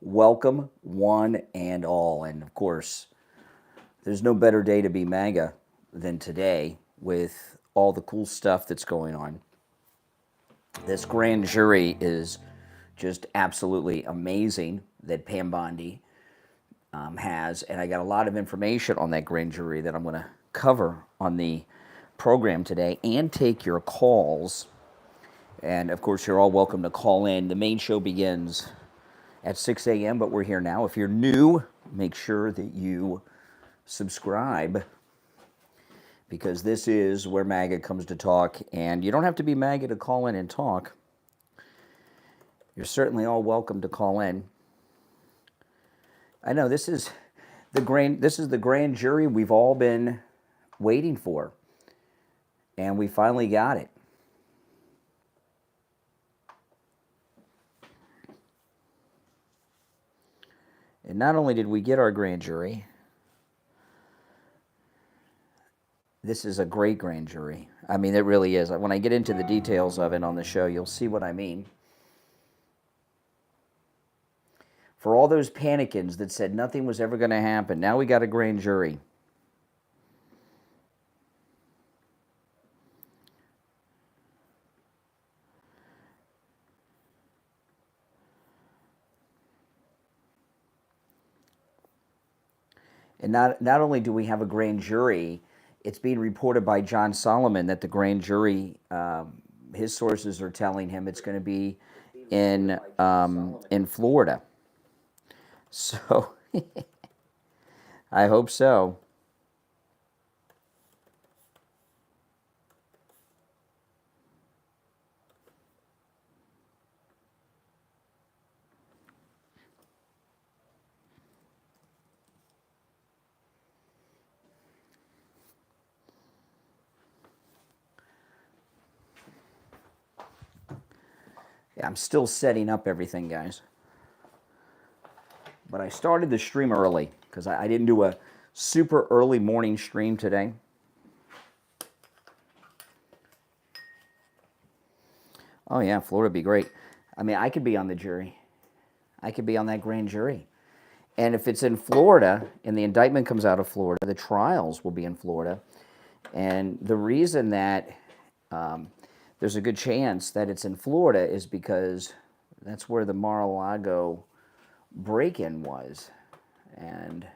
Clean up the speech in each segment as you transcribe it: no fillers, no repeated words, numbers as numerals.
welcome one and all. And of course, there's no better day to be MAGA than today with all the cool stuff that's going on. This grand jury is just absolutely amazing that Pam Bondi has, and I got a lot of information on that grand jury that I'm going to cover on the program today and take your calls. And of course, you're all welcome to call in. The main show begins at 6 a.m., but we're here now. If you're new, make sure that you subscribe, because this is where MAGA comes to talk, and you don't have to be MAGA to call in and talk. You're certainly all welcome to call in. I know this is the grand jury we've all been waiting for, and we finally got it. And not only did we get our grand jury, this is a great grand jury. I mean, it really is. When I get into the details of it on the show, you'll see what I mean. For all those panicans that said nothing was ever going to happen, now we got a grand jury. And not only do we have a grand jury, it's being reported by John Solomon that the grand jury, his sources are telling him it's going to be in Florida. So I hope so. Yeah, I'm still setting up everything, guys. But I started the stream early because I didn't do a super early morning stream today. Oh yeah, Florida would be great. I mean, I could be on the jury. I could be on that grand jury. And if it's in Florida and the indictment comes out of Florida, the trials will be in Florida. And the reason that there's a good chance that it's in Florida is because that's where the Mar-a-Lago break-in was. And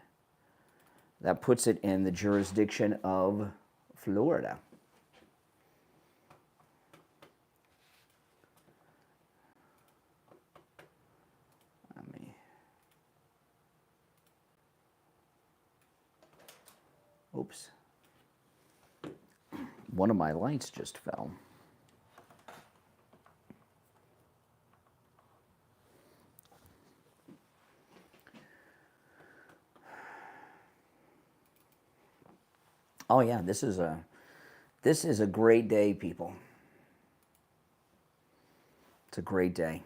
that puts it in the jurisdiction of Florida. Oops. One of my lights just fell. Oh yeah, this is a great day, people. It's a great day.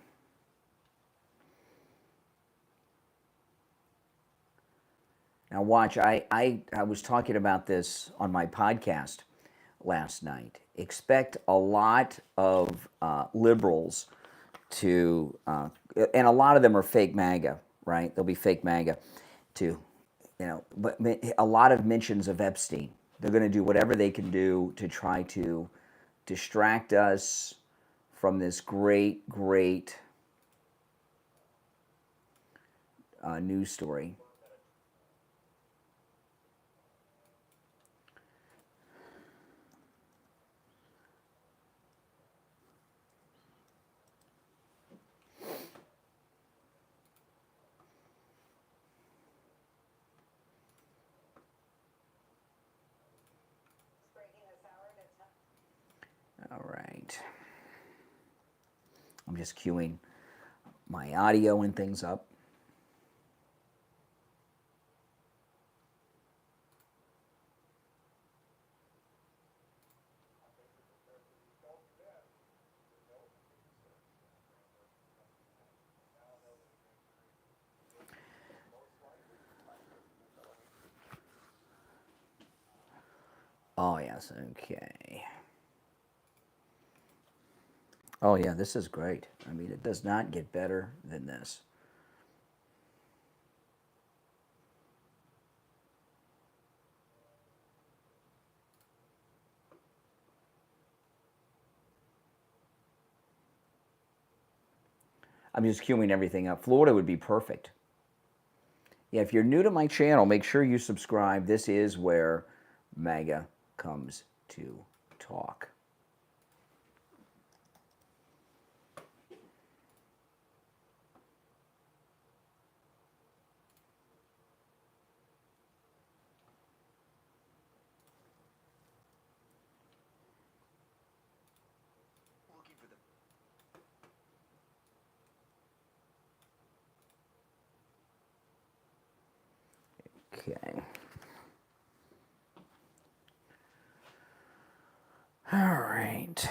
Now watch, I was talking about this on my podcast last night. Expect a lot of liberals to, and a lot of them are fake MAGA, right? They'll be fake MAGA too, but a lot of mentions of Epstein. They're going to do whatever they can do to try to distract us from this great news story. All right. I'm just queuing my audio and things up. Oh, yes, okay. Oh, yeah, this is great. I mean, it does not get better than this. I'm just queuing everything up. Florida would be perfect. Yeah, if you're new to my channel, make sure you subscribe. This is where MAGA comes to talk. Okay. All right.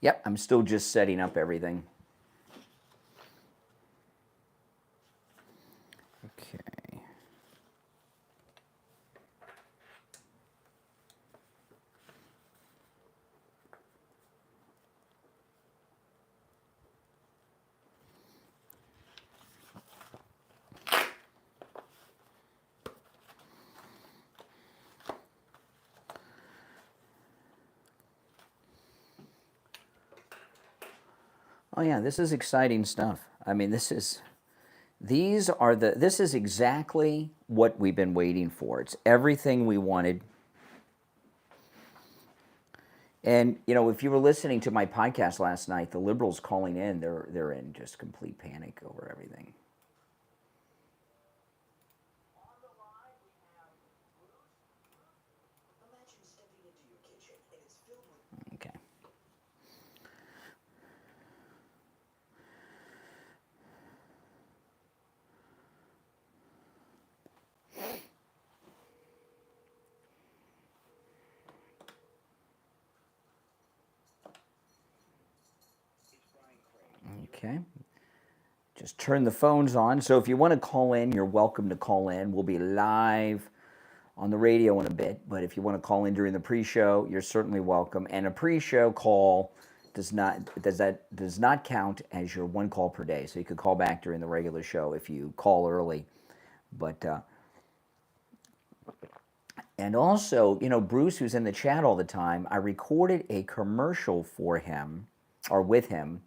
Yep, I'm still just setting up everything. Okay. Oh yeah, this is exciting stuff. I mean, this is exactly what we've been waiting for. It's everything we wanted. And you know, if you were listening to my podcast last night, the liberals calling in, they're in just complete panic over everything. Okay. Okay. Just turn the phones on. So if you want to call in, you're welcome to call in. We'll be live on the radio in a bit, but if you want to call in during the pre-show, you're certainly welcome. And a pre-show call does not count as your one call per day. So you could call back during the regular show if you call early. But and also, you know, Bruce, who's in the chat all the time, I recorded a commercial for him or with him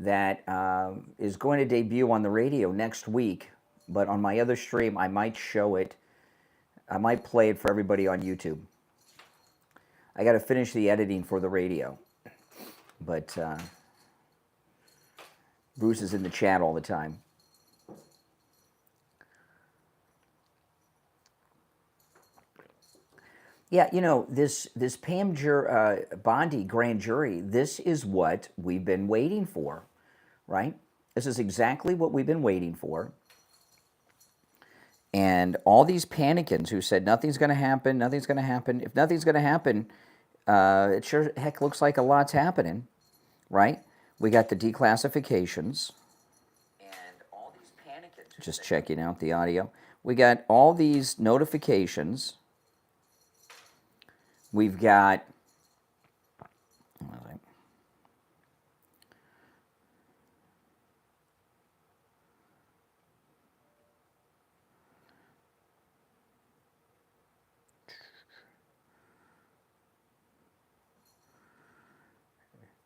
that is going to debut on the radio next week. But on my other stream, I might show it. I might play it for everybody on YouTube. I got to finish the editing for the radio. But Bruce is in the chat all the time. Yeah, you know, this Bondi grand jury, this is what we've been waiting for, right? This is exactly what we've been waiting for. And all these panicans who said nothing's going to happen, nothing's going to happen. If nothing's going to happen, it sure heck looks like a lot's happening, right? We got the declassifications. And all these panicans. Just checking out the audio. We got all these notifications. We've got.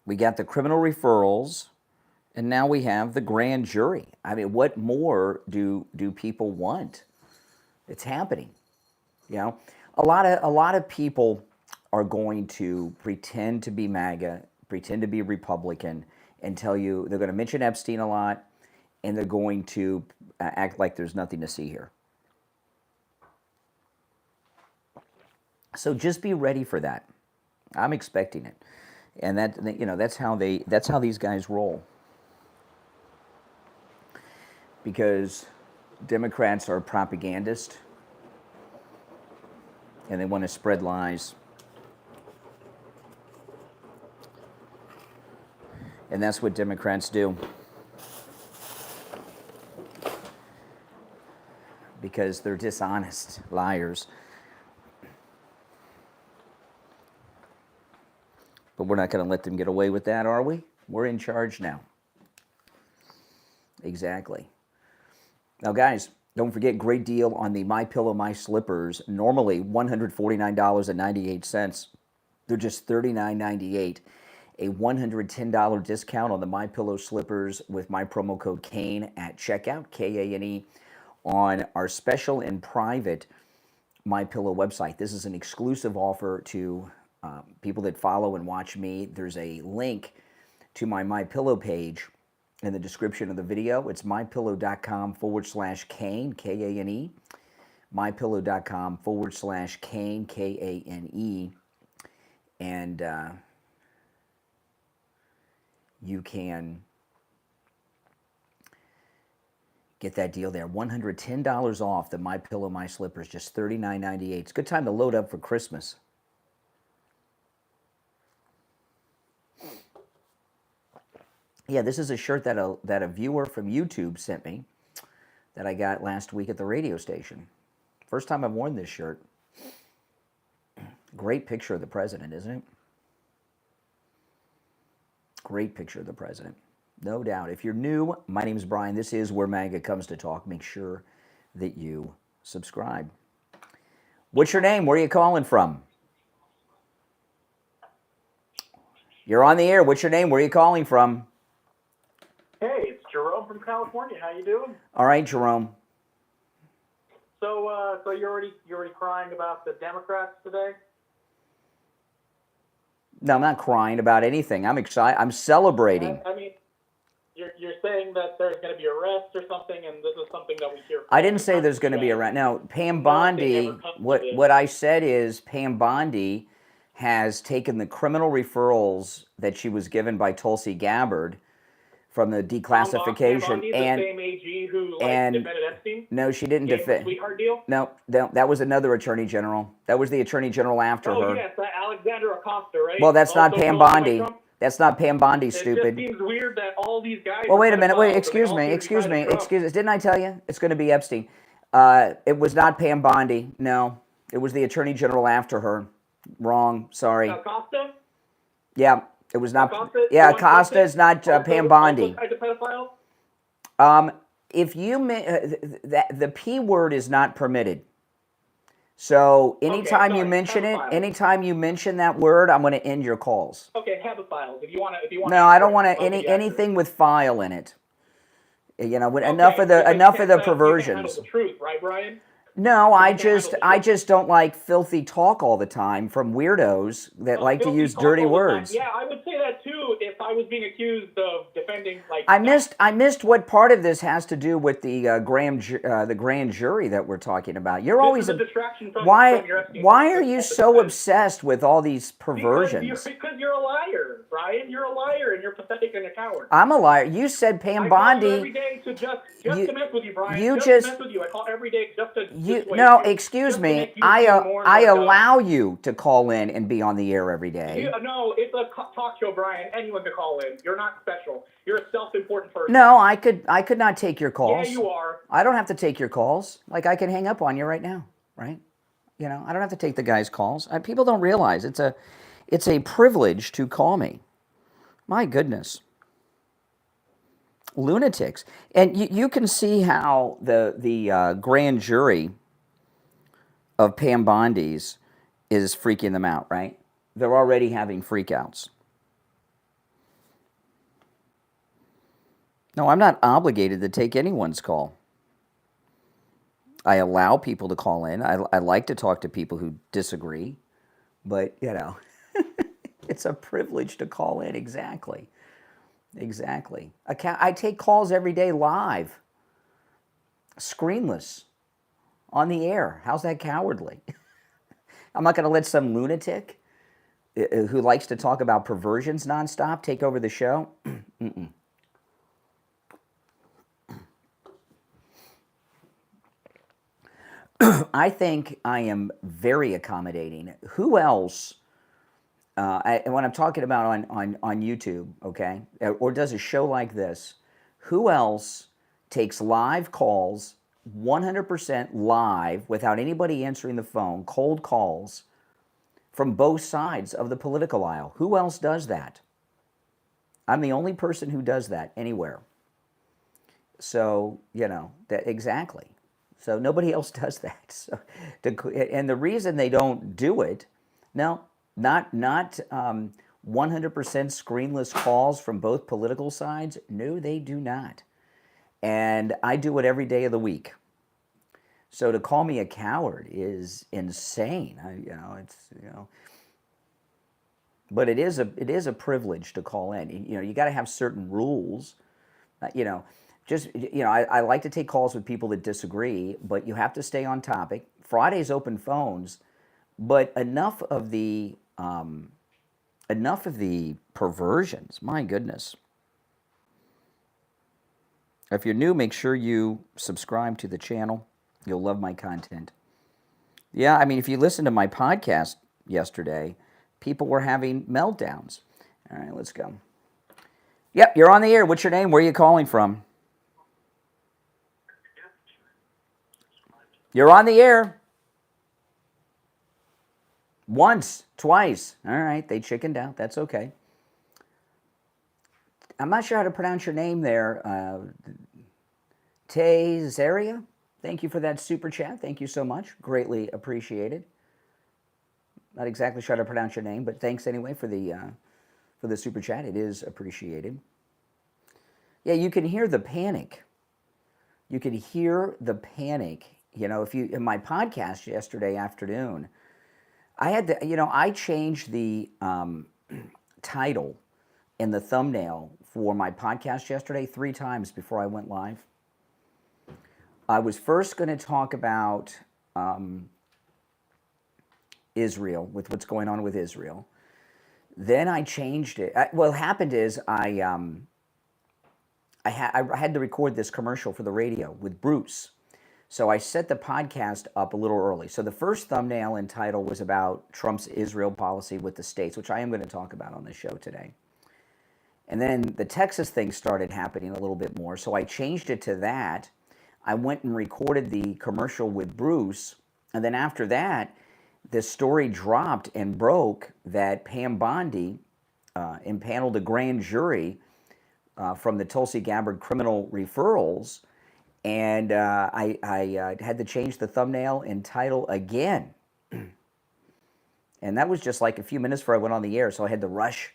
We got the criminal referrals, and now we have the grand jury. I mean, what more do people want? It's happening. You know, a lot of people are going to pretend to be MAGA, pretend to be Republican, and tell you they're going to mention Epstein a lot, and they're going to act like there's nothing to see here. So just be ready for that. I'm expecting it. And that, you know, that's how these guys roll. Because Democrats are propagandists and they want to spread lies. And that's what Democrats do. Because they're dishonest liars. But But we're not going to let them get away with that, are we? We're in charge now. Exactly. Now, guys, don't forget, great deal on the My Pillow, My Slippers. Normally $149.98. They're just $39.98. A $110 discount on the My Pillow slippers with my promo code Kane at checkout, Kane, on our special and private My Pillow website. This is an exclusive offer to people that follow and watch me. There's a link to my Pillow page in the description of the video. It's mypillow.com/Kane, Kane, mypillow.com/Kane, Kane, and you can get that deal there. $110 off the My Pillow, My Slippers, just $39.98. It's a good time to load up for Christmas. Yeah, this is a shirt that a viewer from YouTube sent me that I got last week at the radio station. First time I've worn this shirt. Great picture of the president, isn't it? Great picture of the president. No doubt. If you're new, my name is Brian. This is where MAGA comes to talk. Make sure that you subscribe. What's your name? Where are you calling from? You're on the air. What's your name? Where are you calling from? Hey, it's Jerome from California. How you doing? All right, Jerome. So you're already crying about the Democrats today? No, I'm not crying about anything. I'm excited. I'm celebrating. I mean, you're saying that there's going to be arrests or something, and this is something that we hear. I didn't say there's going to be arrest. Now, Pam Bondi. What I said is Pam Bondi has taken the criminal referrals that she was given by Tulsi Gabbard from the declassification, and the same AG who defended Epstein. No, she didn't defend. Sweetheart deal. No, that was another attorney general. That was the attorney general after her. Oh yes, Alexander Acosta, right? Well, that's not Pam Bondi. That's not Pam Bondi, stupid. It just seems weird that all these guys. Well, wait a minute. Wait, excuse me. Didn't I tell you it's going to be Epstein? It was not Pam Bondi. No, it was the attorney general after her. Wrong. Sorry. Acosta. Yeah. It was not. Acosta is not Pam Bondi. If you the P word is not permitted. So anytime you mention that word, I'm going to end your calls. Okay, have the files if you want to. No, I don't want anything with file in it. You know, enough of the perversions. You can handle the truth, right, Brian? No, I just don't like filthy talk all the time from weirdos that like to use dirty words. Yeah, I would say that too if I was being accused of defending like. I missed what part of this has to do with the grand jury that we're talking about. You're always a distraction from why are you so obsessed with all these perversions? Because you're a liar, Brian. You're a liar and you're pathetic and a coward. I'm a liar. You said Pam Bondi. I call every day to just to mess with you, Brian. You just to mess with you. I call every day just to. Excuse me. I allow you to call in and be on the air every day. No, it's a talk show, Brian. Anyone can call in. You're not special. You're a self-important person. No, I could not take your calls. Yeah, you are. I don't have to take your calls. Like I can hang up on you right now, right? You know, I don't have to take the guy's calls. People don't realize it's a privilege to call me. My goodness. Lunatics. And you can see how the grand jury of Pam Bondi's is freaking them out, right? They're already having freakouts. No, I'm not obligated to take anyone's call. I allow people to call in. I like to talk to people who disagree, but, you know, it's a privilege to call in, exactly. Exactly. I take calls every day live, screenless, on the air. How's that cowardly? I'm not going to let some lunatic who likes to talk about perversions nonstop take over the show. Mm-mm. I think I am very accommodating. Who else? When I'm talking about on YouTube, okay, or does a show like this, who else takes live calls, 100% live, without anybody answering the phone, cold calls, from both sides of the political aisle. Who else does that? I'm the only person who does that anywhere. So, that exactly. So nobody else does that. So, and the reason they don't do it, no, not 100% screenless calls from both political sides. No, they do not. And I do it every day of the week. So to call me a coward is insane. But it is a privilege to call in. You got to have certain rules. I like to take calls with people that disagree, but you have to stay on topic. Friday's open phones, but enough of the perversions. My goodness. If you're new, make sure you subscribe to the channel. You'll love my content. Yeah, I mean, if you listen to my podcast yesterday, people were having meltdowns. All right, let's go. Yep, you're on the air. What's your name? Where are you calling from? You're on the air. Once, twice. All right, they chickened out. That's okay. I'm not sure how to pronounce your name there. Tezaria? Thank you for that super chat. Thank you so much. Greatly appreciated. Not exactly sure how to pronounce your name, but thanks anyway for the super chat. It is appreciated. Yeah, you can hear the panic. You can hear the panic. If you in my podcast yesterday afternoon, I had to, I changed the title and the thumbnail for my podcast yesterday 3 times before I went live. I was first going to talk about Israel, with what's going on with Israel. Then I changed it. What happened is I had to record this commercial for the radio with Bruce. So I set the podcast up a little early. So the first thumbnail and title was about Trump's Israel policy with the states, which I am going to talk about on the show today. And then the Texas thing started happening a little bit more. So I changed it to that. I went and recorded the commercial with Bruce. And then after that, the story dropped and broke that Pam Bondi impaneled a grand jury from the Tulsi Gabbard criminal referrals. And I had to change the thumbnail and title again. And that was just like a few minutes before I went on the air. So I had to rush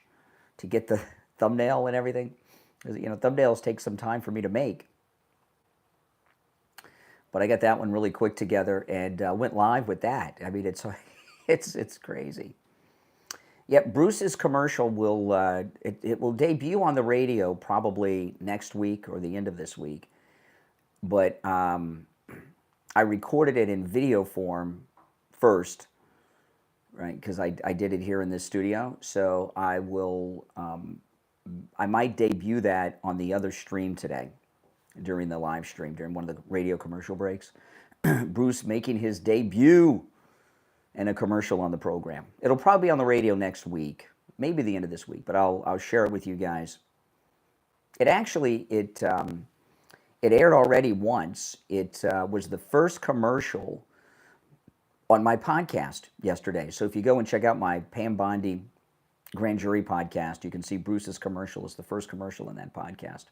to get the thumbnail and everything. Thumbnails take some time for me to make. But I got that one really quick together and went live with that. I mean, it's crazy. Yep, Bruce's commercial will it will debut on the radio probably next week or the end of this week. But I recorded it in video form first, right? Because I did it here in this studio. So I will I might debut that on the other stream today, during the live stream, during one of the radio commercial breaks. Bruce making his debut in a commercial on the program. It'll probably be on the radio next week, maybe the end of this week, but I'll share it with you guys. It actually, it aired already once. It was the first commercial on my podcast yesterday. So if you go and check out my Pam Bondi Grand Jury podcast, you can see Bruce's commercial is the first commercial in that podcast.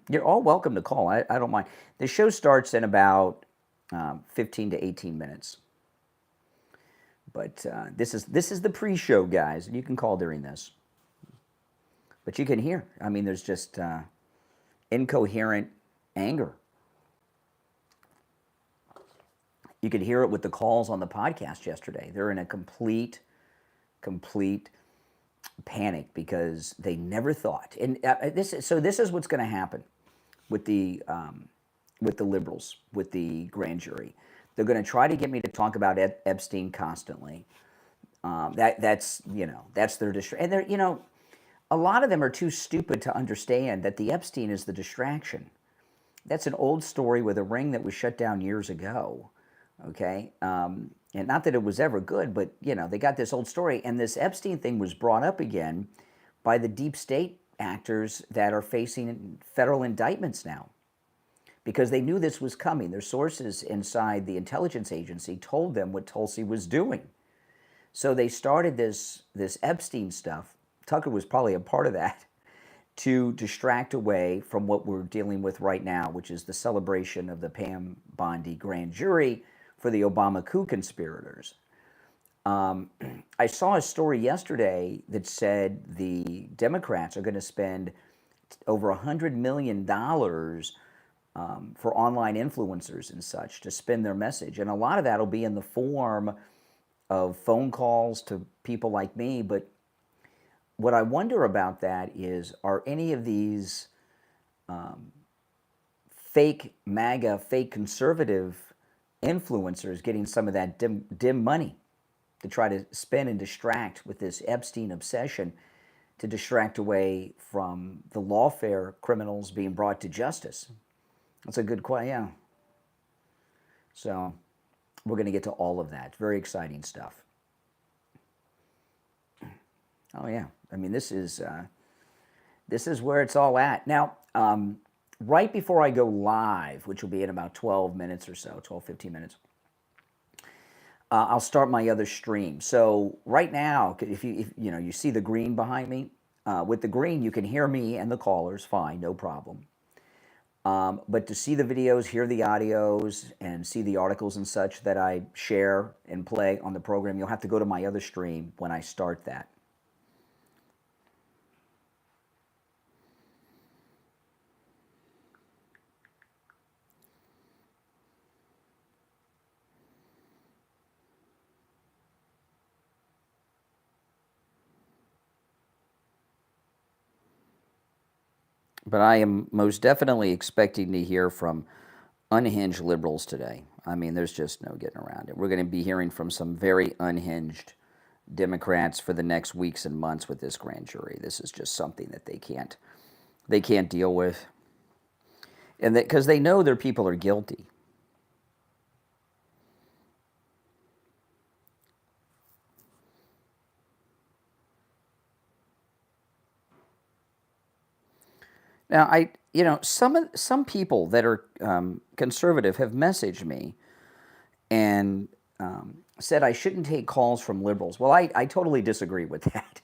You're all welcome to call. I don't mind. The show starts in about 15 to 18 minutes. But this is the pre-show, guys, and you can call during this. But you can hear. I mean, there's just incoherent anger. You could hear it with the calls on the podcast yesterday. They're in a complete panic because they never thought. And this is what's going to happen with the liberals, with the grand jury. They're going to try to get me to talk about Epstein constantly. That's their distraction. And they're, a lot of them are too stupid to understand that the Epstein is the distraction. That's an old story with a ring that was shut down years ago. Okay, and not that it was ever good, but they got this old story, and this Epstein thing was brought up again by the deep state actors that are facing federal indictments now, because they knew this was coming. Their sources inside the intelligence agency told them what Tulsi was doing. So they started this Epstein stuff. Tucker was probably a part of that to distract away from what we're dealing with right now, which is the celebration of the Pam Bondi grand jury for the Obama coup conspirators. I saw a story yesterday that said the Democrats are going to spend over $100 million for online influencers and such to spin their message. And a lot of that will be in the form of phone calls to people like me. But what I wonder about that is, are any of these fake MAGA, fake conservative influencers getting some of that dim money to try to spin and distract with this Epstein obsession, to distract away from the lawfare criminals being brought to justice? That's a good question. Yeah. So we're going to get to all of that. Very exciting stuff. Oh yeah. I mean, this is where it's all at. Now, right before I go live, which will be in about 12 minutes or so, 12, 15 minutes, I'll start my other stream. So right now, if you see the green behind me, with the green, you can hear me and the callers, fine, no problem. But to see the videos, hear the audios, and see the articles and such that I share and play on the program, you'll have to go to my other stream when I start that. But I am most definitely expecting to hear from unhinged liberals today. I mean, there's just no getting around it. We're going to be hearing from some very unhinged Democrats for the next weeks and months with this grand jury. This is just something that they can't deal with, and because they know their people are guilty. Now, some people that are conservative have messaged me and said I shouldn't take calls from liberals. Well, I totally disagree with that.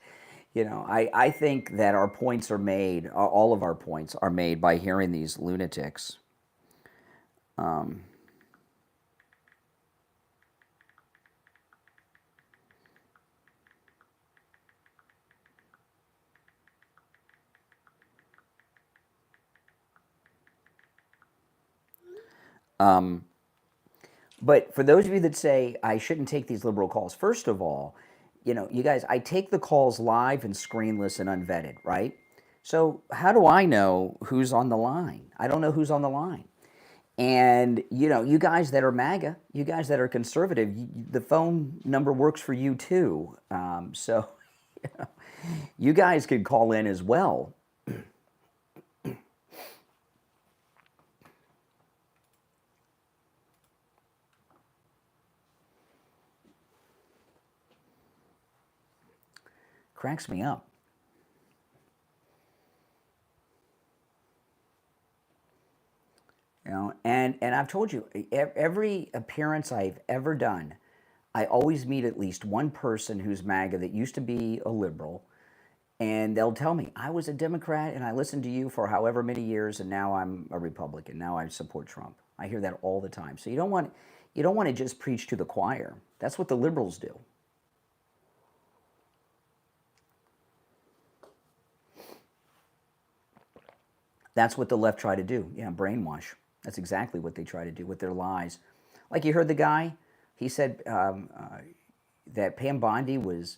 I think that our points are made, all of our points are made by hearing these lunatics. But for those of you that say I shouldn't take these liberal calls, first of all, you guys, I take the calls live and screenless and unvetted, right? So how do I know who's on the line? I don't know who's on the line. And, you guys that are MAGA, you guys that are conservative, the phone number works for you too. So you guys could call in as well. Cracks me up. And I've told you, every appearance I've ever done, I always meet at least one person who's MAGA that used to be a liberal, and they'll tell me, I was a Democrat and I listened to you for however many years, and now I'm a Republican. Now I support Trump. I hear that all the time. So you don't want to just preach to the choir. That's what the liberals do. That's what the left try to do. Yeah, brainwash. That's exactly what they try to do with their lies. Like you heard the guy, he said that Pam Bondi was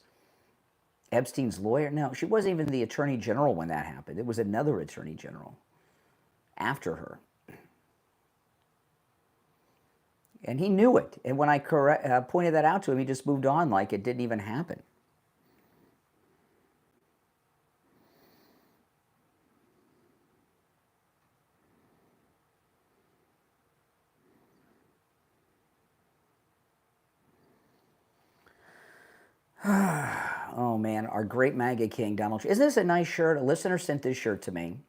Epstein's lawyer. No, she wasn't even the attorney general when that happened. It was another attorney general after her. And he knew it. And when I pointed that out to him, he just moved on like it didn't even happen. Oh man, our great MAGA king, Donald Trump. Isn't this a nice shirt? A listener sent this shirt to me.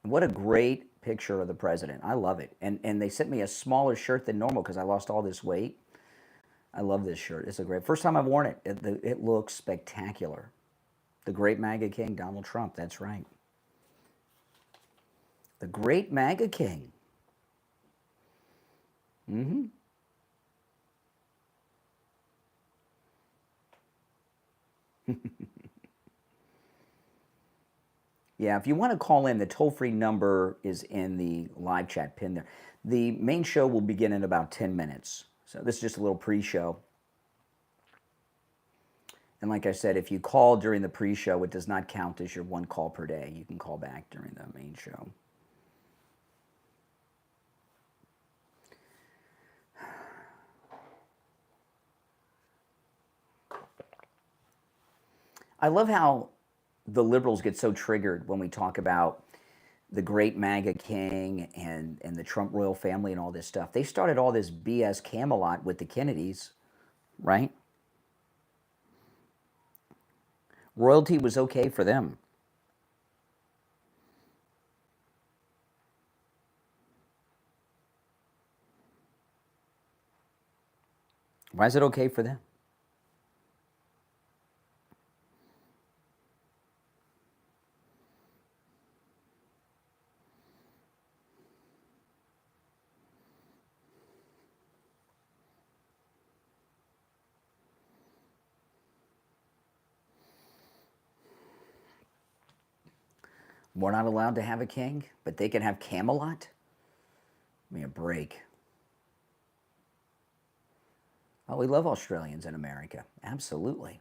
What a great picture of the president. I love it. And they sent me a smaller shirt than normal because I lost all this weight. I love this shirt. It's a great, first time I've worn it. It looks spectacular. The great MAGA king, Donald Trump. That's right. The great MAGA king. Mm-hmm. Yeah, if you want to call in, the toll-free number is in the live chat pin there. The main show will begin in about 10 minutes. So this is just a little pre-show. And like I said, if you call during the pre-show, it does not count as your one call per day. You can call back during the main show. I love how the liberals get so triggered when we talk about the great MAGA king and the Trump royal family and all this stuff. They started all this BS Camelot with the Kennedys, right? Royalty was okay for them. Why is it okay for them? We're not allowed to have a king, but they can have Camelot? Give me a break. Oh, we love Australians in America. Absolutely.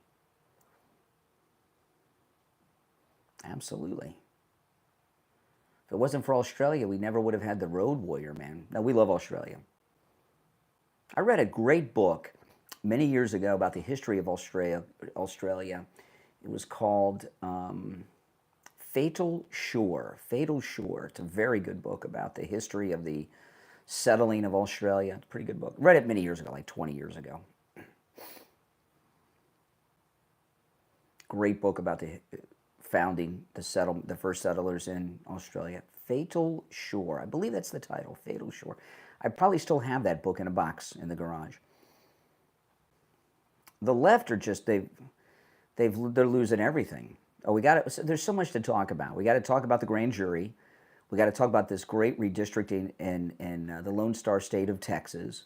Absolutely. If it wasn't for Australia, we never would have had the road warrior, man. No, we love Australia. I read a great book many years ago about the history of Australia. It was called Fatal Shore. Fatal Shore. It's a very good book about the history of the settling of Australia. It's a pretty good book. Read it many years ago, like 20 years ago. Great book about the founding, the first settlers in Australia. Fatal Shore. I believe that's the title, Fatal Shore. I probably still have that book in a box in the garage. The left are just, they're losing everything. Oh, there's so much to talk about. We got to talk about the grand jury. We got to talk about this great redistricting in the Lone Star State of Texas.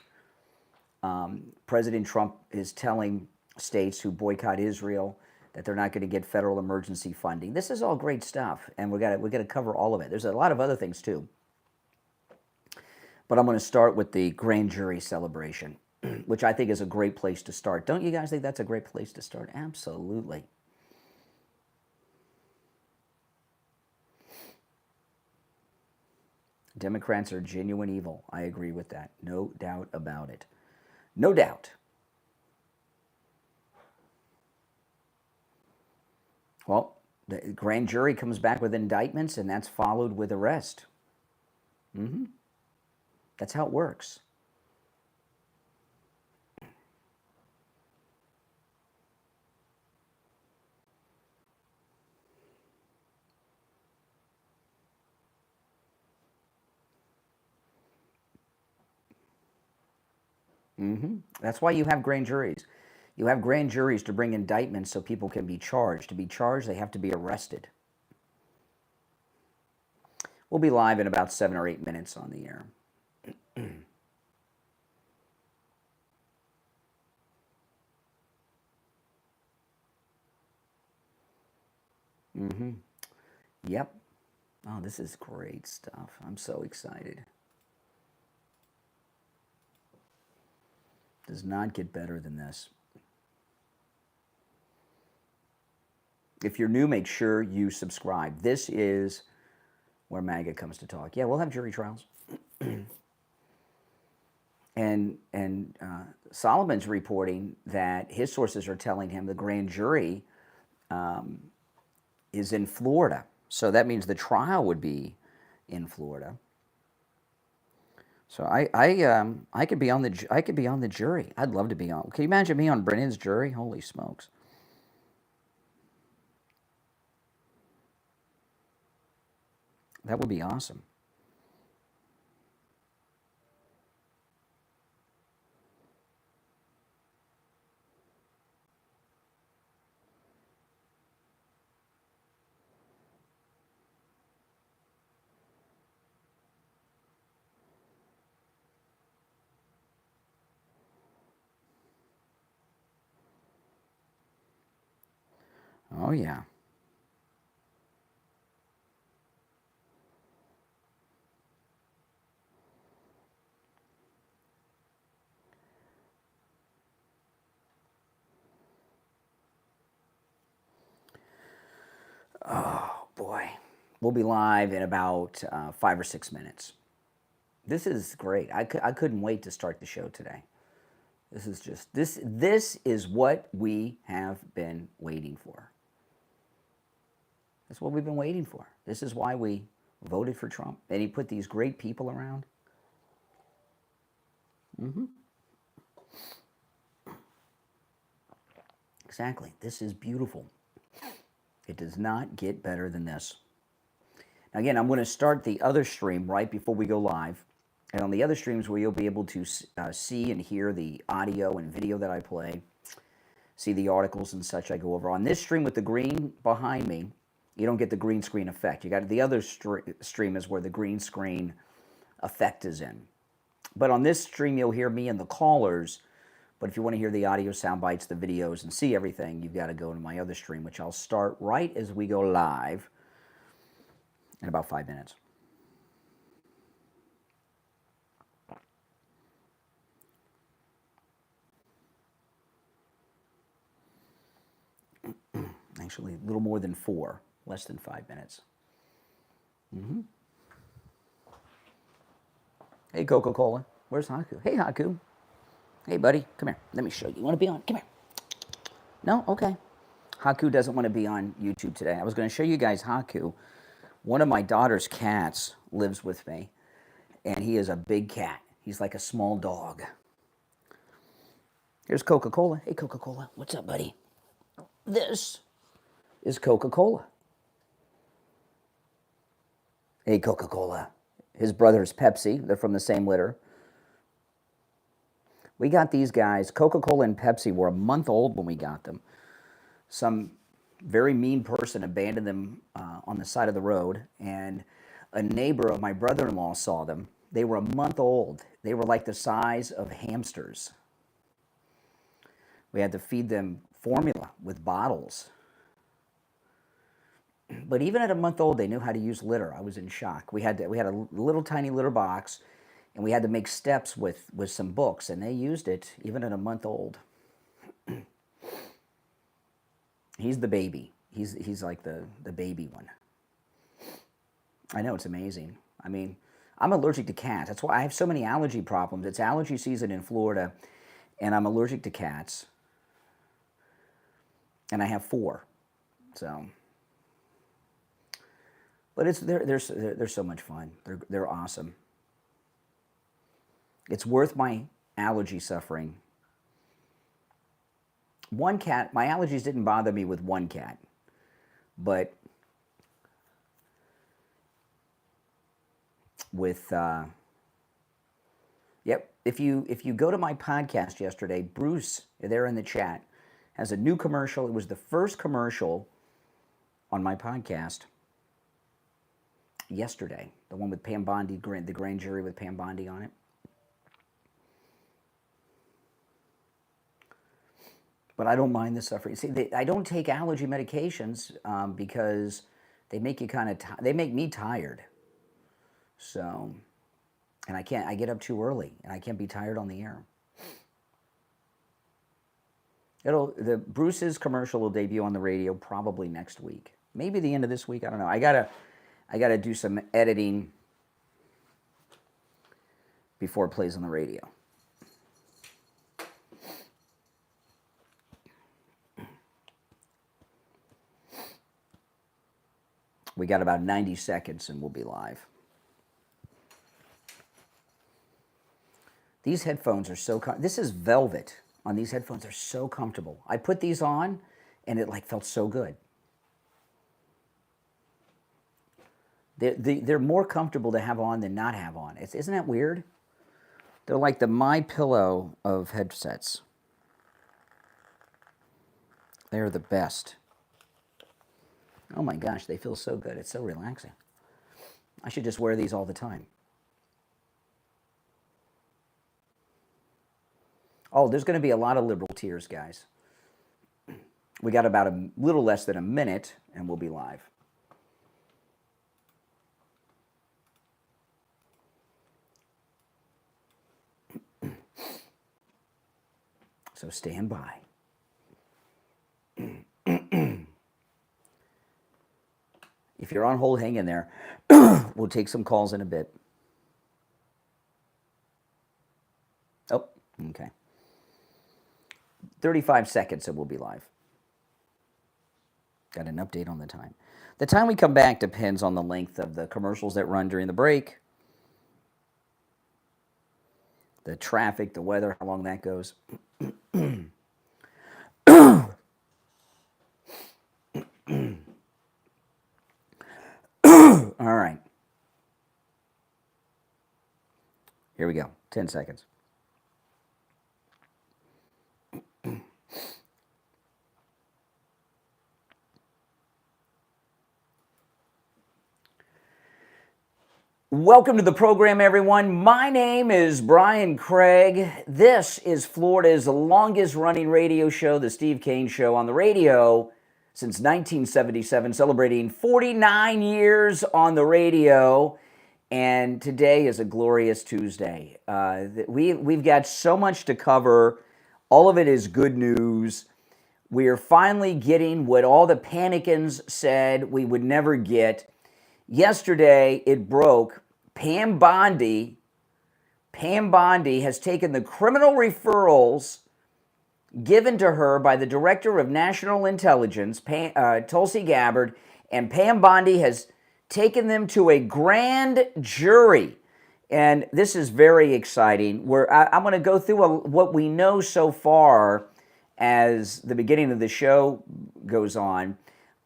President Trump is telling states who boycott Israel that they're not going to get federal emergency funding. This is all great stuff, and we got to cover all of it. There's a lot of other things too. But I'm going to start with the grand jury celebration, which I think is a great place to start. Don't you guys think that's a great place to start? Absolutely. Democrats are genuine evil. I agree with that. No doubt about it. No doubt. Well, the grand jury comes back with indictments, and that's followed with arrest. That's how it works. That's why you have grand juries. You have grand juries to bring indictments so people can be charged. To be charged, they have to be arrested. We'll be live in about 7 or 8 minutes on the air. Yep. Oh, this is great stuff. I'm so excited. Does not get better than this. If you're new, make sure you subscribe. This is where MAGA comes to talk. Yeah, we'll have jury trials. and Solomon's reporting that his sources are telling him the grand jury is in Florida. So that means the trial would be in Florida. So I could be on the jury. I'd love to be on. Can you imagine me on Brennan's jury? Holy smokes! That would be awesome. Oh, yeah. Oh, boy. We'll be live in about 5 or 6 minutes. This is great. I couldn't wait to start the show today. This is just, this is what we have been waiting for. That's what we've been waiting for. This is why we voted for Trump. And he put these great people around. Exactly. This is beautiful. It does not get better than this. Now, again, I'm going to start the other stream right before we go live. And on the other streams where you'll be able to see and hear the audio and video that I play, see the articles and such I go over. On this stream with the green behind me, you don't get the green screen effect. You got the other stream is where the green screen effect is in. But on this stream, you'll hear me and the callers. But if you want to hear the audio sound bites, the videos, and see everything, you've got to go to my other stream, which I'll start right as we go live in about 5 minutes. Actually, a little more than 4, less than 5 minutes. Hey, Coca-Cola. Where's Haku? Hey, Haku. Hey, buddy. Come here. Let me show you. You want to be on? Come here. No? Okay. Haku doesn't want to be on YouTube today. I was going to show you guys Haku. One of my daughter's cats lives with me, and he is a big cat. He's like a small dog. Here's Coca-Cola. Hey, Coca-Cola. What's up, buddy? This is Coca-Cola. Hey, Coca-Cola. His brother is Pepsi. They're from the same litter. We got these guys. Coca-Cola and Pepsi were a month old when we got them. Some very mean person abandoned them on the side of the road, and a neighbor of my brother-in-law saw them. They were a month old. They were like the size of hamsters. We had to feed them formula with bottles. But even at a month old, they knew how to use litter. I was in shock. We had a little tiny litter box, and we had to make steps with some books, and they used it even at a month old. He's the baby. He's like the baby one. I know, it's amazing. I mean, I'm allergic to cats. That's why I have so many allergy problems. It's allergy season in Florida, and I'm allergic to cats. And I have 4. So, but they're so much fun. They're awesome. It's worth my allergy suffering. One cat, my allergies didn't bother me with one cat, but with yep. If you go to my podcast yesterday, Bruce, there in the chat, has a new commercial. It was the first commercial on my podcast yesterday. The one with Pam Bondi, the grand jury with Pam Bondi on it. But I don't mind the suffering. See, I don't take allergy medications because they make you they make me tired. So, and I get up too early, and I can't be tired on the air. The Bruce's commercial will debut on the radio probably next week. Maybe the end of this week, I don't know. I gotta do some editing before it plays on the radio. We got about 90 seconds and we'll be live. These headphones are so this is velvet on these headphones. They're so comfortable. I put these on and it felt so good. They're more comfortable to have on than not have on. Isn't that weird? They're like the My Pillow of headsets. They're the best. Oh my gosh, they feel so good. It's so relaxing. I should just wear these all the time. Oh, there's going to be a lot of liberal tears, guys. We got about a little less than a minute, and we'll be live. So stand by. If you're on hold, hang in there. We'll take some calls in a bit. Oh, okay. 35 seconds and we'll be live. Got an update on the time. The time we come back depends on the length of the commercials that run during the break, the traffic, the weather, how long that goes. All right. Here we go. 10 seconds. Welcome to the program, everyone. My name is Brian Craig. This is Florida's longest-running radio show, the Steve Kane Show, on the radio since 1977, celebrating 49 years on the radio. And today is a glorious Tuesday. We've got so much to cover. All of it is good news. We are finally getting what all the panicans said we would never get. Yesterday, it broke. Bondi has taken the criminal referrals given to her by the Director of National Intelligence, Tulsi Gabbard, and Bondi has taken them to a grand jury. And this is very exciting. I'm going to go through what we know so far as the beginning of the show goes on.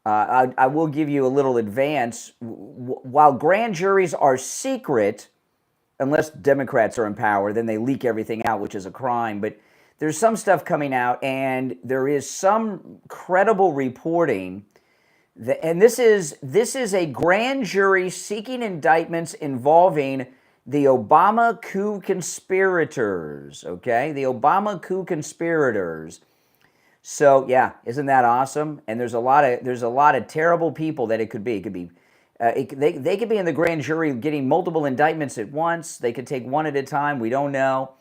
I will give you a little advance. While grand juries are secret, unless Democrats are in power, then they leak everything out, which is a crime. But there's some stuff coming out, and there is some credible reporting. And this is a grand jury seeking indictments involving the Obama coup conspirators, okay? The Obama coup conspirators. So yeah, isn't that awesome? And there's a lot of terrible people that it could be. It could be, they could be in the grand jury getting multiple indictments at once. They could take one at a time. We don't know,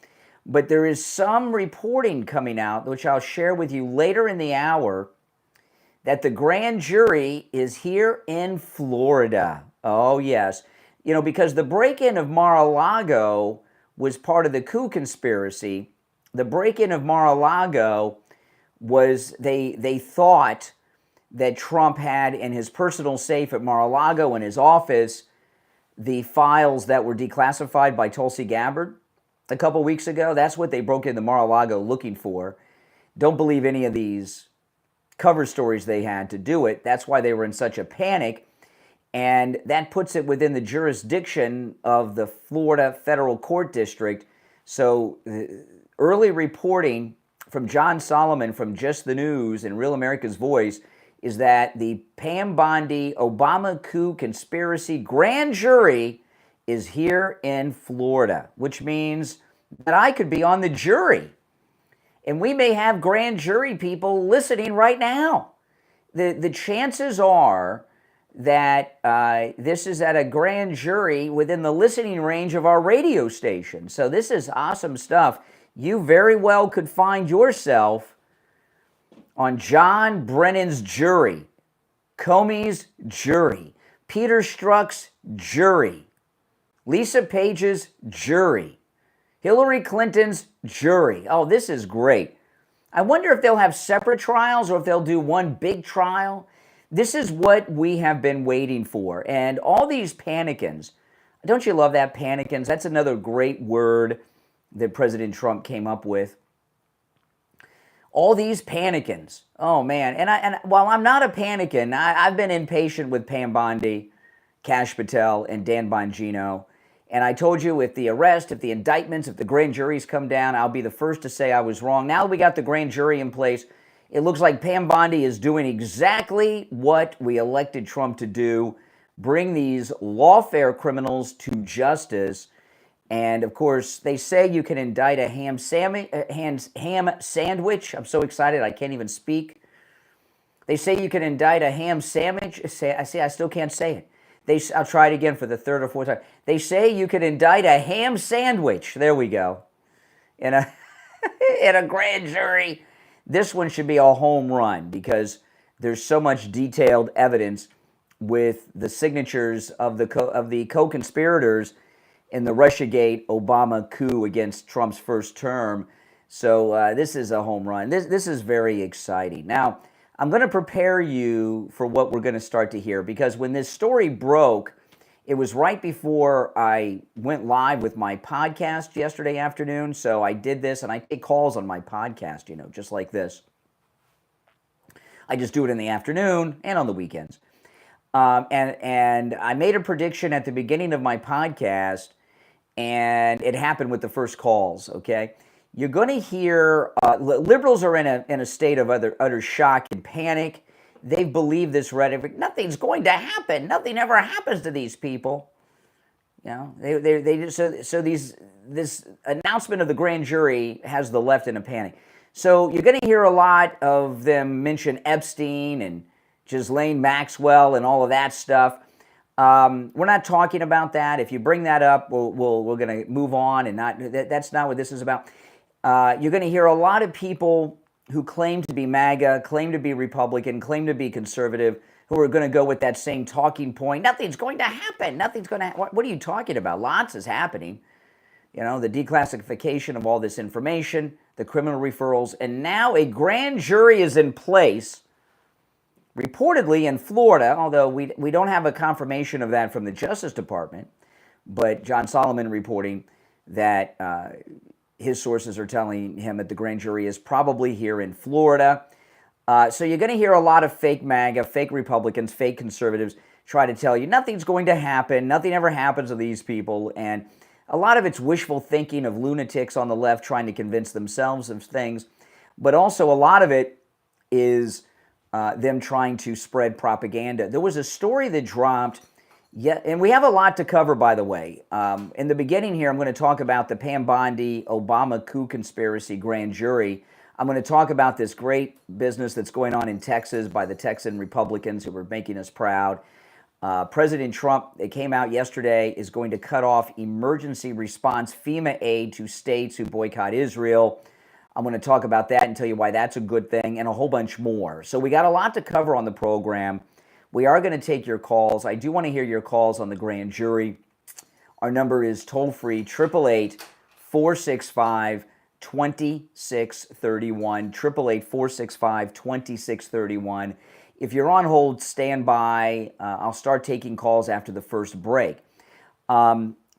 but there is some reporting coming out, which I'll share with you later in the hour, that the grand jury is here in Florida. Oh yes, because the break-in of Mar-a-Lago was part of the coup conspiracy. The break-in of Mar-a-Lago was they thought that Trump had in his personal safe at Mar-a-Lago in his office the files that were declassified by Tulsi Gabbard a couple weeks ago. That's what they broke into Mar-a-Lago looking for. Don't believe any of these cover stories they had to do it. That's why they were in such a panic. And that puts it within the jurisdiction of the Florida Federal Court District. So early reporting from John Solomon from Just the News and Real America's Voice is that the Bondi Obama coup conspiracy grand jury is here in Florida, which means that I could be on the jury. And we may have grand jury people listening right now. The chances are that this is at a grand jury within the listening range of our radio station. So this is awesome stuff. You very well could find yourself on John Brennan's jury, Comey's jury, Peter Strzok's jury, Lisa Page's jury, Hillary Clinton's jury. Oh, this is great. I wonder if they'll have separate trials or if they'll do one big trial. This is what we have been waiting for. And all these panicans, don't you love that, panicans? That's another great word that President Trump came up with. All these panicans. Oh man, and while I'm not a panican, I've been impatient with Bondi, Kash Patel, and Dan Bongino. And I told you if the arrest, if the indictments, if the grand juries come down, I'll be the first to say I was wrong. Now that we got the grand jury in place, it looks like Bondi is doing exactly what we elected Trump to do, bring these lawfare criminals to justice. And of course, they say you can indict a ham sandwich. I'm so excited I can't even speak. They say you can indict a ham sandwich. I still can't say it. I'll try it again for the third or fourth time. They say you can indict a ham sandwich. There we go. In a in a grand jury. This one should be a home run because there's so much detailed evidence with the signatures of the co-conspirators in the Russiagate Obama coup against Trump's first term. So this is a home run. This is very exciting. Now, I'm going to prepare you for what we're going to start to hear, because when this story broke, it was right before I went live with my podcast yesterday afternoon. So I did this, and I take calls on my podcast, just like this. I just do it in the afternoon and on the weekends. And I made a prediction at the beginning of my podcast, and it happened with the first calls, okay? You're going to hear liberals are in a state of utter shock and panic. They believe this rhetoric. Nothing's going to happen. Nothing ever happens to these people. This announcement of the grand jury has the left in a panic. So you're going to hear a lot of them mention Epstein and Ghislaine Maxwell and all of that stuff. We're not talking about that. If you bring that up, we're going to move on, and that's not what this is about. You're going to hear a lot of people who claim to be MAGA, claim to be Republican, claim to be conservative, who are going to go with that same talking point. Nothing's going to happen. Nothing's going to happen. What are you talking about? Lots is happening. The declassification of all this information, the criminal referrals, and now a grand jury is in place, reportedly in Florida, although we don't have a confirmation of that from the Justice Department, but John Solomon reporting that his sources are telling him that the grand jury is probably here in Florida. So you're going to hear a lot of fake MAGA, fake Republicans, fake conservatives try to tell you nothing's going to happen, nothing ever happens to these people, and a lot of it's wishful thinking of lunatics on the left trying to convince themselves of things, but also a lot of it is them trying to spread propaganda. There was a story that dropped, and we have a lot to cover, by the way. In the beginning here, I'm going to talk about the Bondi Obama coup conspiracy grand jury. I'm going to talk about this great business that's going on in Texas by the Texan Republicans who are making us proud. President Trump, it came out yesterday, is going to cut off emergency response FEMA aid to states who boycott Israel. I'm going to talk about that and tell you why that's a good thing, and a whole bunch more. So we got a lot to cover on the program. We are going to take your calls. I do want to hear your calls on the grand jury. Our number is toll-free, 888-465-2631, 888-465-2631. If you're on hold, stand by. I'll start taking calls after the first break.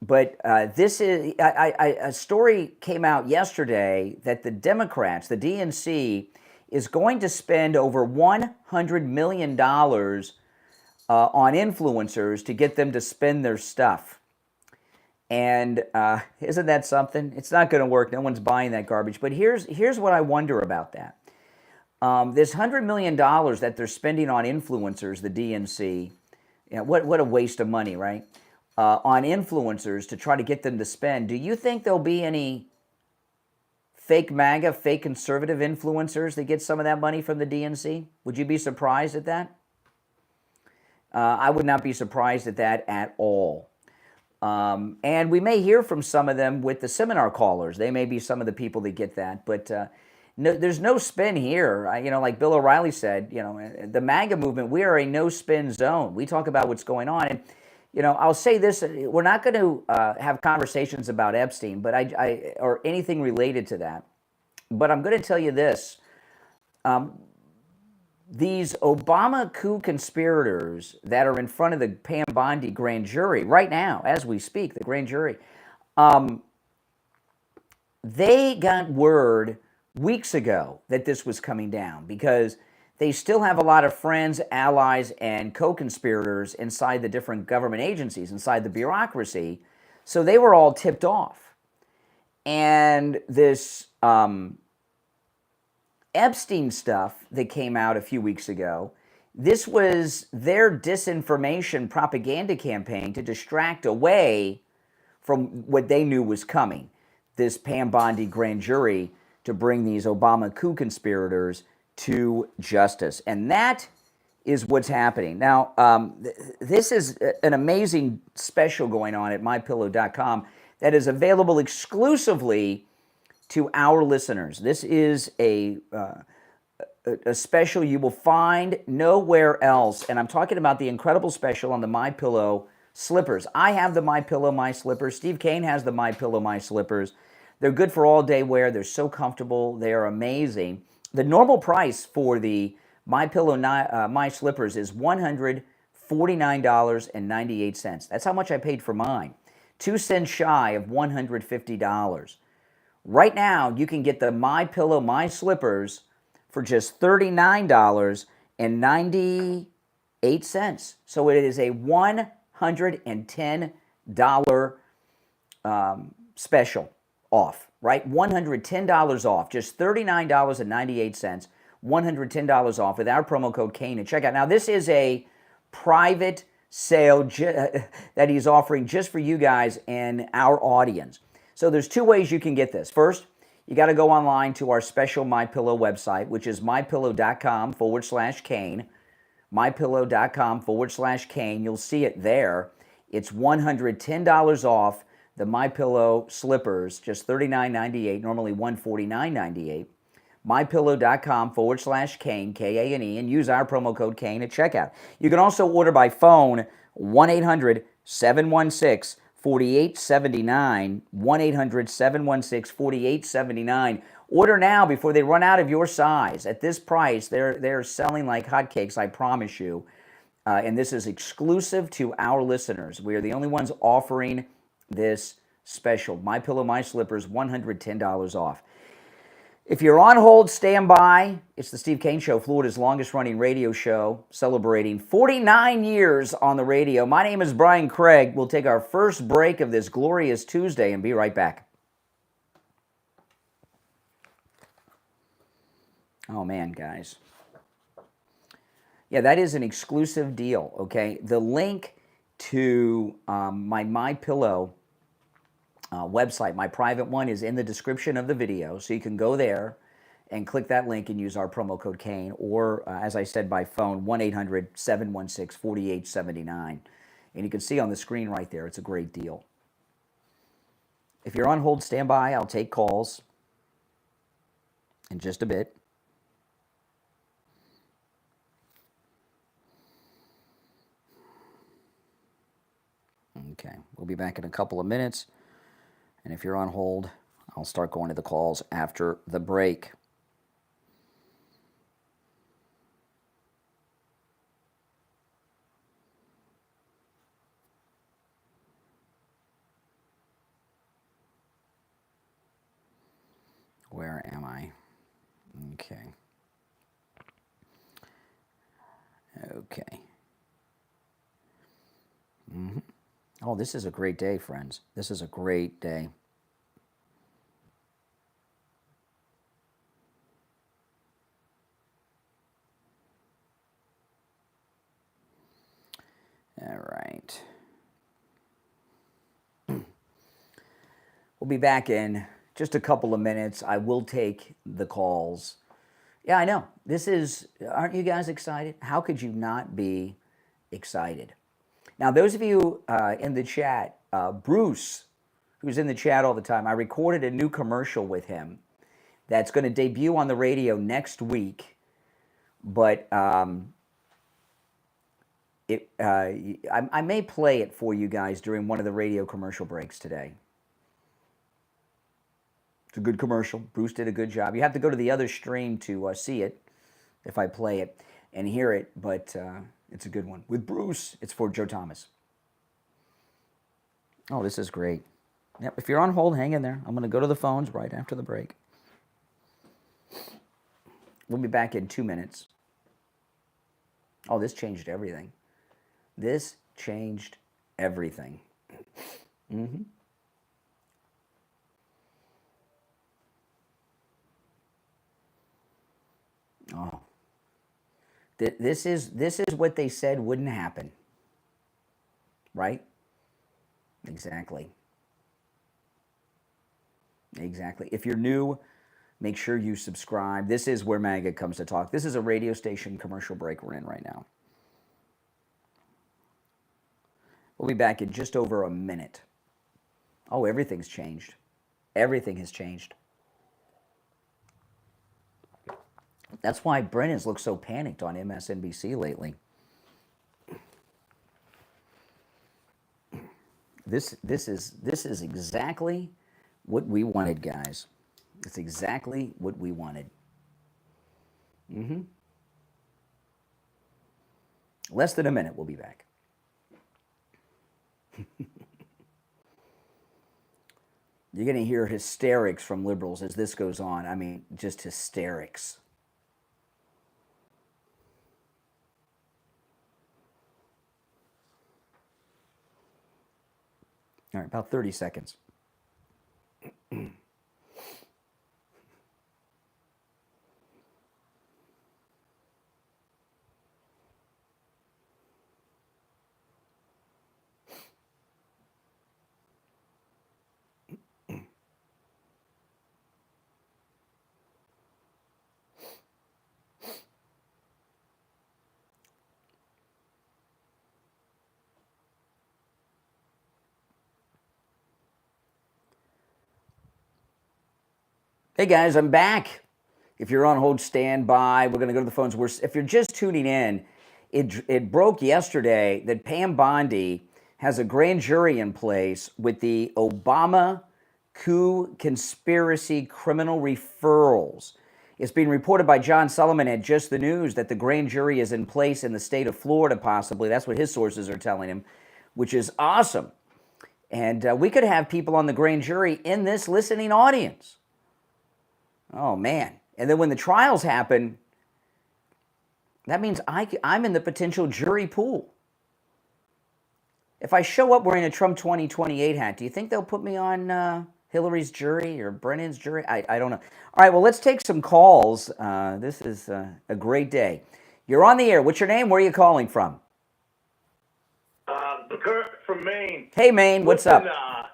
But this is a story came out yesterday that the Democrats, the DNC, is going to spend over $100 million on influencers to get them to spend their stuff. And isn't that something? It's not going to work. No one's buying that garbage. But here's what I wonder about that. This $100 million that they're spending on influencers, the DNC, what a waste of money, right? On influencers to try to get them to spend. Do you think there'll be any fake MAGA, fake conservative influencers that get some of that money from the DNC? Would you be surprised at that? I would not be surprised at that at all. And we may hear from some of them with the seminar callers. They may be some of the people that get that, but no, there's no spin here. Like Bill O'Reilly said, the MAGA movement, we are a no-spin zone. We talk about what's going on. And, I'll say this, we're not going to have conversations about Epstein, but or anything related to that. But I'm going to tell you this. These Obama coup conspirators that are in front of the Bondi grand jury right now, as we speak, the grand jury, they got word weeks ago that this was coming down because they still have a lot of friends, allies, and co-conspirators inside the different government agencies, inside the bureaucracy. So they were all tipped off. And this Epstein stuff that came out a few weeks ago, this was their disinformation propaganda campaign to distract away from what they knew was coming. This Bondi grand jury to bring these Obama coup conspirators to justice. And that is what's happening. Now, this is an amazing special going on at mypillow.com that is available exclusively to our listeners. This is a special you will find nowhere else. And I'm talking about the incredible special on the MyPillow slippers. I have the MyPillow My Slippers. Steve Kane has the MyPillow My Slippers. They're good for all day wear. They're so comfortable. They are amazing. The normal price for the MyPillow My Slippers is $149.98. That's how much I paid for mine. 2 cents shy of $150. Right now, you can get the MyPillow My Slippers for just $39.98. So it is a $110 special off, right? $110 off, just $39.98, $110 off with our promo code Kane at checkout. Now, this is a private sale that he's offering just for you guys and our audience. So there's 2 ways you can get this. First, you got to go online to our special MyPillow website, which is mypillow.com/Kane, mypillow.com/Kane. You'll see it there. It's $110 off the MyPillow slippers, just $39.98, normally $149.98. mypillow.com/Kane, K-A-N-E, and use our promo code Kane at checkout. You can also order by phone, 1-800-716-4879, 1-800-716-4879. Order now before they run out of your size. At this price, they're selling like hotcakes, I promise you. And this is exclusive to our listeners. We are the only ones offering this special. MyPillow, My Slippers, $110 off. If you're on hold, stand by. It's the Steve Kane Show, Florida's longest-running radio show, celebrating 49 years on the radio. My name is Brian Craig. We'll take our first break of this glorious Tuesday and be right back. Oh, man, guys. Yeah, that is an exclusive deal, okay? The link to my MyPillow website, my private one, is in the description of the video, so you can go there and click that link and use our promo code Kane, or as I said, by phone, 1-800-716-4879. And you can see on the screen right there, it's a great deal. If you're on hold, stand by. I'll take calls in just a bit. Okay, we'll be back in a couple of minutes. And if you're on hold, I'll start going to the calls after the break. Where am I? Okay. Okay. Oh, this is a great day, friends. This is a great day. All right. We'll be back in just a couple of minutes. I will take the calls. Yeah, I know. Aren't you guys excited? How could you not be excited? Now, those of you in the chat, Bruce, who's in the chat all the time, I recorded a new commercial with him that's going to debut on the radio next week. But I may play it for you guys during one of the radio commercial breaks today. It's a good commercial. Bruce did a good job. You have to go to the other stream to see it, if I play it and hear it, but it's a good one. With Bruce, it's for Joe Thomas. Oh, this is great. Yep, if you're on hold, hang in there. I'm going to go to the phones right after the break. We'll be back in 2 minutes. Oh, this changed everything. This changed everything. Oh. This is what they said wouldn't happen. Right? Exactly. If you're new Make sure you subscribe. This is where MAGA comes to talk. This is a radio station commercial break we're in right now. We'll be back in just over a minute. Oh, everything's changed. Everything has changed. That's why Brennan's looked so panicked on MSNBC lately. This is exactly what we wanted, guys. It's exactly what we wanted. Less than a minute, we'll be back. You're going to hear hysterics from liberals as this goes on. I mean, just hysterics. All right, about 30 seconds. Hey guys, I'm back. If you're on hold, stand by. We're going to go to the phones. If you're just tuning in, it broke yesterday that Pam Bondi has a grand jury in place with the Obama coup conspiracy criminal referrals. It's being reported by John Sullivan at Just the News that the grand jury is in place in the state of Florida, possibly. That's what his sources are telling him, which is awesome. And we could have people on the grand jury in this listening audience. Oh, man. And then when the trials happen, that means I'm in the potential jury pool. If I show up wearing a Trump 2028 hat, do you think they'll put me on Hillary's jury or Brennan's jury? I don't know. All right, well, let's take some calls. This is a great day. You're on the air. What's your name? Where are you calling from? Kurt from Maine. Hey, Maine. What's up? How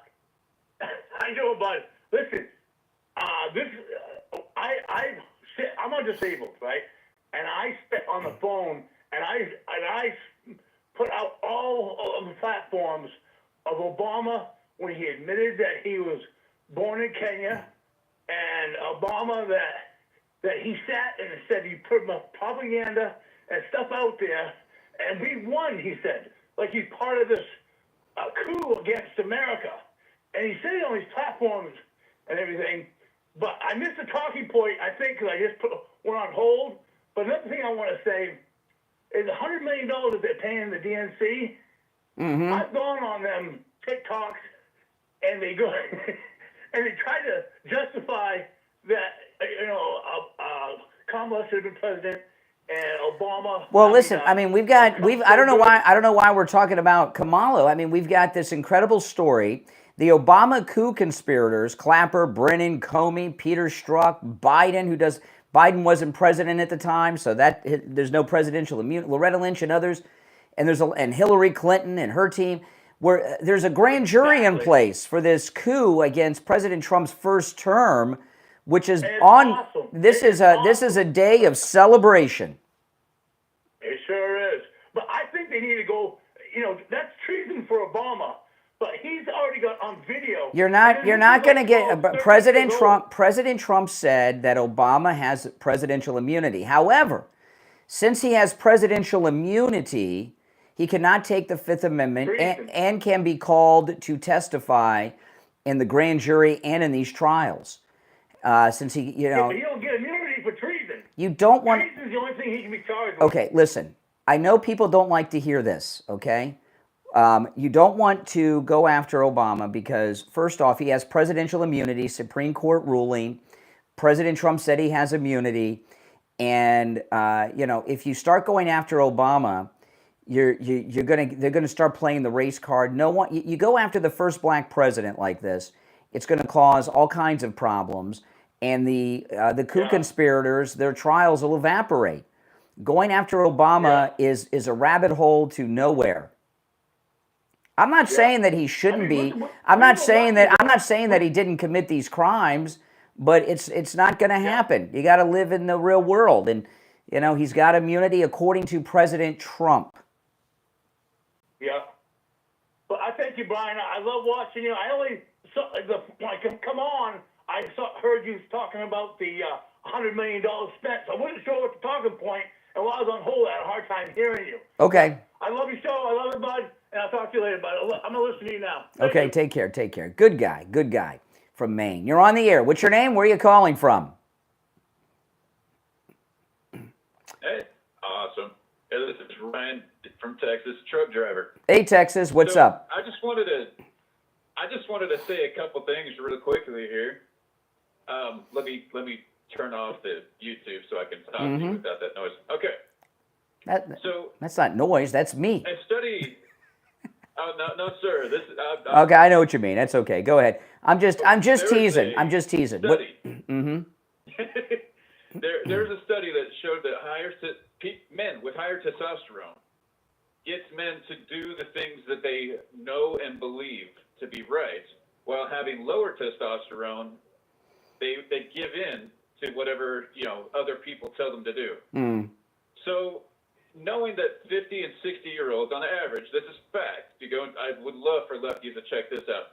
you doing, bud? Listen, I'm on disabled, right? And I spent on the phone, and I put out all of the platforms of Obama when he admitted that he was born in Kenya, and Obama that he sat and said he put propaganda and stuff out there, and we won, he said, like he's part of this coup against America. And he said it on his platforms and everything. But I missed a talking point, I think, because I just went on hold. But another thing I want to say is $100 million that they're paying the DNC. Mm-hmm. I've gone on them TikToks, and they go and they try to justify that Kamala should have been president and Obama. Well, listen. I mean, I don't know why we're talking about Kamala. I mean, we've got this incredible story. The Obama coup conspirators, Clapper, Brennan, Comey, Peter Strzok, Biden wasn't president at the time, so there's no presidential immunity. Loretta Lynch and others, and Hillary Clinton and her team, where there's a grand jury in place for this coup against President Trump's first term, which is awesome. This is a day of celebration. It sure is. But I think they need to go. That's treason for Obama. But he's already got on video. You're not going to get President Trump. President Trump said that Obama has presidential immunity. However, since he has presidential immunity, he cannot take the Fifth Amendment and can be called to testify in the grand jury and in these trials. Since he, but he don't get immunity for treason. You don't want. Treason is the only thing he can be charged with. Okay, listen. I know people don't like to hear this. Okay. You don't want to go after Obama because, first off, he has presidential immunity, Supreme Court ruling. President Trump said he has immunity. And, if you start going after Obama, they're gonna start playing the race card. You go after the first black president like this, it's going to cause all kinds of problems. And the coup conspirators, their trials will evaporate. Going after Obama is a rabbit hole to nowhere. I'm not saying that he shouldn't be. I'm not saying that he didn't commit these crimes, but it's not going to happen. You got to live in the real world, and he's got immunity according to President Trump. Yeah. But I thank you, Brian. I love watching you. I only saw come on. Heard you talking about the $100 million spent. So I wasn't sure what the talking point. And while I was on hold, I had a hard time hearing you. Okay. I love your show. I love it, bud. And I'll talk to you later, bud. I'm going to listen to you now. Thank Okay, you. take care. Good guy from Maine. You're on the air. What's your name? Where are you calling from? Hey, awesome. Hey, this is Ryan from Texas, truck driver. Hey, Texas, what's up? I just wanted to say a couple things really quickly here. Let me turn off the YouTube so I can talk to you without that noise. Okay. That's not noise. That's me. A study. Oh no, sir. This. Okay, I know what you mean. That's okay. Go ahead. I'm just teasing. I'm just teasing. Study. There's a study that showed that men with higher testosterone gets men to do the things that they know and believe to be right, while having lower testosterone, they give in to whatever other people tell them to do. So, knowing that 50 and 60-year-olds, on average, this is fact. I would love for lefties to check this out.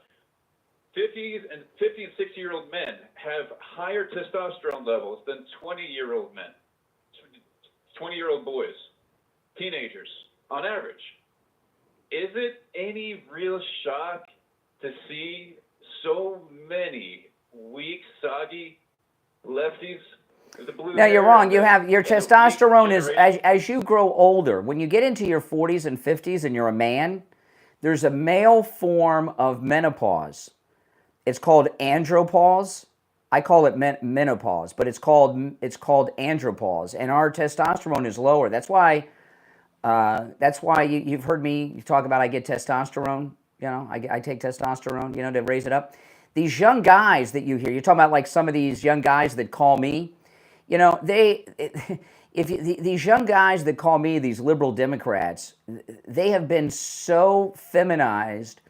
50 and 60-year-old men have higher testosterone levels than 20-year-old men, 20-year-old boys, teenagers, on average. Is it any real shock to see so many weak, soggy lefties? No, you're wrong. You have your testosterone is as you grow older. When you get into your 40s and 50s and you're a man, there's a male form of menopause. It's called andropause. I call it menopause, but it's called andropause, and our testosterone is lower. That's why you've heard me talk about I get testosterone. I take testosterone, to raise it up. These young guys that you hear, you're talking about like some of these young guys that call me. These young guys that call me, these liberal Democrats, they have been so feminized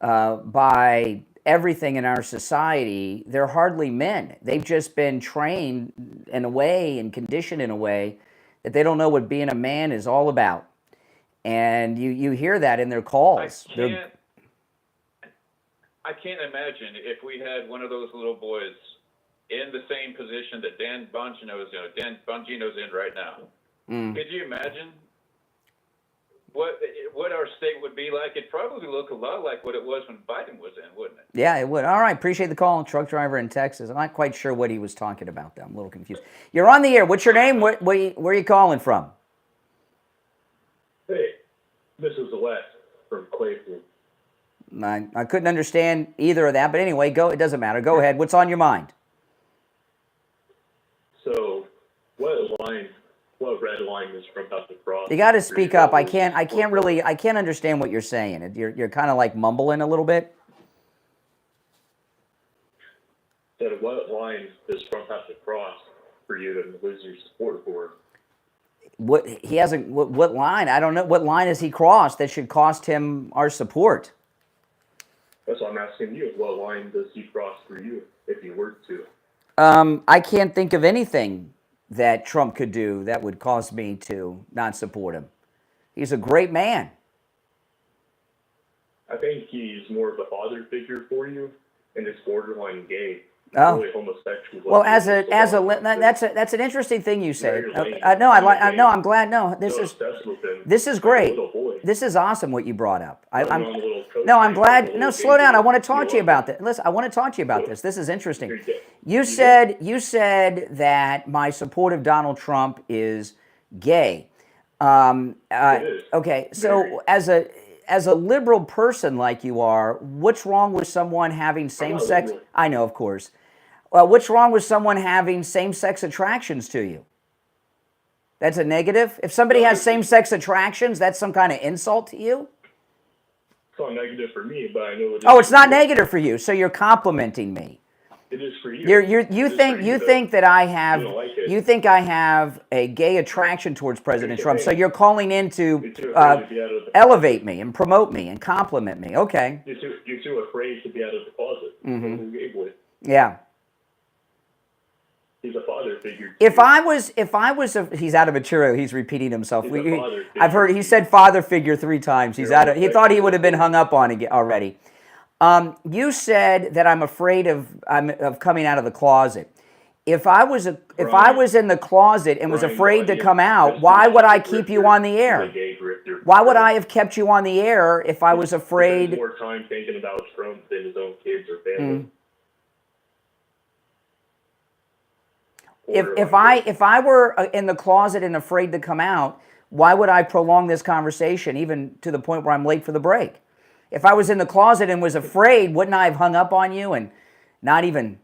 by everything in our society, they're hardly men. They've just been trained in a way and conditioned in a way that they don't know what being a man is all about. And you hear that in their calls. I can't imagine if we had one of those little boys in the same position that Dan Bongino's in right now. Could you imagine what our state would be like? It'd probably look a lot like what it was when Biden was in, wouldn't it? Yeah, it would. All right, appreciate the call. Truck driver in Texas. I'm not quite sure what he was talking about, though. I'm a little confused. You're on the air. What's your name? Where are you calling from? Hey, this is Wes from Claypool. I couldn't understand either of that, but anyway, go. It doesn't matter. Go ahead. What's on your mind? So, what red line is from about to cross? You got to speak up. I can't understand what you're saying. You're kind of like mumbling a little bit. So, what line does Trump have to cross for you to lose your support for? What line? I don't know. What line has he crossed that should cost him our support? That's what I'm asking you. What line does he cross for you if he were to? I can't think of anything that Trump could do that would cause me to not support him. He's a great man. I think he's more of a father figure for you, and it's borderline gay. Oh. Really homosexual. Well, that's an interesting thing you say. I'm glad. No, this is great. This is awesome what you brought up. I'm glad. No, slow down. I want to talk to you about this. Listen, I want to talk to you about this. This is interesting. You said that my support of Donald Trump is gay. Okay, so as a liberal person like you are, what's wrong with someone having same-sex? I know, of course. What's wrong with someone having same-sex attractions to you? That's a negative? If somebody has same-sex attractions, that's some kind of insult to you? It's not negative for me, but I know it is. Oh, it's not negative for you, so you're complimenting me. It is for you. You think that I have you think I have a gay attraction towards President Trump, so you're calling in to elevate me and promote me and compliment me. Okay. You're too afraid to be out of the closet. Yeah. He's a father figure. If I was, he's out of material. He's repeating himself. He's a father I've heard he said father figure 3 times. He's out of. He thought he would have been hung up on already. You said that I'm afraid of coming out of the closet. If I was in the closet and was afraid to come out, why would I keep you on the air? Why would I have kept you on the air if I was afraid? He spends more time thinking about Trump than his own kids or family. If I were in the closet and afraid to come out, why would I prolong this conversation even to the point where I'm late for the break? If I was in the closet and was afraid, wouldn't I have hung up on you and not even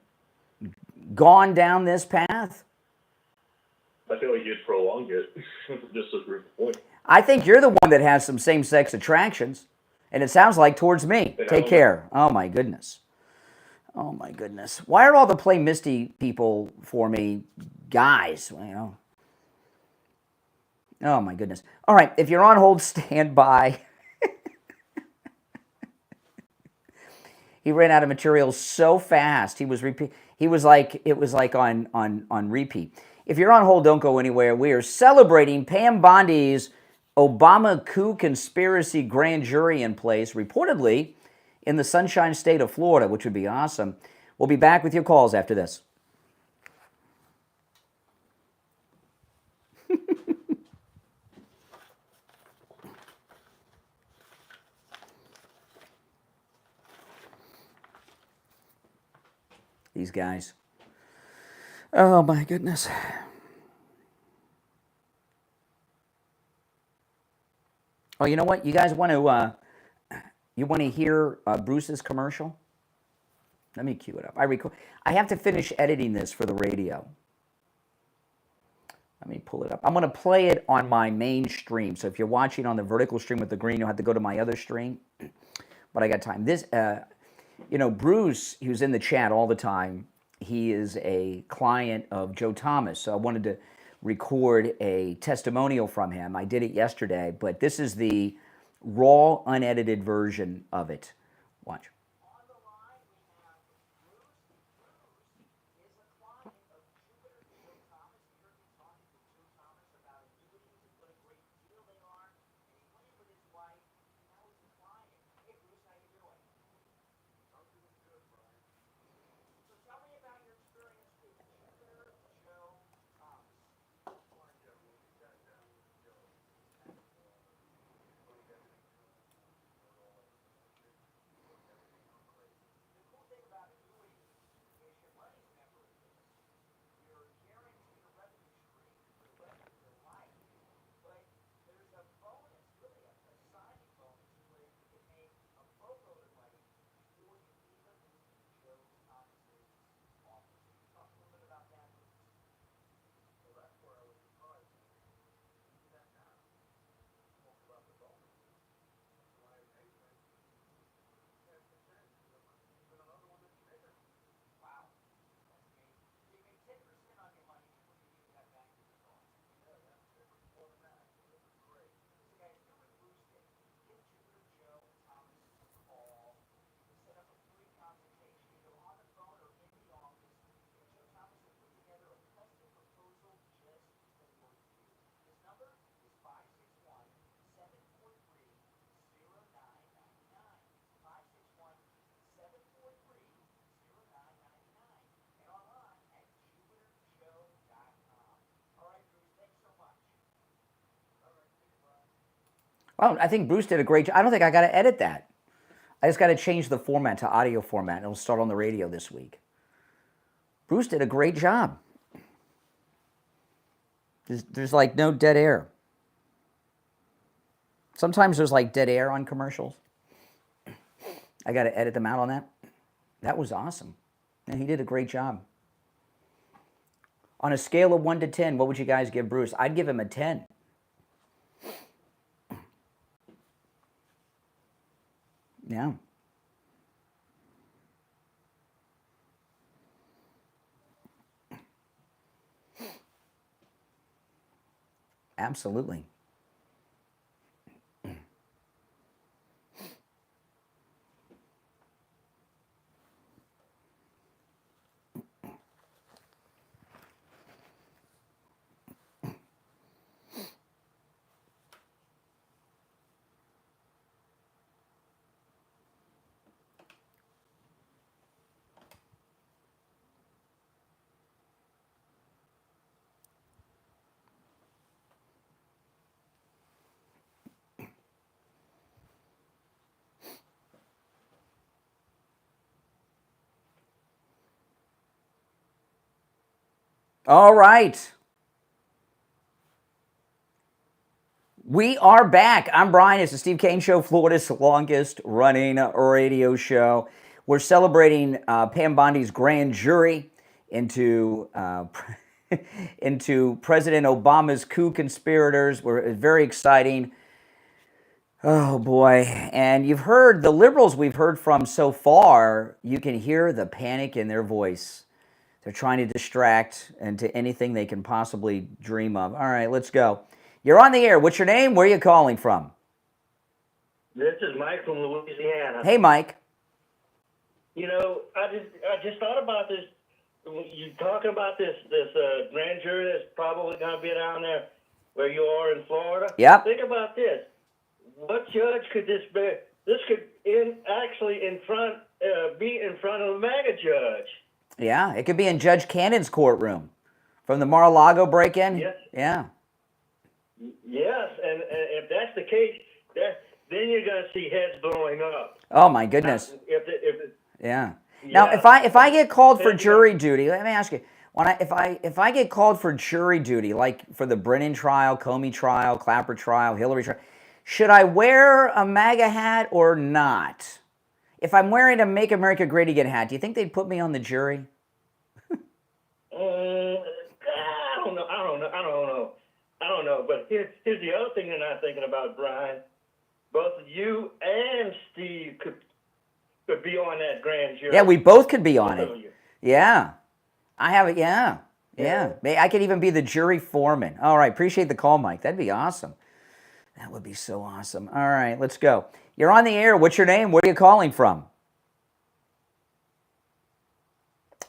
gone down this path? I feel like you'd prolong it just to prove the point. I think you're the one that has some same-sex attractions, and it sounds like towards me. Take care. Oh, my goodness. Oh, my goodness. Why are all the Play Misty people for me guys? You know? Oh, my goodness. All right, if you're on hold, stand by. He ran out of material so fast. It was like on repeat. If you're on hold, don't go anywhere. We are celebrating Pam Bondi's Obama coup conspiracy grand jury in place, reportedly in the Sunshine State of Florida, which would be awesome. We'll be back with your calls after this. These guys. Oh my goodness. Oh, you know what? You guys want to hear Bruce's commercial? Let me cue it up. I have to finish editing this for the radio. Let me pull it up. I'm going to play it on my main stream. So if you're watching on the vertical stream with the green, you'll have to go to my other stream. But I got time. This, Bruce, who's in the chat all the time, he is a client of Joe Thomas. So I wanted to record a testimonial from him. I did it yesterday, but this is the raw, unedited version of it. Watch. Well, I think Bruce did a great job. I don't think I got to edit that. I just got to change the format to audio format, and it'll start on the radio this week. Bruce did a great job. There's like no dead air. Sometimes there's like dead air on commercials. I got to edit them out on that. That was awesome. And he did a great job. On a scale of 1 to 10, what would you guys give Bruce? I'd give him a 10. Yeah. Absolutely. All right. We are back. I'm Brian. It's the Steve Kane Show, Florida's longest running radio show. We're celebrating Pam Bondi's grand jury into into President Obama's coup conspirators. We're very exciting. Oh boy. And you've heard the liberals we've heard from so far, you can hear the panic in their voice. They're trying to distract into anything they can possibly dream of. All right, let's go. You're on the air. What's your name? Where are you calling from? This is Mike from Louisiana. Hey, Mike. You know, I just thought about this. You talking about this grand jury that's probably going to be down there where you are in Florida? Yep. Think about this. What judge could this be? This could be in front of the MAGA judge. Yeah, it could be in Judge Cannon's courtroom from the Mar-a-Lago break-in. Yes. Yeah. Yes, and if that's the case, then you're going to see heads blowing up. Oh my goodness. Yeah. Now, if I get called for jury duty, let me ask you, if I get called for jury duty, like for the Brennan trial, Comey trial, Clapper trial, Hillary trial, should I wear a MAGA hat or not? If I'm wearing a Make America Great Again hat, do you think they'd put me on the jury? I don't know. But here's the other thing that I'm thinking about, Brian. Both you and Steve could be on that grand jury. Yeah, we both could be on it. Yeah. I have it, yeah. I could even be the jury foreman. All right, appreciate the call, Mike. That'd be awesome. That would be so awesome. All right, let's go. You're on the air. What's your name? Where are you calling from?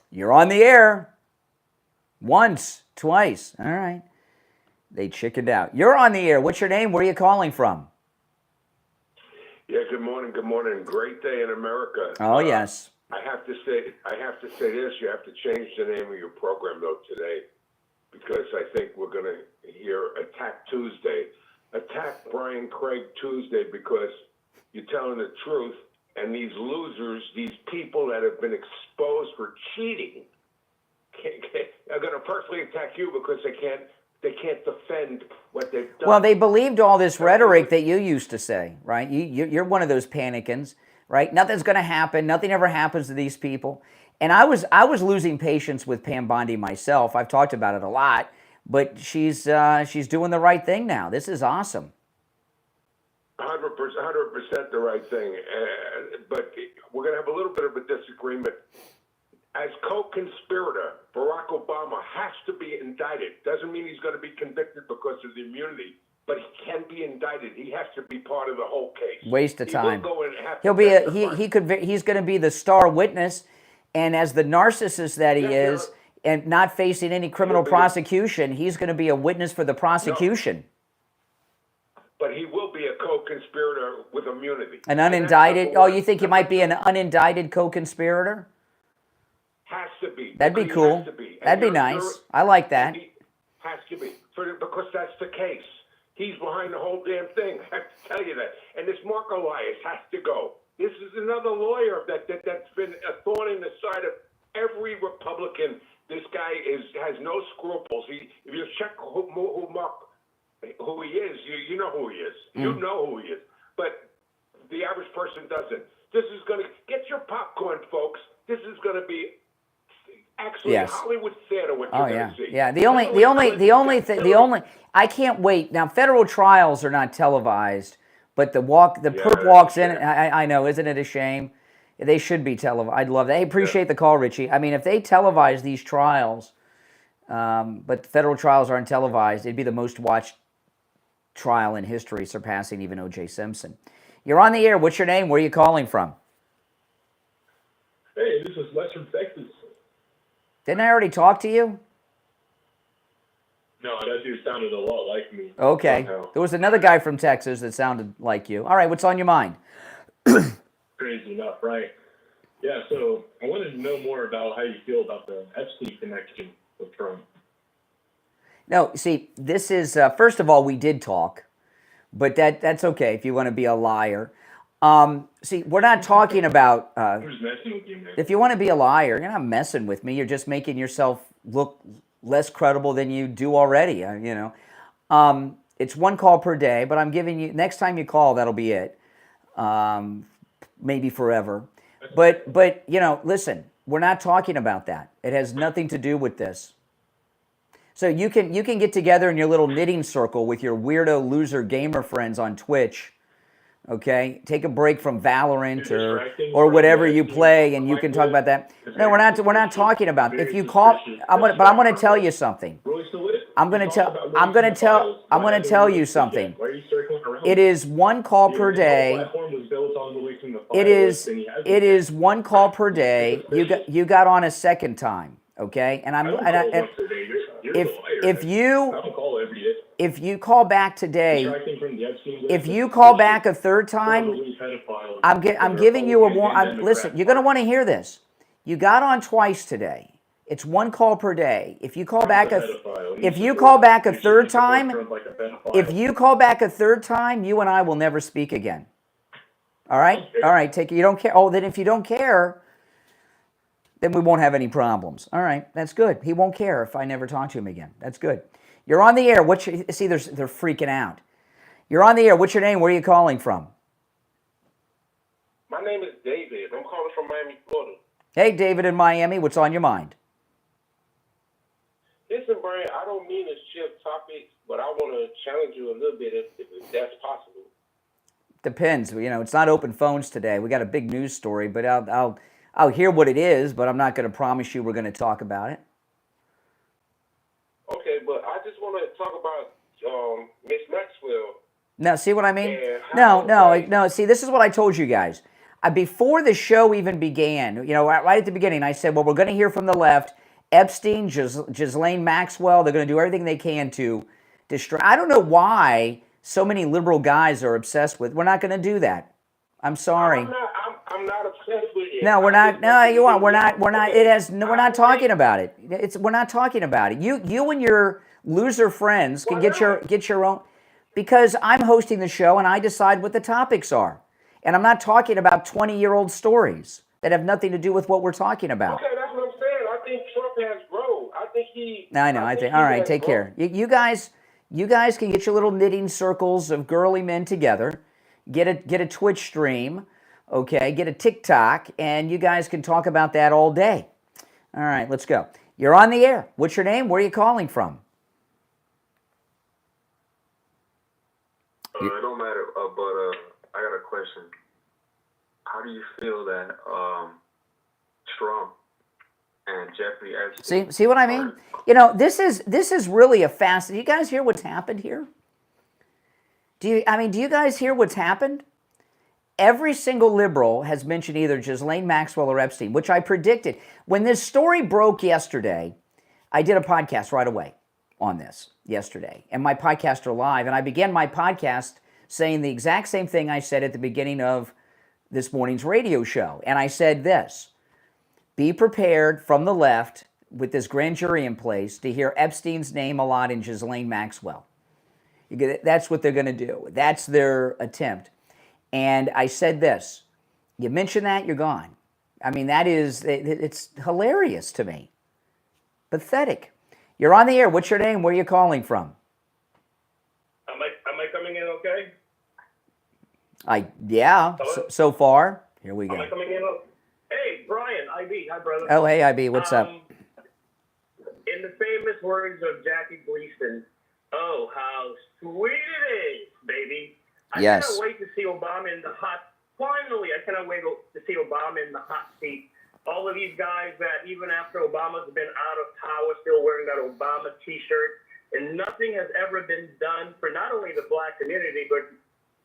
You're on the air. Once, twice. All right. They chickened out. You're on the air. What's your name? Where are you calling from? Yeah, good morning. Good morning. Great day in America. Oh, yes. I have to say this. You have to change the name of your program though today, because I think we're going to hear Attack Tuesday. Attack Brian Craig Tuesday, because you're telling the truth, and these losers, these people that have been exposed for cheating, are going to personally attack you because they can't defend what they've done. Well, they believed all this rhetoric that you used to say, right? You're one of those panicans, right? Nothing's going to happen. Nothing ever happens to these people. And I was losing patience with Pam Bondi myself. I've talked about it a lot, but she's doing the right thing now. This is awesome. 100% the right thing. But we're going to have a little bit of a disagreement. As co-conspirator, Barack Obama has to be indicted. Doesn't mean he's going to be convicted because of the immunity, but he can be indicted. He has to be part of the whole case. Waste of time. He'll be he's going to be the star witness, and as the narcissist that he is, and not facing any criminal prosecution, he's going to be a witness for the prosecution. No. But he will be a co-conspirator with immunity. An unindicted? Oh, you think he might be an unindicted co-conspirator? Has to be. That'd be cool. That'd be nice. I like that. Has to be. Because that's the case. He's behind the whole damn thing. I have to tell you that. And this Mark Elias has to go. This is another lawyer that's been a thorn in the side of every Republican. This guy has no scruples. If you check who he is, you know who he is. You know who he is. But the average person doesn't. This is going to get your popcorn, folks. This is going to be actually Hollywood theater. What you're going to see. Yeah. The only I can't wait. Now, federal trials are not televised, but perp walks in. I know, isn't it a shame? They should be televised. I'd love that. Hey, appreciate the call, Richie. I mean, if they televise these trials, but federal trials aren't televised, it'd be the most watched trial in history, surpassing even O.J. Simpson. You're on the air. What's your name? Where are you calling from? Hey, this is Wes from Texas. Didn't I already talk to you? No, that dude sounded a lot like me. Okay. Somehow. There was another guy from Texas that sounded like you. All right, what's on your mind? Crazy enough, right? Yeah, so I wanted to know more about how you feel about the Epstein connection with Trump. No, see, this is, first of all, we did talk, but that's okay if you want to be a liar. See, we're not talking about... I'm just messing with you, man. If you want to be a liar, you're not messing with me. You're just making yourself look less credible than you do already. You know, it's 1 call per day, but I'm giving you, next time you call, that'll be it. Maybe forever. But you know, listen, we're not talking about that. It has nothing to do with this. So you can get together in your little knitting circle with your weirdo loser gamer friends on Twitch. Okay, take a break from Valorant or whatever you play, and you can talk about that. No, we're not talking about. If you call, I'm gonna tell you something. I'm gonna tell you something. It is 1 call per day. It is 1 call per day. You got on a second time, okay? And if you call back today, if you call back a third time, I'm giving you a warning. Listen, you're gonna want to hear this. You got on twice today. It's 1 call per day. If you call back a third time, you and I will never speak again. All right? All right, take it. You don't care. Oh, then if you don't care, then we won't have any problems. All right, that's good. He won't care if I never talk to him again. That's good. You're on the air. See, they're freaking out. You're on the air. What's your name? Where are you calling from? My name is David. I'm calling from Miami, Florida. Hey, David in Miami. What's on your mind? Listen, Brian, I don't mean to shift topics, but I want to challenge you a little bit if that's possible. Depends. You know, it's not open phones today. We got a big news story, but I'll hear what it is, but I'm not going to promise you we're going to talk about it. Okay, but I just want to talk about Miss Maxwell. No, see what I mean? No. See, this is what I told you guys. Before the show even began, you know, right at the beginning, I said, well, we're going to hear from the left. Epstein, Ghislaine Maxwell, they're going to do everything they can to destroy. I don't know why so many liberal guys are obsessed with. We're not going to do that. I'm sorry. I'm not obsessed with it. No, we're not. No, you are. We're not. It has. No, we're not talking about it. We're not talking about it. You and your loser friends can get your own. Because I'm hosting the show and I decide what the topics are, and I'm not talking about 20-year-old stories that have nothing to do with what we're talking about. Okay, that's what I'm saying. I think Trump has grown. I think he. I know. I think. All right, take care. You guys can get your little knitting circles of girly men together. Get a Twitch stream. Okay, get a TikTok, and you guys can talk about that all day. All right, let's go. You're on the air. What's your name? Where are you calling from? It don't matter, but I got a question. How do you feel that Trump and Jeffrey Epstein... See what I mean? You know, this is really a fast... Do you guys hear what's happened here? Do you guys hear what's happened? Every single liberal has mentioned either Ghislaine Maxwell or Epstein, which I predicted. When this story broke yesterday, I did a podcast right away on this yesterday. And my podcasts are live. And I began my podcast saying the exact same thing I said at the beginning of this morning's radio show. And I said this: be prepared from the left with this grand jury in place to hear Epstein's name a lot in Ghislaine Maxwell. That's what they're going to do. That's their attempt. And I said this: you mention that, you're gone. I mean, it's hilarious to me. Pathetic. You're on the air. What's your name? Where are you calling from? Am I coming in okay? So far. Here we go. Am I coming in okay? Hey, Brian, IB. Hi, brother. Oh, hey, IB. What's up? In the famous words of Jackie Gleason, oh, how sweet it is, baby. I cannot wait to see Obama in the hot... Finally, I cannot wait to see Obama in the hot seat. All of these guys that even after Obama's been out of power still wearing that Obama T-shirt, and nothing has ever been done for not only the black community, but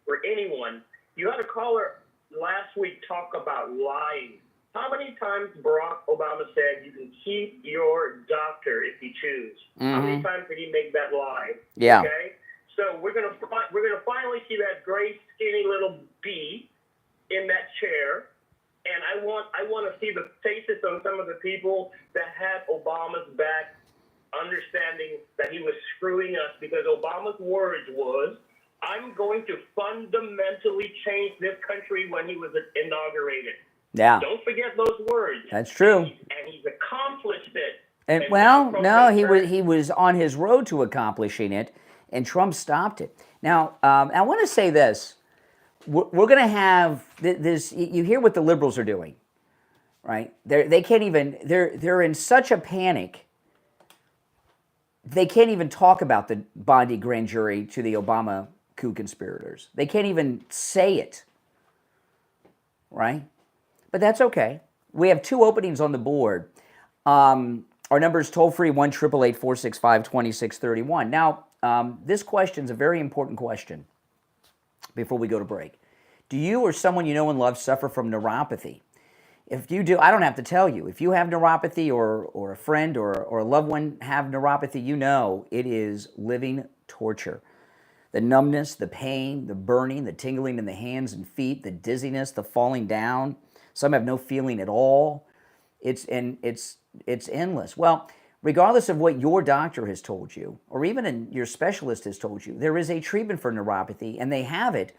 for anyone. You had a caller last week talk about lying. How many times Barack Obama said you can keep your doctor if you choose? Mm-hmm. How many times did he make that lie? Yeah. Okay? So we're gonna finally see that gray, skinny little bee in that chair. And I want to see the faces of some of the people that had Obama's back, understanding that he was screwing us, because Obama's words was, I'm going to fundamentally change this country when he was inaugurated. Yeah. Don't forget those words. That's true. And he's accomplished it. And And well, now no, Trump has he was on his road to accomplishing it, and Trump stopped it. Now, I want to say this: we're going to have this. You hear what the liberals are doing, right? They can't even. They're in such a panic. They can't even talk about the Bondi grand jury to the Obama coup conspirators. They can't even say it, right? But that's okay. We have 2 openings on the board. Our number is toll-free, 1-888-465-2631. Now, this question is a very important question before we go to break. Do you or someone you know and love suffer from neuropathy? If you do, I don't have to tell you. If you have neuropathy or a friend or a loved one have neuropathy, you know it is living torture. The numbness, the pain, the burning, the tingling in the hands and feet, the dizziness, the falling down. Some have no feeling at all. It's endless. Well, regardless of what your doctor has told you, or even your specialist has told you, there is a treatment for neuropathy, and they have it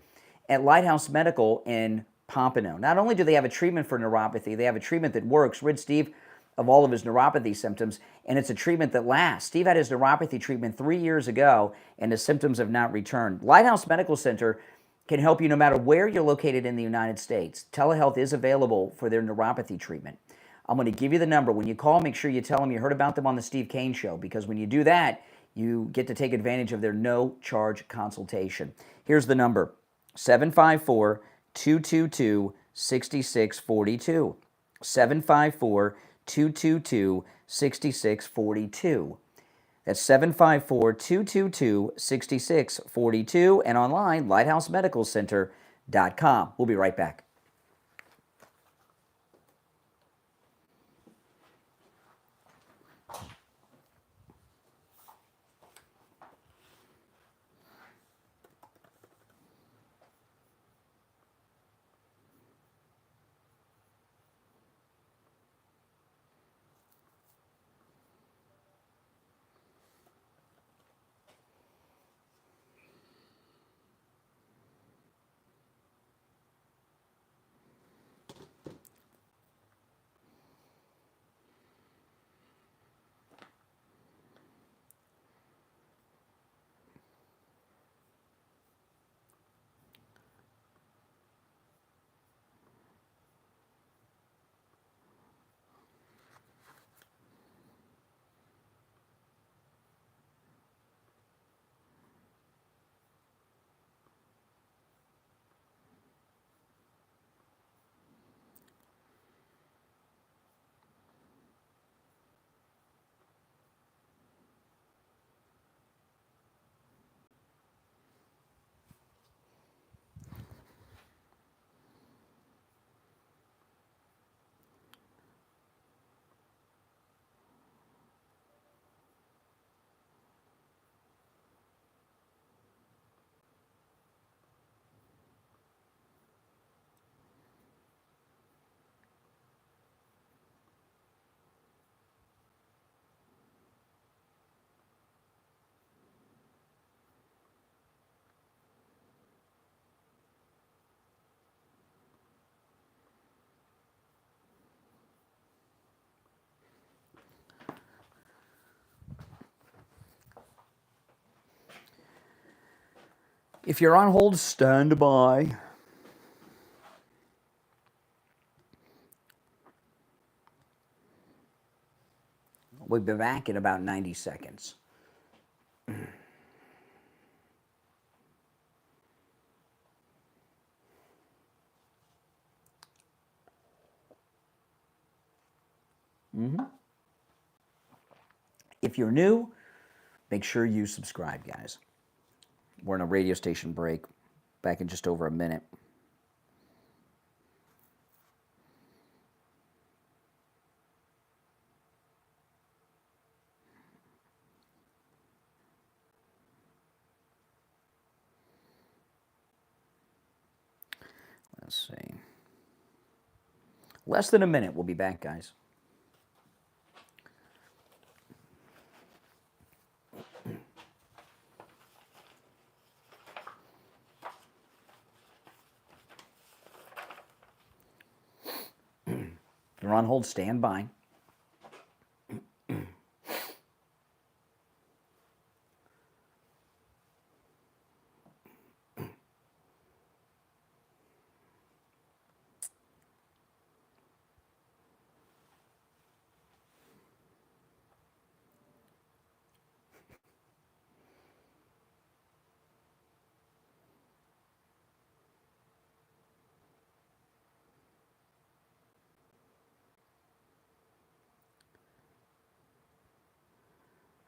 at Lighthouse Medical in Pompano. Not only do they have a treatment for neuropathy, they have a treatment that works, rid Steve of all of his neuropathy symptoms, and it's a treatment that lasts. Steve had his neuropathy treatment 3 years ago, and his symptoms have not returned. Lighthouse Medical Center can help you no matter where you're located in the United States. Telehealth is available for their neuropathy treatment. I'm going to give you the number. When you call, make sure you tell them you heard about them on the Steve Kane Show, because when you do that, you get to take advantage of their no-charge consultation. Here's the number, 754-222-6642. 754-222-6642. That's 754-222-6642, and online, lighthousemedicalcenter.com. We'll be right back. If you're on hold, stand by. We'll be back in about 90 seconds. If you're new, make sure you subscribe, guys. We're in a radio station break. Back in just over a minute. Let's see. Less than a minute. We'll be back, guys. If you're on hold, stand by.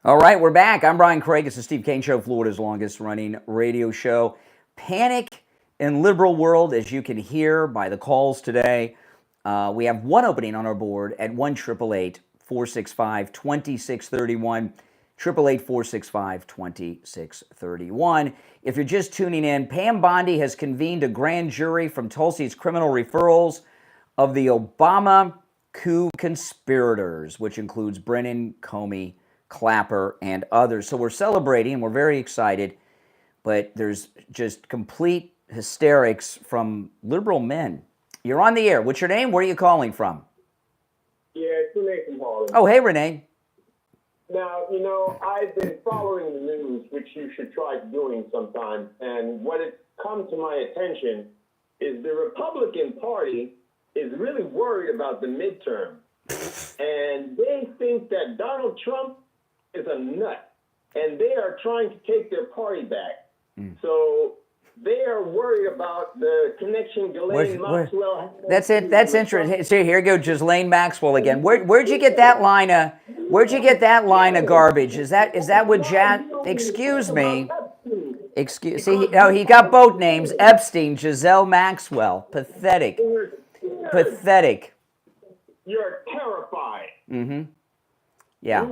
All right, we're back. I'm Brian Craig. It's the Steve Kane Show, Florida's longest-running radio show. Panic in liberal world, as you can hear by the calls today. We have one opening on our board at 1-888-465-2631. 888-465-2631. If you're just tuning in, Pam Bondi has convened a grand jury from Tulsa's criminal referrals of the Obama coup conspirators, which includes Brennan, Comey, Clapper, and others. So we're celebrating, we're very excited, but there's just complete hysterics from liberal men. You're on the air. What's your name? Where are you calling from? Yeah, it's Renee from Harlem. Oh, hey, Renee. Now, I've been following the news, which you should try doing sometime, and what has come to my attention is the Republican Party is really worried about the midterm, and they think that Donald Trump is a nut, and they are trying to take their party back. So they are worried about the connection Ghislaine Maxwell. That's it. That's interesting. So here goes Ghislaine Maxwell again. Where'd you get that line of? Where'd you get that line of garbage? Is that what Excuse me. Excuse. See, he got both names: Epstein, Giselle Maxwell. Pathetic. Pathetic. You're terrified. Mm-hmm. Yeah,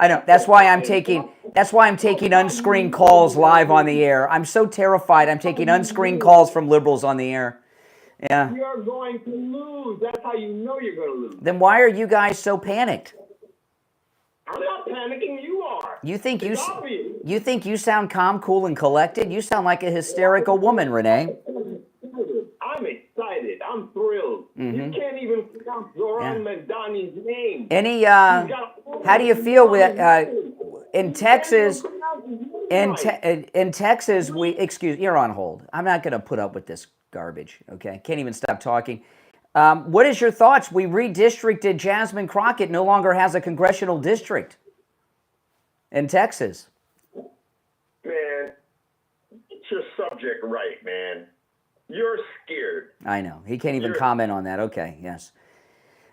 I know. That's why I'm taking unscreened calls live on the air. I'm so terrified. I'm taking unscreened calls from liberals on the air. Yeah. You're going to lose. That's how you know you're going to lose. Then why are you guys so panicked? I'm not panicking. You are. You think you sound calm, cool, and collected? You sound like a hysterical woman, Renee. I'm excited. I'm thrilled. Mm-hmm. You can't even pronounce Zoran Mandani's name. How do you feel with in Texas? In Texas, you're on hold. I'm not going to put up with this garbage. Okay, can't even stop talking. What is your thoughts? We redistricted. Jasmine Crockett no longer has a congressional district in Texas. Man, get your subject right, man. You're scared. I know. He can't even comment on that. Okay, yes.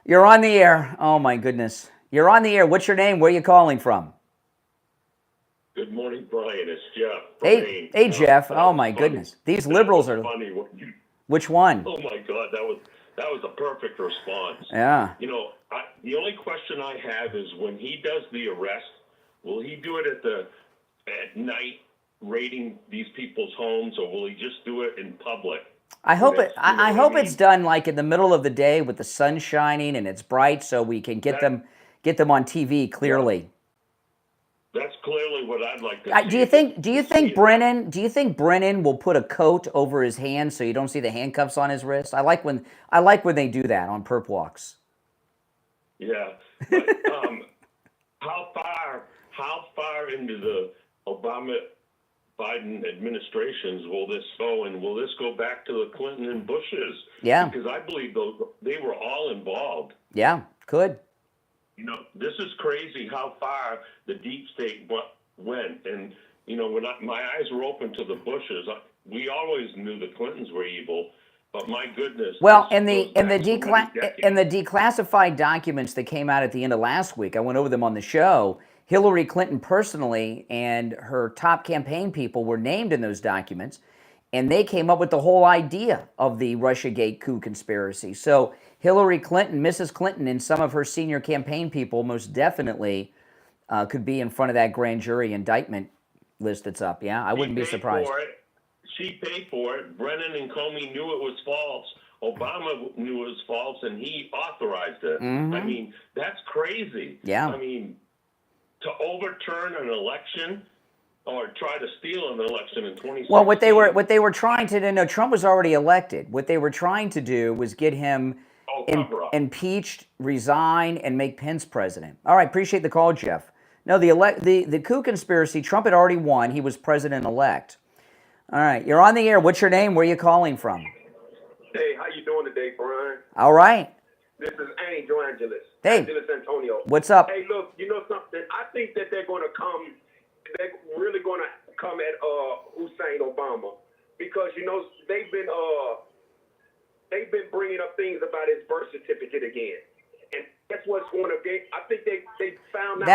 You're on the air. Oh, my goodness. You're on the air. What's your name? Where are you calling from? Good morning, Brian. It's Jeff. Hey, Jeff. Oh, my goodness. These liberals are... Funny. Which one? Oh, my God. That was a perfect response. Yeah. The only question I have is when he does the arrest, will he do it at night, raiding these people's homes, or will he just do it in public? I hope it's done like in the middle of the day with the sun shining and it's bright, so we can get them on TV clearly. That's clearly what I'd like to see. Do you think Brennan will put a coat over his hands so you don't see the handcuffs on his wrist? I like when they do that on perp walks. Yeah. But, how far into the Obama-Biden administrations will this go, and will this go back to the Clinton and Bushes? Yeah. Because I believe they were all involved. Yeah, could. This is crazy how far the deep state went. And, when my eyes were open to the Bushes, we always knew the Clintons were evil. But my goodness. Well, in the declassified documents that came out at the end of last week, I went over them on the show. Hillary Clinton personally and her top campaign people were named in those documents, and they came up with the whole idea of the Russiagate coup conspiracy. So Hillary Clinton, Mrs. Clinton, and some of her senior campaign people most definitely could be in front of that grand jury indictment list that's up. Yeah, I wouldn't be surprised. She paid for it. Brennan and Comey knew it was false. Obama knew it was false, and he authorized it. Mm-hmm. I mean, that's crazy. Yeah. I mean, to overturn an election or try to steal an election in 2016. Well, what they were trying to do, no, Trump was already elected. What they were trying to do was get him impeached, resign, and make Pence president. All right, appreciate the call, Jeff. No, the coup conspiracy, Trump had already won. He was president-elect. All right, you're on the air. What's your name? Where are you calling from? Hey, how you doing today, Brian? All right. This is Angel Angeles. Hey. Angeles Antonio. What's up? Hey, look, you know something? I think that they're really going to come at Hussein Obama because, they've been bringing up things about his birth certificate again. And guess what's going to get. I think they found out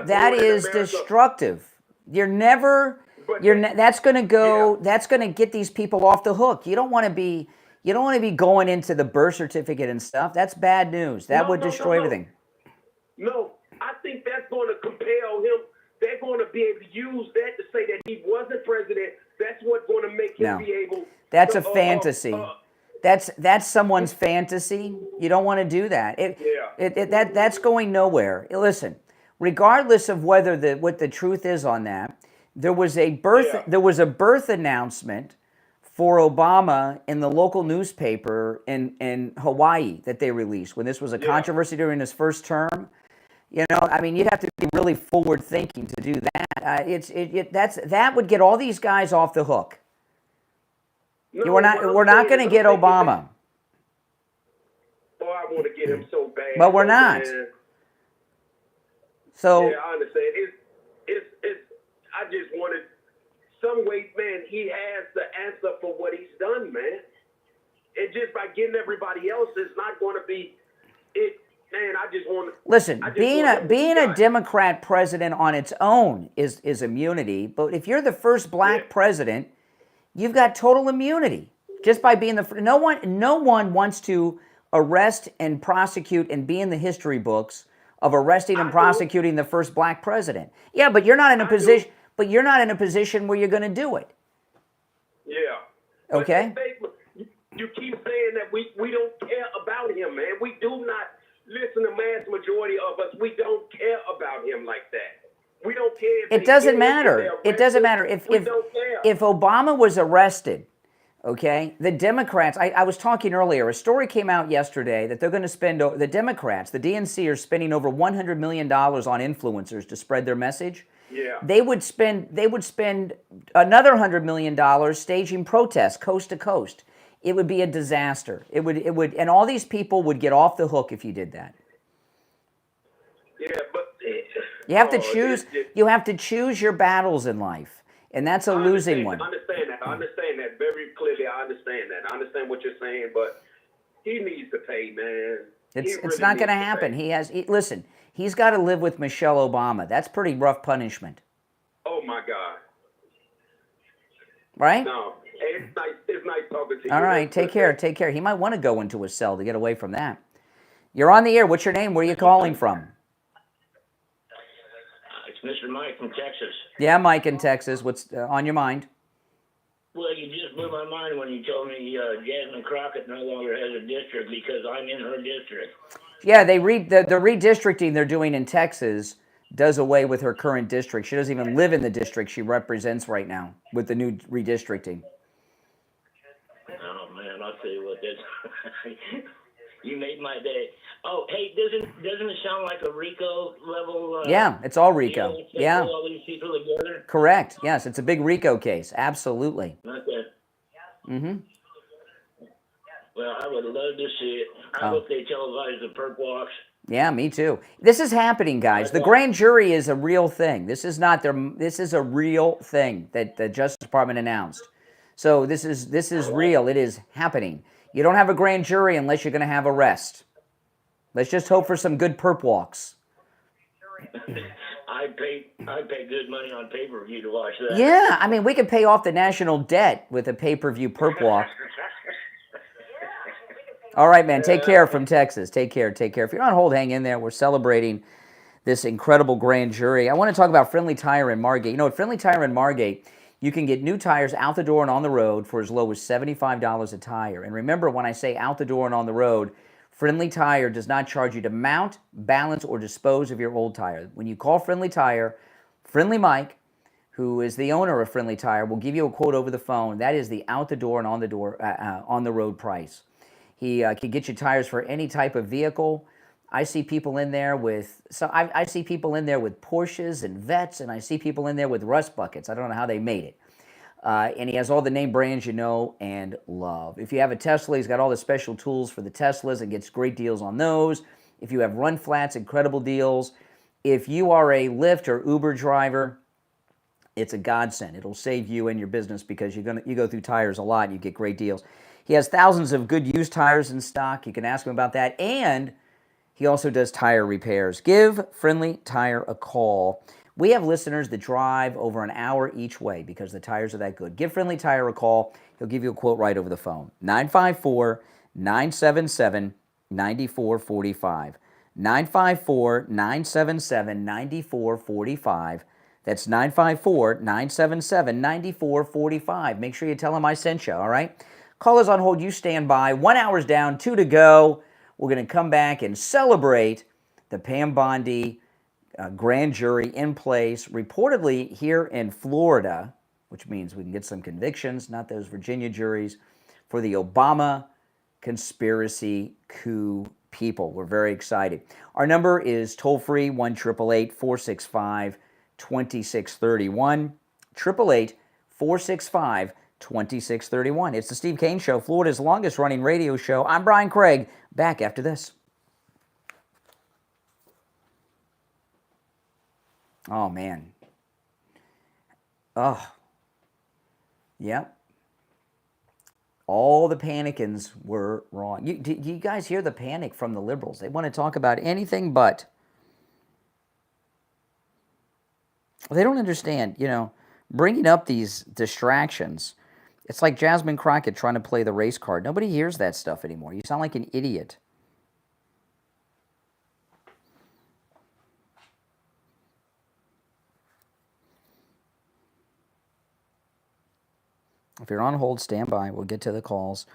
that is destructive. You're never. That's going to go. Yeah. That's going to get these people off the hook. You don't want to be. You don't want to be going into the birth certificate and stuff. That's bad news. That would destroy everything. No, I think that's going to compel him. They're going to be able to use that to say that he wasn't president. That's what's going to make him be able. That's a fantasy. That's someone's fantasy. You don't want to do that. That's going nowhere. Listen, regardless of whether what the truth is on that, there was a birth announcement for Obama in the local newspaper in Hawaii that they released when this was a controversy during his first term. You know, I mean, you'd have to be really forward thinking to do that. That would get all these guys off the hook. No, we're not going to get Obama. Oh, I want to get him so bad. But we're not. Man. So yeah, I understand. I just wanted some way, man. He has the answer for what he's done, man. And just by getting everybody else, it's not going to be it. Man, I just want to listen. Being a Democrat president on its own is immunity. But if you're the first black president, you've got total immunity just by being the. No one wants to arrest and prosecute and be in the history books of arresting and prosecuting the first black president. Yeah, but you're not in a position. But you're not in a position where you're going to do it. Yeah. Okay. You keep saying that we don't care about him, man. We do not listen. The mass majority of us, we don't care about him like that. We don't care. It doesn't matter. It doesn't matter if Obama was arrested. Okay, the Democrats. I was talking earlier. A story came out yesterday that they're going to spend. The Democrats, the DNC, are spending over $100 million on influencers to spread their message. Yeah. They would spend another $100 million staging protests coast to coast. It would be a disaster. It would, and all these people would get off the hook if you did that. Yeah, but you have to choose. You have to choose your battles in life, and that's a losing one. I understand that very clearly. I understand that. I understand what you're saying, but he needs to pay, man. It's not going to happen. Listen. He's got to live with Michelle Obama. That's pretty rough punishment. Oh my God. Right? No, it's nice talking to you. All right, take care. He might want to go into a cell to get away from that. You're on the air. What's your name? Where are you calling from? It's Mr. Mike from Texas. Yeah, Mike in Texas. What's on your mind? Well, you just blew my mind when you told me Jasmine Crockett no longer has a district because I'm in her district. Yeah, the redistricting they're doing in Texas does away with her current district. She doesn't even live in the district she represents right now with the new redistricting. Oh man, I'll tell you what, you made my day. Oh, hey, doesn't it sound like a RICO level? Yeah, it's all RICO. Yeah. All these people together. Correct. Yes, it's a big RICO case. Absolutely. Not that. Mm-hmm. Well, I would love to see it. I hope they televise the perp walks. Yeah, me too. This is happening, guys. The grand jury is a real thing. This is not This is a real thing that the Justice Department announced. So this is real. It is happening. You don't have a grand jury unless you're going to have arrest. Let's just hope for some good perp walks. I'd pay good money on pay-per-view to watch that. Yeah, I mean, we could pay off the national debt with a pay-per-view perp walk. All right, man. Take care from Texas. Take care. If you're on hold, hang in there. We're celebrating this incredible grand jury. I want to talk about Friendly Tire in Margate. You know, at Friendly Tire in Margate, you can get new tires out the door and on the road for as low as $75 a tire. And remember, when I say out the door and on the road, Friendly Tire does not charge you to mount, balance, or dispose of your old tire. When you call Friendly Tire, Friendly Mike, who is the owner of Friendly Tire, will give you a quote over the phone. That is the out the door and on the road price. He can get you tires for any type of vehicle. I see people in there with I see people in there with Porsches and Vets, and I see people in there with rust buckets. I don't know how they made it. And he has all the name brands you know and love. If you have a Tesla, he's got all the special tools for the Teslas and gets great deals on those. If you have run flats, incredible deals. If you are a Lyft or Uber driver, it's a godsend. It'll save you and your business because you go through tires a lot and you get great deals. He has thousands of good used tires in stock. You can ask him about that. And He also does tire repairs. Give Friendly Tire a call. We have listeners that drive over an hour each way because the tires are that good. Give Friendly Tire a call. He'll give you a quote right over the phone. 954-977-9445. 954-977-9445. That's 954-977-9445. Make sure you tell him I sent you, all right? Callers on hold, you stand by. 1 hour's down, 2 to go. We're going to come back and celebrate the Pam Bondi grand jury in place, reportedly here in Florida, which means we can get some convictions, not those Virginia juries, for the Obama conspiracy coup people. We're very excited. Our number is toll-free, 1-888-465-2631, 888-465-2631. It's the Steve Kane Show, Florida's longest-running radio show. I'm Brian Craig, back after this. Oh, man. Oh. Yep. All the panicans were wrong. Do you guys hear the panic from the liberals? They want to talk about anything but. They don't understand, bringing up these distractions. It's like Jasmine Crockett trying to play the race card. Nobody hears that stuff anymore. You sound like an idiot. If you're on hold, stand by. We'll get to the calls.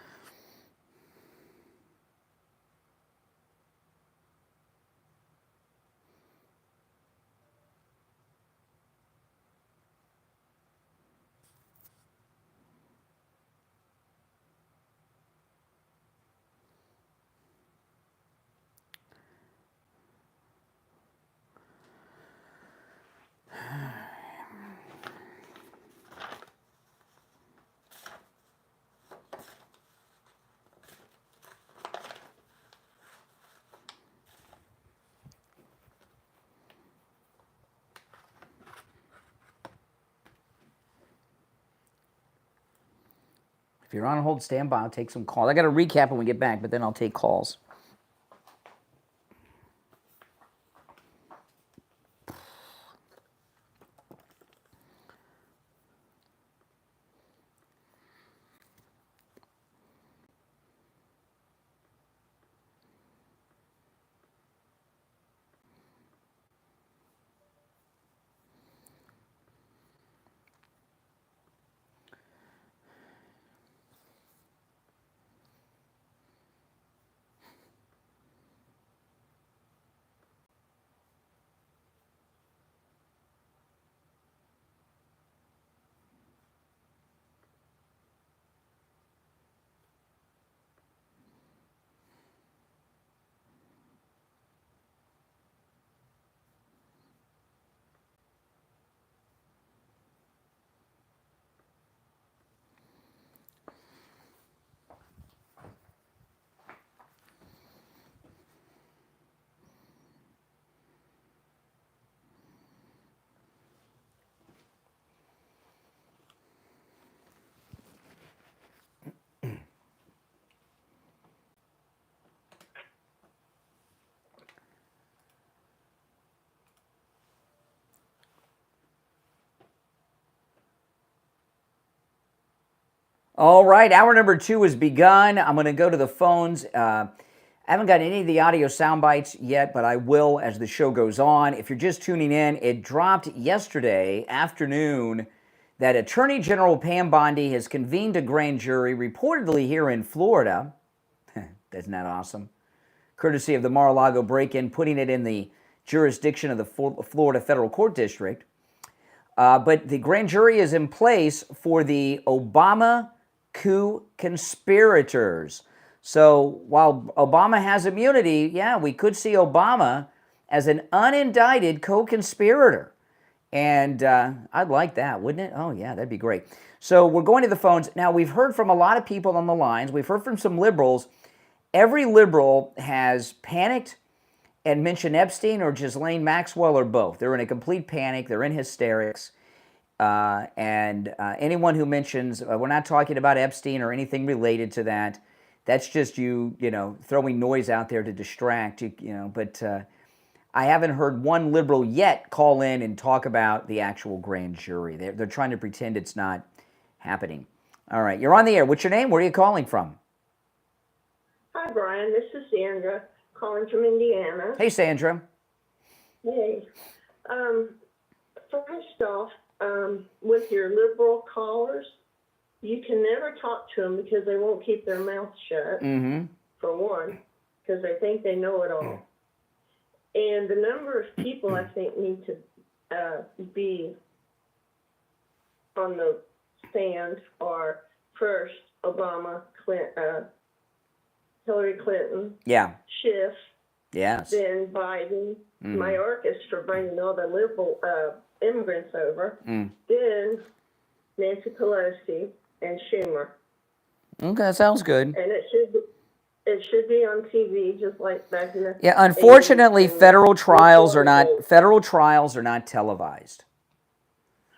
If you're on hold, stand by. I'll take some calls. I got to recap when we get back, but then I'll take calls. All right, hour number 2 has begun. I'm going to go to the phones. I haven't got any of the audio sound bites yet, but I will as the show goes on. If you're just tuning in, it dropped yesterday afternoon that Attorney General Pam Bondi has convened a grand jury, reportedly here in Florida. Isn't that awesome? Courtesy of the Mar-a-Lago break-in, putting it in the jurisdiction of the Florida Federal Court District. But the grand jury is in place for the Obama coup conspirators. So while Obama has immunity, yeah, we could see Obama as an unindicted co-conspirator. And I'd like that, wouldn't it? Oh, yeah, that'd be great. So we're going to the phones. Now, we've heard from a lot of people on the lines. We've heard from some liberals. Every liberal has panicked and mentioned Epstein or Ghislaine Maxwell or both. They're in a complete panic. They're in hysterics. And anyone who mentions, we're not talking about Epstein or anything related to that, That's just you know, throwing noise out there to distract, you know, but I haven't heard one liberal yet call in and talk about the actual grand jury. They're trying to pretend it's not happening. All right, you're on the air. What's your name? Where are you calling from? Hi, Brian. This is Sandra calling from Indiana. Hey, Sandra. Hey. First off, with your liberal callers, you can never talk to them because they won't keep their mouth shut, for one, because they think they know it all. And the number of people I think need to be on the stand are first Obama, Hillary Clinton, Schiff, then Biden, Mayorkas for bringing all the liberal immigrants over, then Nancy Pelosi and Schumer. Okay, that sounds good. And it should be on TV just like back in the unfortunately, federal trials are not televised.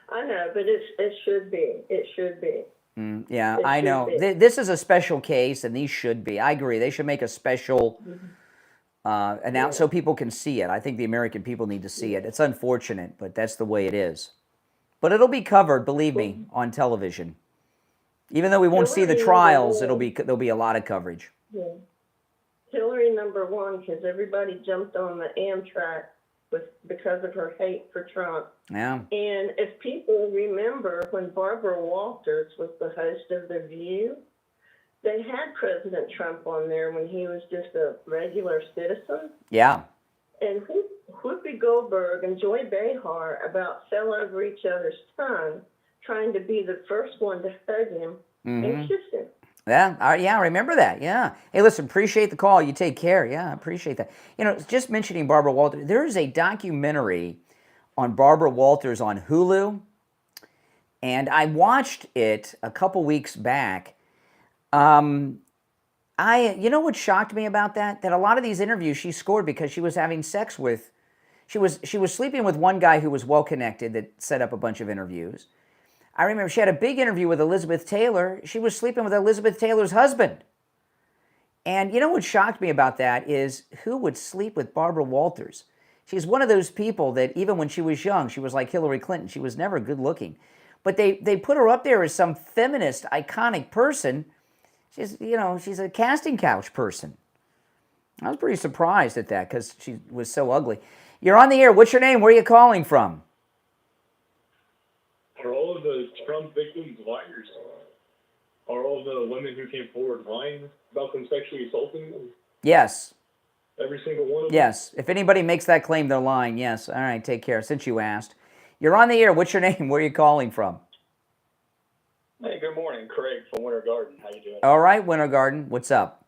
I know, but it should be. It should be. I know. This is a special case, and these should be. I agree. They should make a special announce so people can see it. I think the American people need to see it. It's unfortunate, but that's the way it is. But it'll be covered, believe me, on television. Even though we won't see the trials, there'll be a lot of coverage. Yeah. Hillary #1, because everybody jumped on the Amtrak because of her hate for Trump. Yeah. And if people remember when Barbara Walters was the host of The View, they had President Trump on there when he was just a regular citizen. Yeah. And Whoopi Goldberg and Joy Behar about fell over each other's tongue, trying to be the first one to hug him and kiss him. Yeah, I remember that. Yeah. Hey, listen, appreciate the call. You take care. Yeah, I appreciate that. You know, just mentioning Barbara Walters, there is a documentary on Barbara Walters on Hulu, and I watched it a couple weeks back. You know what shocked me about that? That a lot of these interviews she scored because she was having sex with, she was sleeping with one guy who was well connected that set up a bunch of interviews. I remember she had a big interview with Elizabeth Taylor. She was sleeping with Elizabeth Taylor's husband. And you know what shocked me about that is who would sleep with Barbara Walters? She's one of those people that even when she was young, she was like Hillary Clinton. She was never good looking. But they put her up there as some feminist, iconic person. She's a casting couch person. I was pretty surprised at that because she was so ugly. You're on the air. What's your name? Where are you calling from? Are all of the Trump victims liars? Are all the women who came forward lying about them sexually assaulting them? Yes. Every single one of them? Yes. If anybody makes that claim, they're lying. Yes. All right, take care. Since you asked. You're on the air. What's your name? Where are you calling from? Hey, good morning. Craig from Winter Garden. How you doing? All right, Winter Garden. What's up?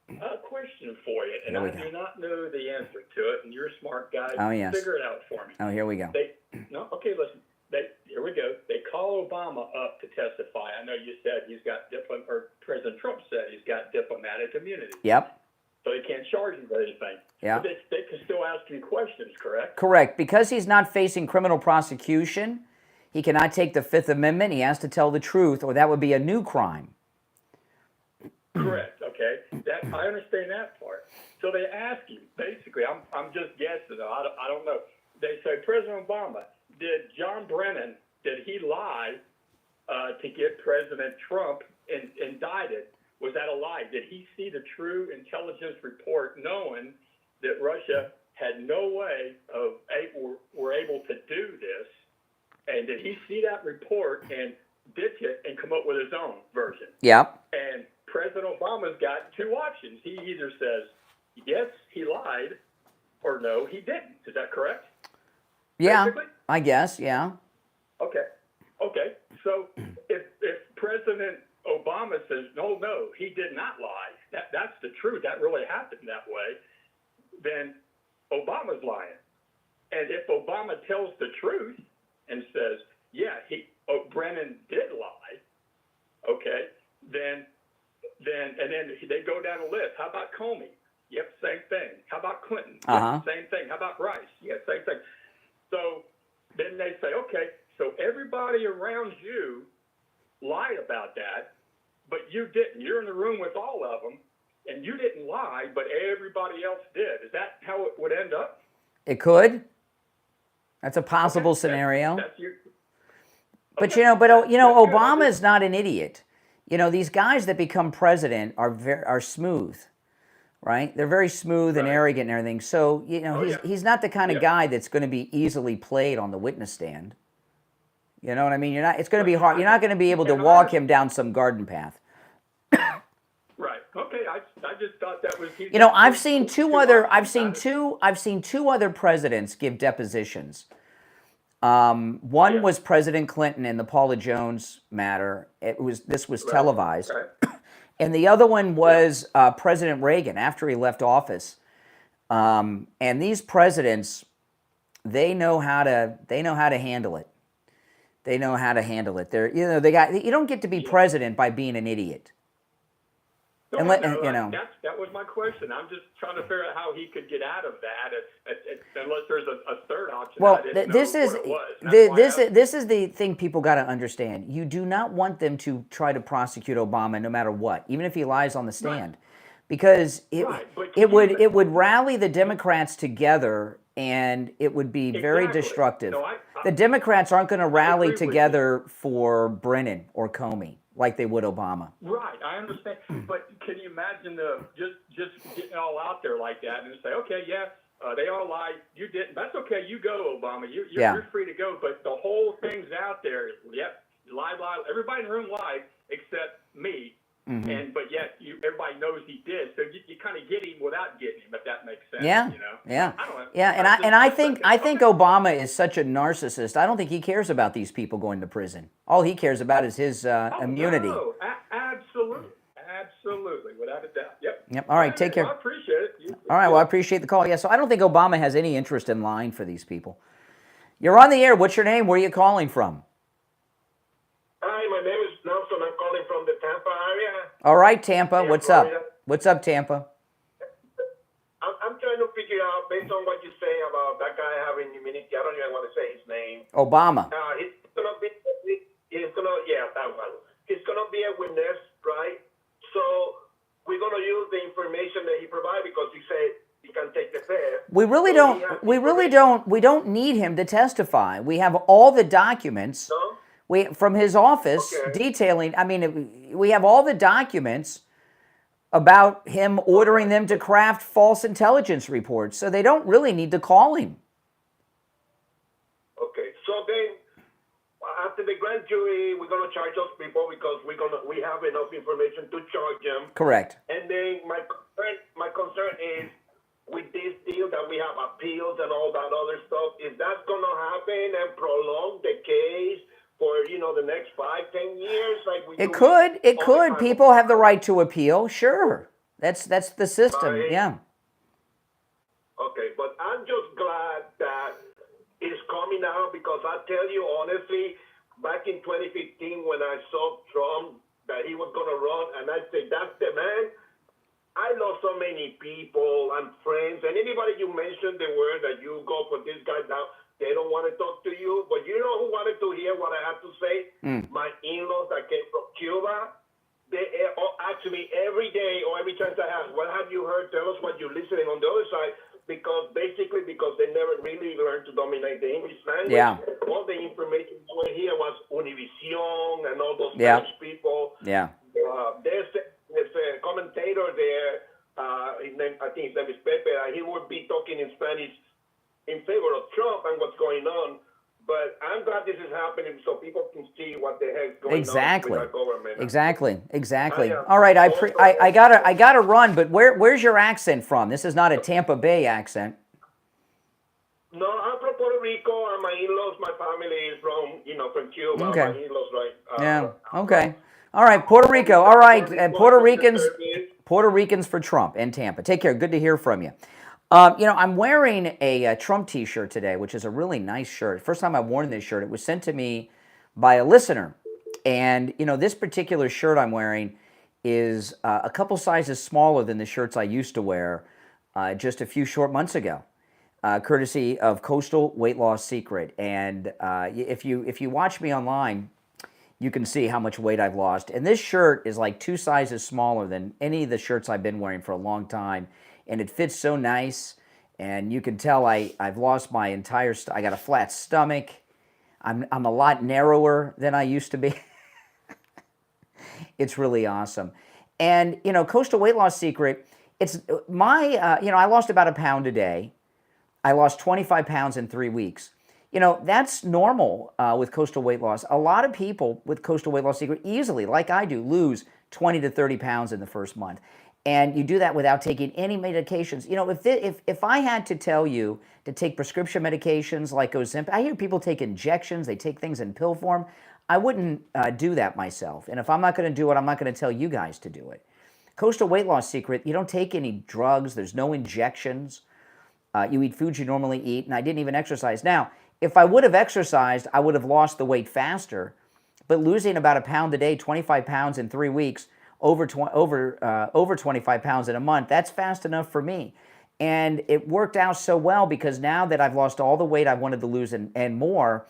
A question for you, and I do not know the answer to it, and you're a smart guy. Oh, yes. Figure it out for me. Oh, here we go. Okay, listen. Here we go. They call Obama up to testify. I know you said President Trump said he's got diplomatic immunity. Yep. So they can't charge him with anything. Yeah. But they can still ask him questions, correct? Correct. Because he's not facing criminal prosecution, he cannot take the Fifth Amendment. He has to tell the truth, or that would be a new crime. Correct. Okay. I understand that part. So they ask you, basically, I'm just guessing. I don't know. They say, President Obama, did John Brennan, did he lie to get President Trump indicted? Was that a lie? Did he see the true intelligence report knowing that Russia had no way were able to do this? And did he see that report and ditch it and come up with his own version? Yep. And President Obama's got two options. He either says, yes, he lied, or no, he didn't. Is that correct? Yeah, basically? I guess, yeah. Okay. So if President Obama says, no, he did not lie, that's the truth, that really happened that way, then Obama's lying. And if Obama tells the truth and says, yeah, Brennan did lie, okay, then they go down the list. How about Comey? Yep, same thing. How about Clinton? Yep, same thing. How about Rice? Yeah, same thing. So then they say, okay, so everybody around you lied about that, but you didn't. You're in the room with all of them, and you didn't lie, but everybody else did. Is that how it would end up? It could. That's a possible scenario. That's your, but Obama is not an idiot. These guys that become president are smooth, right? They're very smooth and arrogant and everything. So he's not the kind of guy that's going to be easily played on the witness stand. You know what I mean? It's going to be hard. You're not going to be able to walk him down some garden path. Right. Okay. I just thought that was. I've seen two other presidents give depositions. One was President Clinton in the Paula Jones matter. This was televised, and the other one was President Reagan after he left office. And these presidents, they know how to handle it. They know how to handle it. You don't get to be president by being an idiot. That was my question. I'm just trying to figure out how he could get out of that, unless there's a third option. Well, this is the thing people got to understand. You do not want them to try to prosecute Obama no matter what, even if he lies on the stand, because it would rally the Democrats together, and it would be very destructive. The Democrats aren't going to rally together for Brennan or Comey like they would Obama. Right, I understand. But can you imagine just getting all out there like that and say, okay, they all lied, you didn't. That's okay, you go, Obama. You're free to go. But the whole thing's out there. Yep, lie. Everybody in the room lied except me. Mm-hmm. But yet everybody knows he did. So you kind of get him without getting him, if that makes sense. Yeah. I think Obama is such a narcissist. I don't think he cares about these people going to prison. All he cares about is his immunity. No, absolutely, without a doubt. Yep. All right, take care. I appreciate it. All right, well, I appreciate the call. Yeah, so I don't think Obama has any interest in lying for these people. You're on the air. What's your name? Where are you calling from? Hi, my name is Nelson. I'm calling from the Tampa area. All right, Tampa. What's up? What's up, Tampa? I'm trying to figure out, based on what you say about that guy having immunity, I don't even want to say his name. Obama. He's gonna be a witness, right? So we're gonna use the information that he provided because he said he can take the test. We don't need him to testify. We have all the documents. No? From his office detailing, we have all the documents about him ordering them to craft false intelligence reports, so they don't really need to call him. Okay, so then after the grand jury, we're going to charge those people because we have enough information to charge them. Correct. And then my concern is with this deal that we have appeals and all that other stuff, is that going to happen and prolong the case for the next 5-10 years? It could. People have the right to appeal. Sure, that's the system. Right. Yeah. Okay, but I'm just glad that it's coming out because I tell you honestly, back in 2015 when I saw Trump that he was going to run, and I said that's the man. I lost so many people and friends, and anybody you mentioned the word that you go for this guy now. They don't want to talk to you, but you know who wanted to hear what I have to say? My in-laws that came from Cuba. They ask me every day or every chance I have, what have you heard? Tell us what you're listening on the other side. Because they never really learned to dominate the English language. Yeah. All the information over here was Univision and all those French people. Yeah. There's a commentator there, his name, I think his name is Pepe, and he would be talking in Spanish in favor of Trump and what's going on, but I'm glad this is happening so people can see what the heck's going on with our government. Exactly. All right, I gotta run, but where's your accent from? This is not a Tampa Bay accent. No, I'm from Puerto Rico, and my in-laws, my family is from Cuba. Okay. My in-laws, right? Okay. All right, Puerto Rico. All right, Puerto Ricans for Trump and Tampa. Take care. Good to hear from you. I'm wearing a Trump t-shirt today, which is a really nice shirt. First time I've worn this shirt. It was sent to me by a listener. And, this particular shirt I'm wearing is a couple sizes smaller than the shirts I used to wear just a few short months ago, courtesy of Coastal Weight Loss Secret. And if you watch me online, you can see how much weight I've lost. And this shirt is like 2 sizes smaller than any of the shirts I've been wearing for a long time. And it fits so nice. And you can tell I've lost my entire, I got a flat stomach. I'm a lot narrower than I used to be. It's really awesome. And, you know, Coastal Weight Loss Secret, it's my, you know, I lost about 1 pound a day. I lost 25 pounds in 3 weeks. You know, that's normal with Coastal Weight Loss. A lot of people with Coastal Weight Loss Secret easily, like I do, lose 20 to 30 pounds in the first month. And you do that without taking any medications. You know, if I had to tell you to take prescription medications like Ozempic, I hear people take injections, they take things in pill form. I wouldn't do that myself. And if I'm not going to do it, I'm not going to tell you guys to do it. Coastal Weight Loss Secret, you don't take any drugs, there's no injections. You eat foods you normally eat, and I didn't even exercise. Now, if I would have exercised, I would have lost the weight faster. But losing about 1 pound a day, 25 pounds in 3 weeks, over 25 pounds in a month, that's fast enough for me. And it worked out so well because now that I've lost all the weight I wanted to lose and more,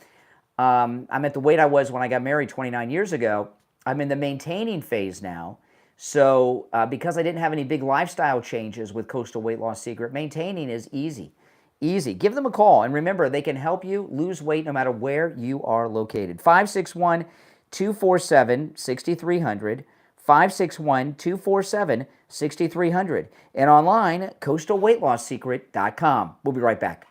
I'm at the weight I was when I got married 29 years ago. I'm in the maintaining phase now. So because I didn't have any big lifestyle changes with Coastal Weight Loss Secret, maintaining is easy. Easy. Give them a call. And remember, they can help you lose weight no matter where you are located. 561-247-6300. 561-247-6300. And online, coastalweightlossecret.com. We'll be right back.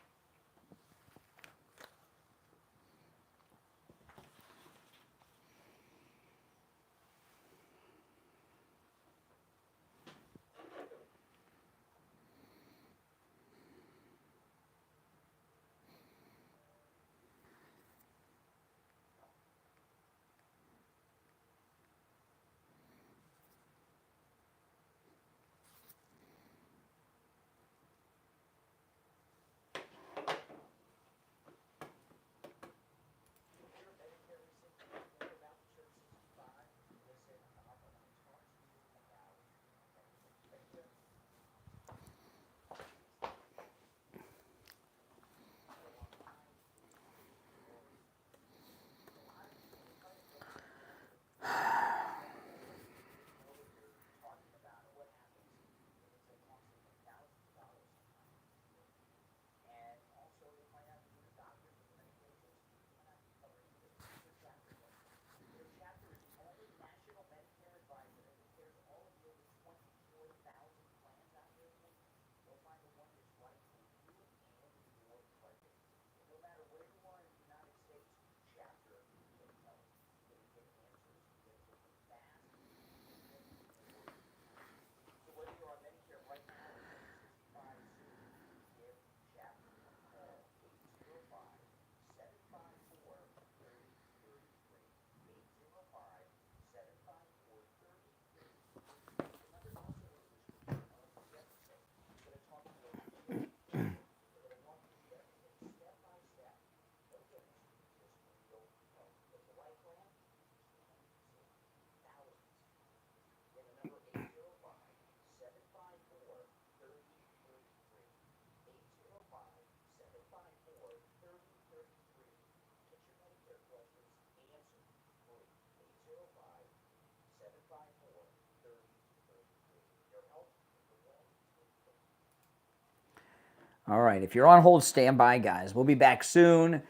All right, if you're on hold, stand by, guys. We'll be back soon.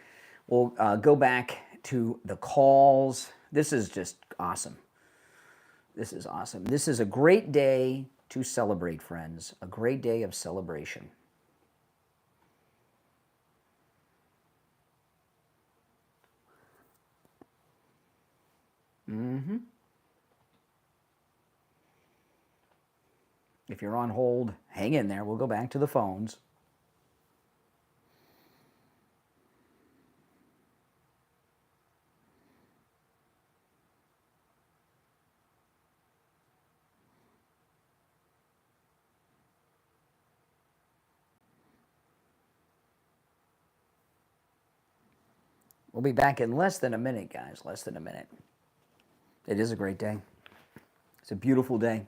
We'll go back to the calls. This is just awesome. This is awesome. This is a great day to celebrate, friends. A great day of celebration. If you're on hold, hang in there. We'll go back to the phones. We'll be back in less than a minute, guys. Less than a minute. It is a great day. It's a beautiful day.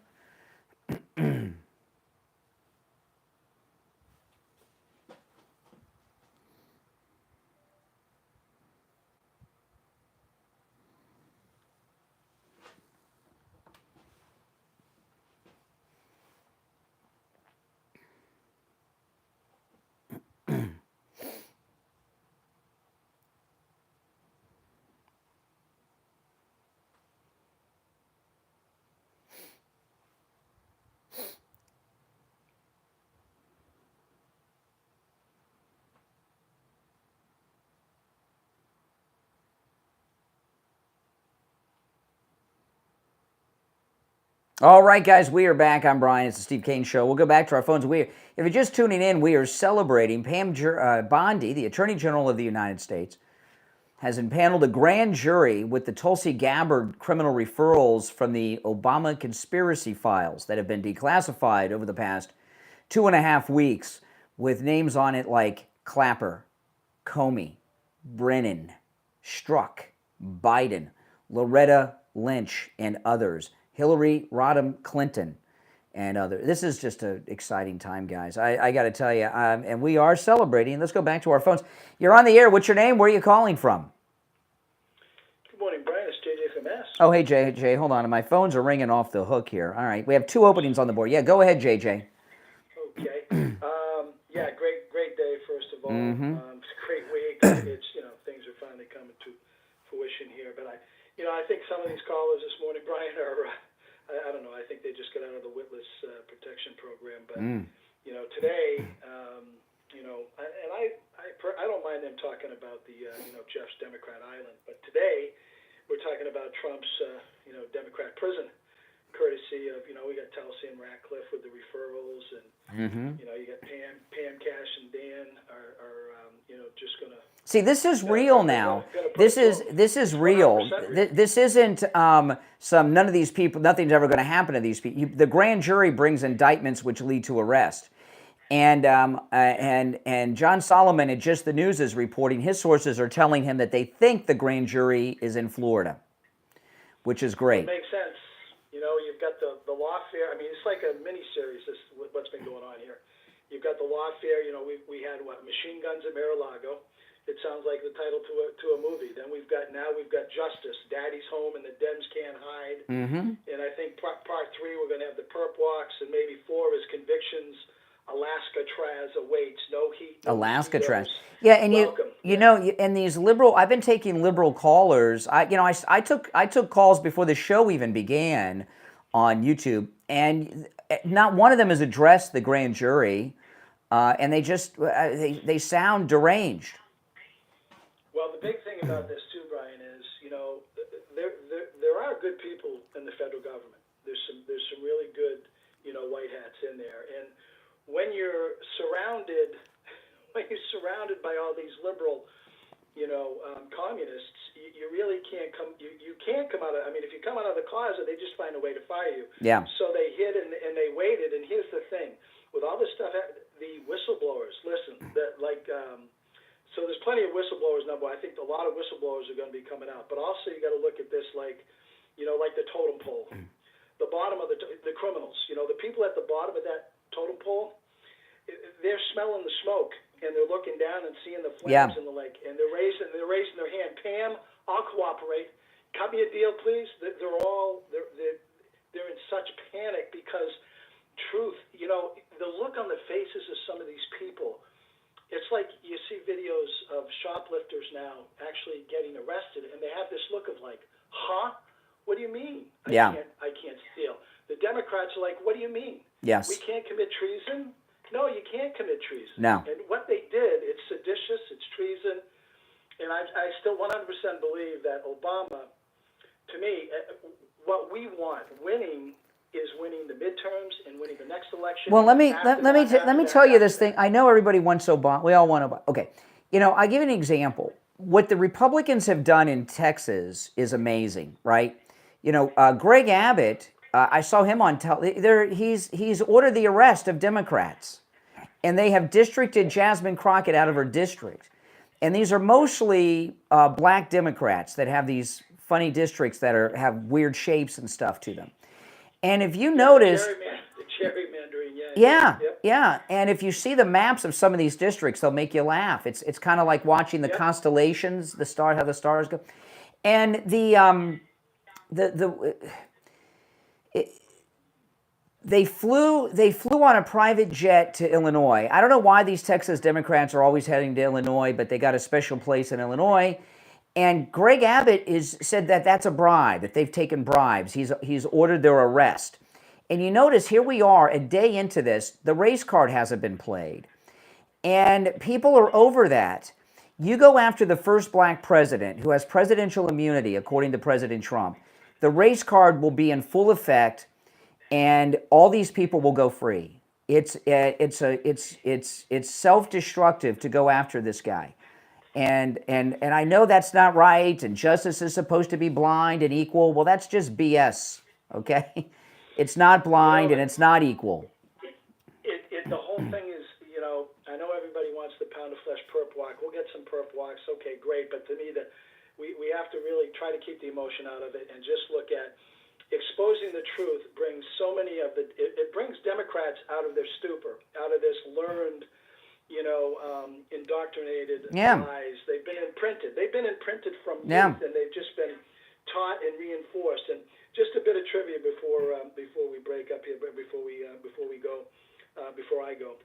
All right, guys, we are back. I'm Brian. It's the Steve Kane Show. We'll go back to our phones. If you're just tuning in, we are celebrating Bondi, the Attorney General of the United States, has impaneled a grand jury with the Tulsi Gabbard criminal referrals from the Obama conspiracy files that have been declassified over the past 2.5 weeks, with names on it like Clapper, Comey, Brennan, Strzok, Biden, Loretta Lynch, and others. Hillary Rodham Clinton, and others. This is just an exciting time, guys. I got to tell you, and we are celebrating. Let's go back to our phones. You're on the air. What's your name? Where are you calling from? Good morning, Brian. It's JJ from Mass. Oh, hey, Jay. Hold on. My phones are ringing off the hook here. All right. We have 2 openings on the board. Yeah, go ahead, JJ. Okay. Yeah, great day, first of all. Mm-hmm. It's a great week. It's, things are finally coming to fruition here. But I think some of these callers this morning, Brian, are, I don't know, I think they just got out of the Witness Protection Program. But, today, I don't mind them talking about the, Jeff's Democrat Island. But today, we're talking about Trump's, Democrat prison, courtesy of, we got Tulsi and Ratcliffe with the referrals, and, you got Pam, Cash, and Dan are just going to. See, this is real now. This is real. This isn't none of these people, nothing's ever going to happen to these people. The grand jury brings indictments which lead to arrest. And John Solomon at Just the News is reporting his sources are telling him that they think the grand jury is in Florida, which is great. It makes sense. You've got the lawfare. I mean, it's like a mini-series, what's been going on here. You've got the lawfare. We had, machine guns at Mar-a-Lago. It sounds like the title to a movie. Then we've got Justice. Daddy's home and the Dems can't hide. Mm-hmm. And I think part 3, we're going to have the perp walks, and maybe 4 is convictions. Alaska Traz awaits. No heat. Alaska Traz. Yeah, and and these liberal. I've been taking liberal callers. I took calls before the show even began on YouTube, and not one of them has addressed the grand jury, and they sound deranged. Well, the big thing about this too, Brian, is there are good people in the federal government. There's some really good white hats in there, and when you're surrounded by all these liberal communists, you really can't come. You can't come out of. I mean, if you come out of the closet, they just find a way to fire you. Yeah. So they hid and they waited. And here's the thing: with all this stuff, the whistleblowers. Listen, so there's plenty of whistleblowers now, but I think a lot of whistleblowers are going to be coming out. But also, you got to look at this like the totem pole, the bottom of the criminals. The people at the bottom of that totem pole, they're smelling the smoke. And they're looking down and seeing the flames and the lake, and they're raising their hand. Pam, I'll cooperate. Cut me a deal, please. They're in such panic because truth. The look on the faces of some of these people. It's like you see videos of shoplifters now actually getting arrested, and they have this look of like, huh? What do you mean? I can't steal. The Democrats are like, what do you mean? Yes. We can't commit treason. No, you can't commit treason. No. And what they did, it's seditious, it's treason, and I still 100% believe that Obama, to me, what we want, winning is winning the midterms and winning the next election. Well, let me tell you this thing. I know everybody wants Obama. We all want Obama. Okay. I'll give you an example. What the Republicans have done in Texas is amazing, right? Greg Abbott, I saw him on he's ordered the arrest of Democrats. And they have districted Jasmine Crockett out of her district. And these are mostly black Democrats that have these funny districts that have weird shapes and stuff to them. And if you notice... The gerrymandering, yeah. And if you see the maps of some of these districts, they'll make you laugh. It's kind of like watching the constellations, how the stars go. And They flew on a private jet to Illinois. I don't know why these Texas Democrats are always heading to Illinois, but they got a special place in Illinois. And Greg Abbott said that that's a bribe, that they've taken bribes. He's ordered their arrest. And you notice here we are a day into this, the race card hasn't been played. And people are over that. You go after the first black president who has presidential immunity, according to President Trump. The race card will be in full effect. and all these people will go free. It's self-destructive to go after this guy. And I know that's not right, and justice is supposed to be blind and equal. Well, that's just BS, okay? It's not blind and it's not equal. The whole thing is, I know everybody wants the pound of flesh perp walk. We'll get some perp walks, okay, great. But to me, we have to really try to keep the emotion out of it and just look at exposing the truth brings so many of it brings Democrats out of their stupor, out of this learned, indoctrinated lies. They've been imprinted from youth, and they've just been taught and reinforced. And just a bit of trivia before we break up here, before I go.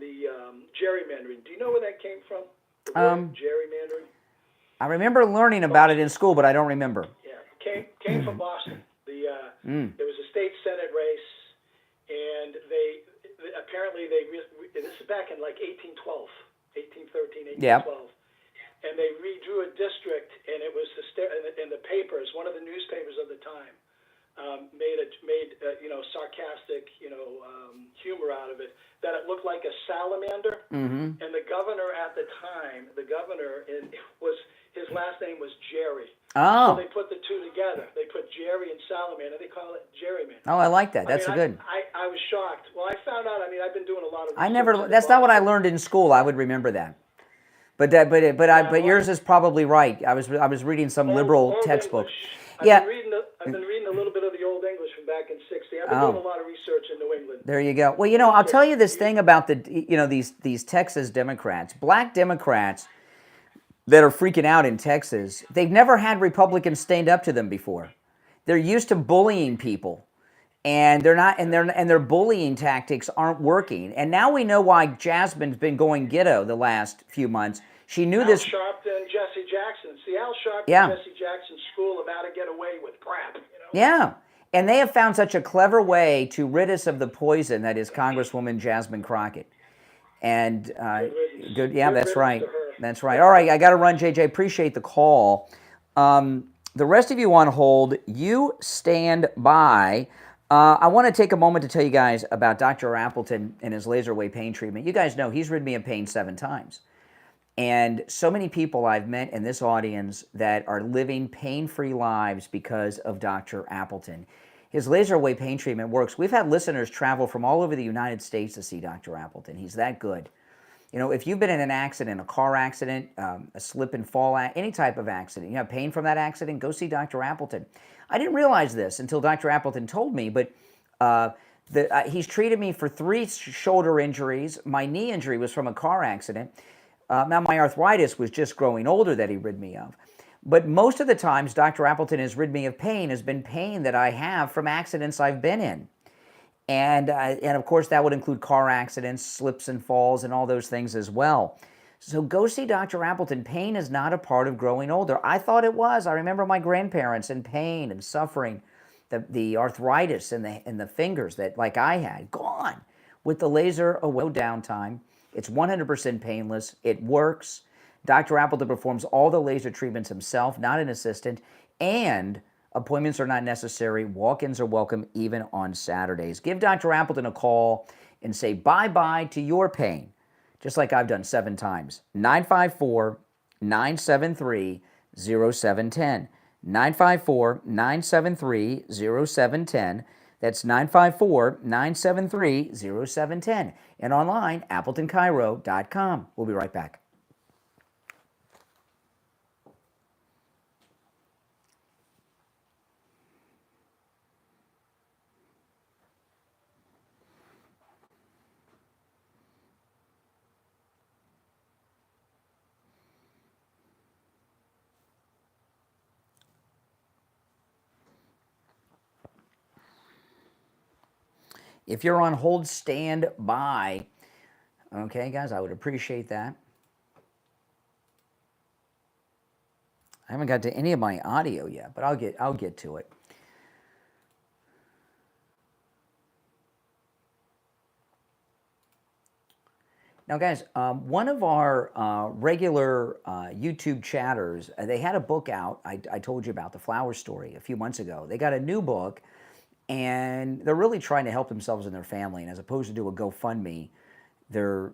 The gerrymandering. Do you know where that came from? The word gerrymandering. I remember learning about it in school, but I don't remember. Yeah, came from Boston. There was a state senate race, and they apparently this is back in like 1813, 1812, and they redrew a district, and it was in the papers. One of the newspapers of the time made sarcastic humor out of it, that it looked like a salamander, and the governor at the time, his last name was Jerry. Oh. So they put the two together. They put Jerry and salamander. They call it gerrymandering. Oh, I like that. That's good. I was shocked. Well, I found out. I've been doing a lot of. That's not what I learned in school. I would remember that. But yours is probably right. I was reading some liberal textbook. I've been reading a little bit of the Old English from back in '60. I've been doing a lot of research in New England. There you go. Well, I'll tell you this thing about these Texas Democrats, black Democrats that are freaking out in Texas. They've never had Republicans stand up to them before. They're used to bullying people, and their bullying tactics aren't working. And now we know why Jasmine's been going ghetto the last few months. She knew this. Al Sharpton, Jesse Jackson. See, Al Sharpton, Jesse Jackson's school of how to get away with crap. Yeah. And they have found such a clever way to rid us of the poison that is Congresswoman Jasmine Crockett. And good. Yeah, that's right. That's right. All right, I got to run, JJ. Appreciate the call. The rest of you on hold, you stand by. I want to take a moment to tell you guys about Dr. Appleton and his laser wave pain treatment. You guys know he's rid me of pain 7 times. And so many people I've met in this audience that are living pain-free lives because of Dr. Appleton. His laser wave pain treatment works. We've had listeners travel from all over the United States to see Dr. Appleton. He's that good. If you've been in an accident, a car accident, a slip and fall, any type of accident, you have pain from that accident, go see Dr. Appleton. I didn't realize this until Dr. Appleton told me, but he's treated me for 3 shoulder injuries. My knee injury was from a car accident. Now, my arthritis was just growing older that he rid me of. But most of the times Dr. Appleton has rid me of pain has been pain that I have from accidents I've been in. And of course, that would include car accidents, slips and falls, and all those things as well. So go see Dr. Appleton. Pain is not a part of growing older. I thought it was. I remember my grandparents in pain and suffering, the arthritis in the fingers that, like I had, gone. With the laser, no downtime. It's 100% painless. It works. Dr. Appleton performs all the laser treatments himself, not an assistant, and appointments are not necessary. Walk-ins are welcome even on Saturdays. Give Dr. Appleton a call and say bye-bye to your pain, just like I've done 7 times. 954-973-0710. 954-973-0710. That's 954-973-0710. And online, AppletonCairo.com. We'll be right back. If you're on hold, stand by. Okay, guys, I would appreciate that. I haven't got to any of my audio yet, but I'll get to it. Now, guys, one of our regular YouTube chatters, they had a book out. I told you about the flower story a few months ago. They got a new book. and they're really trying to help themselves and their family. And as opposed to do a GoFundMe, they're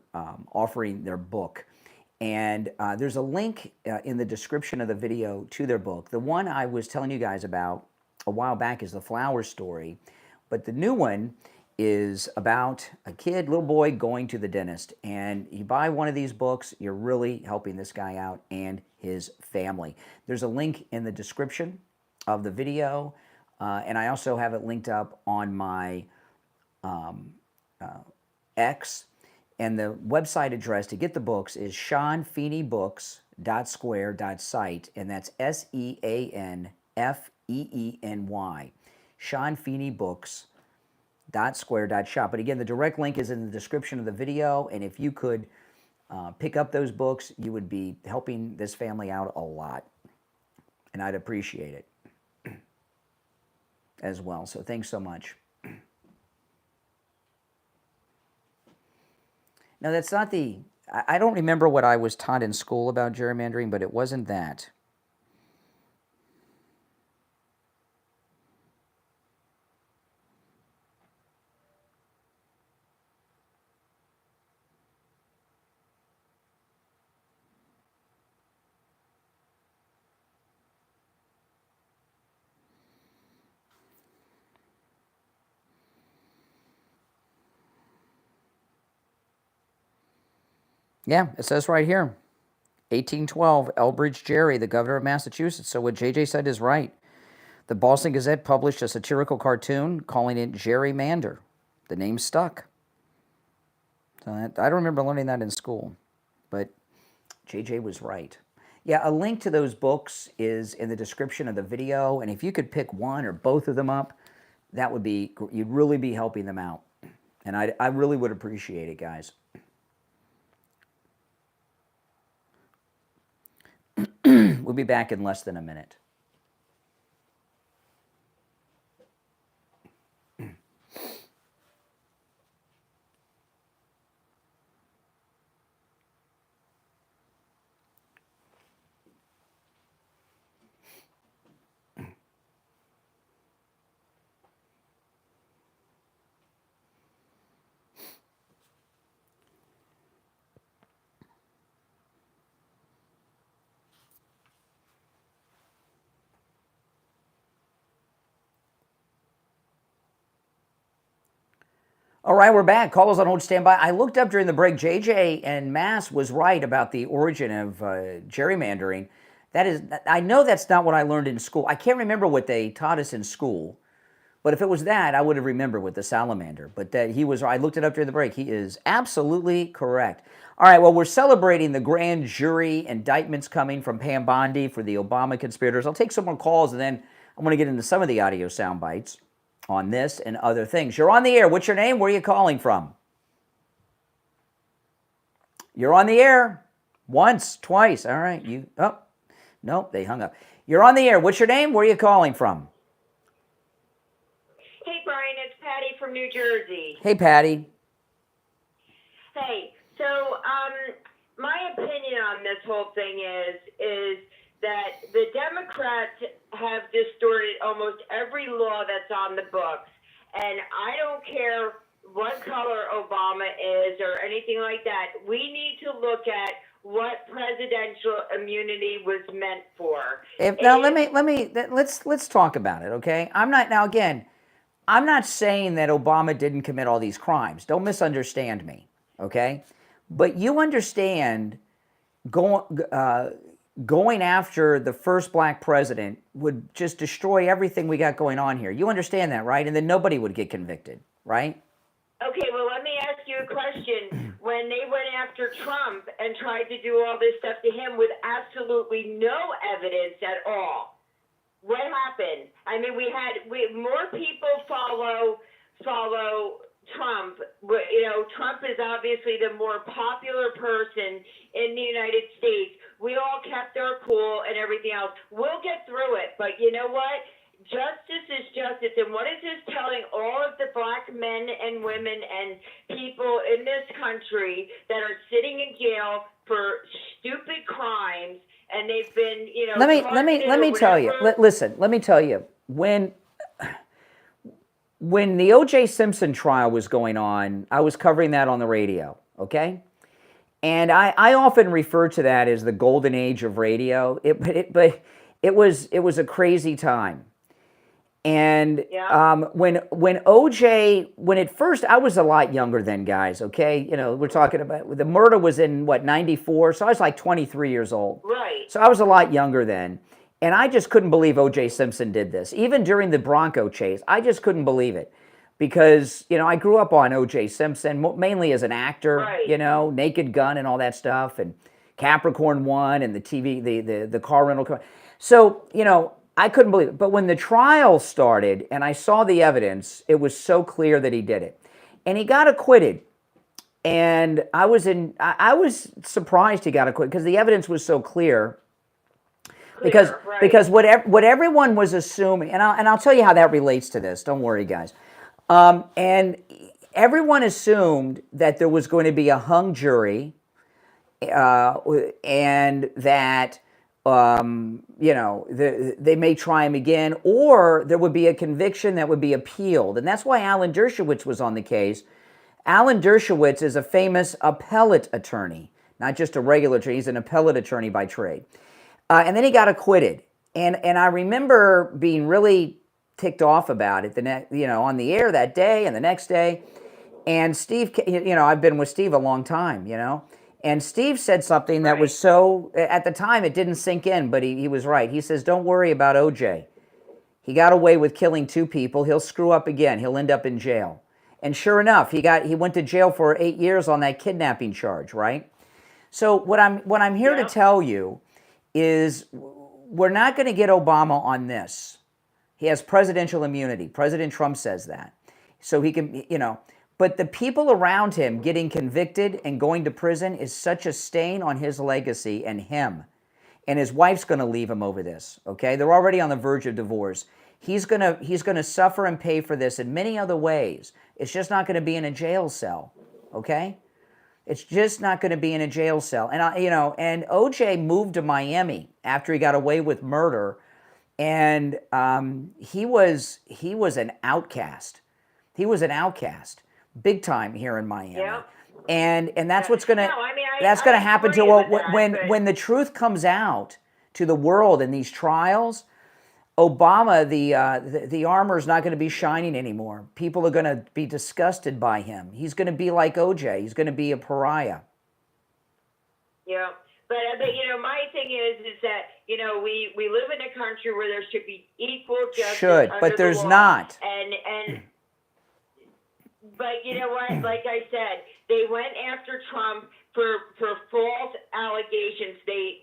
offering their book. And there's a link in the description of the video to their book. The one I was telling you guys about a while back is the flower story, but the new one is about a kid, little boy, going to the dentist. And you buy one of these books, you're really helping this guy out and his family. There's a link in the description of the video, and I also have it linked up on my X. And the website address to get the books is seanfeeneybooks.square.site, and that's SEANFEEENY. seanfeeneybooks.square.shop. But again, the direct link is in the description of the video, and if you could pick up those books, you would be helping this family out a lot, and I'd appreciate it as well. So thanks so much. Now, that's not the, I don't remember what I was taught in school about gerrymandering, but it wasn't that. Yeah, it says right here, 1812, Elbridge Gerry, the governor of Massachusetts. So what JJ said is right. The Boston Gazette published a satirical cartoon calling it Gerrymander. The name stuck. So I don't remember learning that in school, but JJ was right. Yeah, a link to those books is in the description of the video, and if you could pick one or both of them up, that would be, you'd really be helping them out. And I really would appreciate it, guys. We'll be back in less than a minute. All right, we're back. Callers on hold, stand by. I looked up during the break. JJ and Mass was right about the origin of gerrymandering. That is, I know that's not what I learned in school. I can't remember what they taught us in school, but if it was that, I would have remembered with the salamander. But that he was, I looked it up during the break. He is absolutely correct. All right, well, we're celebrating the grand jury indictments coming from Pam Bondi for the Obama conspirators. I'll take some more calls, and then I'm going to get into some of the audio sound bites on this and other things. You're on the air. What's your name? Where are you calling from? You're on the air. Once, twice. All right. You, oh, nope, they hung up. You're on the air. What's your name? Where are you calling from? Hey, Brian, it's Patty from New Jersey. Hey, Patty. Hey, so my opinion on this whole thing is that the Democrats have distorted almost every law that's on the books. And I don't care what color Obama is or anything like that. We need to look at what presidential immunity was meant for. Now let's talk about it, okay? I'm not saying that Obama didn't commit all these crimes. Don't misunderstand me, okay? But you understand going after the first black president would just destroy everything we got going on here. You understand that, right? And then nobody would get convicted, right? Okay, well, let me ask you a question. When they went after Trump and tried to do all this stuff to him with absolutely no evidence at all, what happened? I mean, more people follow Trump. You know, Trump is obviously the more popular person in the United States. We all kept our cool and everything else. We'll get through it, but you know what? Justice is justice, and what is this telling all of the black men and women and people in this country that are sitting in jail for stupid crimes, and they've been, you know, let me tell you. Listen, let me tell you. when the O.J. Simpson trial was going on, I was covering that on the radio, okay? And I often refer to that as the golden age of radio. But it was a crazy time. And when OJ, when at first, I was a lot younger then, guys, okay? You know, we're talking about, the murder was in, what, 94? So I was like 23 years old. Right. So I was a lot younger then. And I just couldn't believe O.J. Simpson did this. Even during the Bronco chase, I just couldn't believe it. Because, you know, I grew up on O.J. Simpson, mainly as an actor, right. You know, Naked Gun and all that stuff, and Capricorn 1 and the TV, the car rental. So, you know, I couldn't believe it. But when the trial started and I saw the evidence, it was so clear that he did it. And he got acquitted. And I was surprised he got acquitted because the evidence was so clear. Because what everyone was assuming, and I'll tell you how that relates to this. Don't worry, guys. And everyone assumed that there was going to be a hung jury, and that you know, they may try him again, or there would be a conviction that would be appealed. And that's why Alan Dershowitz was on the case. Alan Dershowitz is a famous appellate attorney, not just a regular attorney. He's an appellate attorney by trade. And then he got acquitted. And I remember being really ticked off about it on the air that day and the next day. And Steve, you know, I've been with Steve a long time, you know. And Steve said something that was so, at the time it didn't sink in, but he was right. He says, don't worry about OJ. He got away with killing 2 people. He'll screw up again. He'll end up in jail. And sure enough, he went to jail for 8 years on that kidnapping charge, right? So what I'm here to tell you is we're not going to get Obama on this. He has presidential immunity. President Trump says that. So he can, you know, but the people around him getting convicted and going to prison is such a stain on his legacy and him. And his wife's going to leave him over this, okay? They're already on the verge of divorce. He's going to suffer and pay for this in many other ways. It's just not going to be in a jail cell, okay? It's just not going to be in a jail cell. And and OJ moved to Miami after he got away with murder, and he was an outcast. He was an outcast, big time here in Miami. Yeah. And that's what's going to happen to when the truth comes out to the world in these trials. Obama, the armor is not going to be shining anymore. People are going to be disgusted by him. He's going to be like OJ. He's going to be a pariah. Yeah, but you know, my thing is that, you know, we live in a country where there should be equal justice. But there's not. But you know what? Like I said, they went after Trump for false allegations. They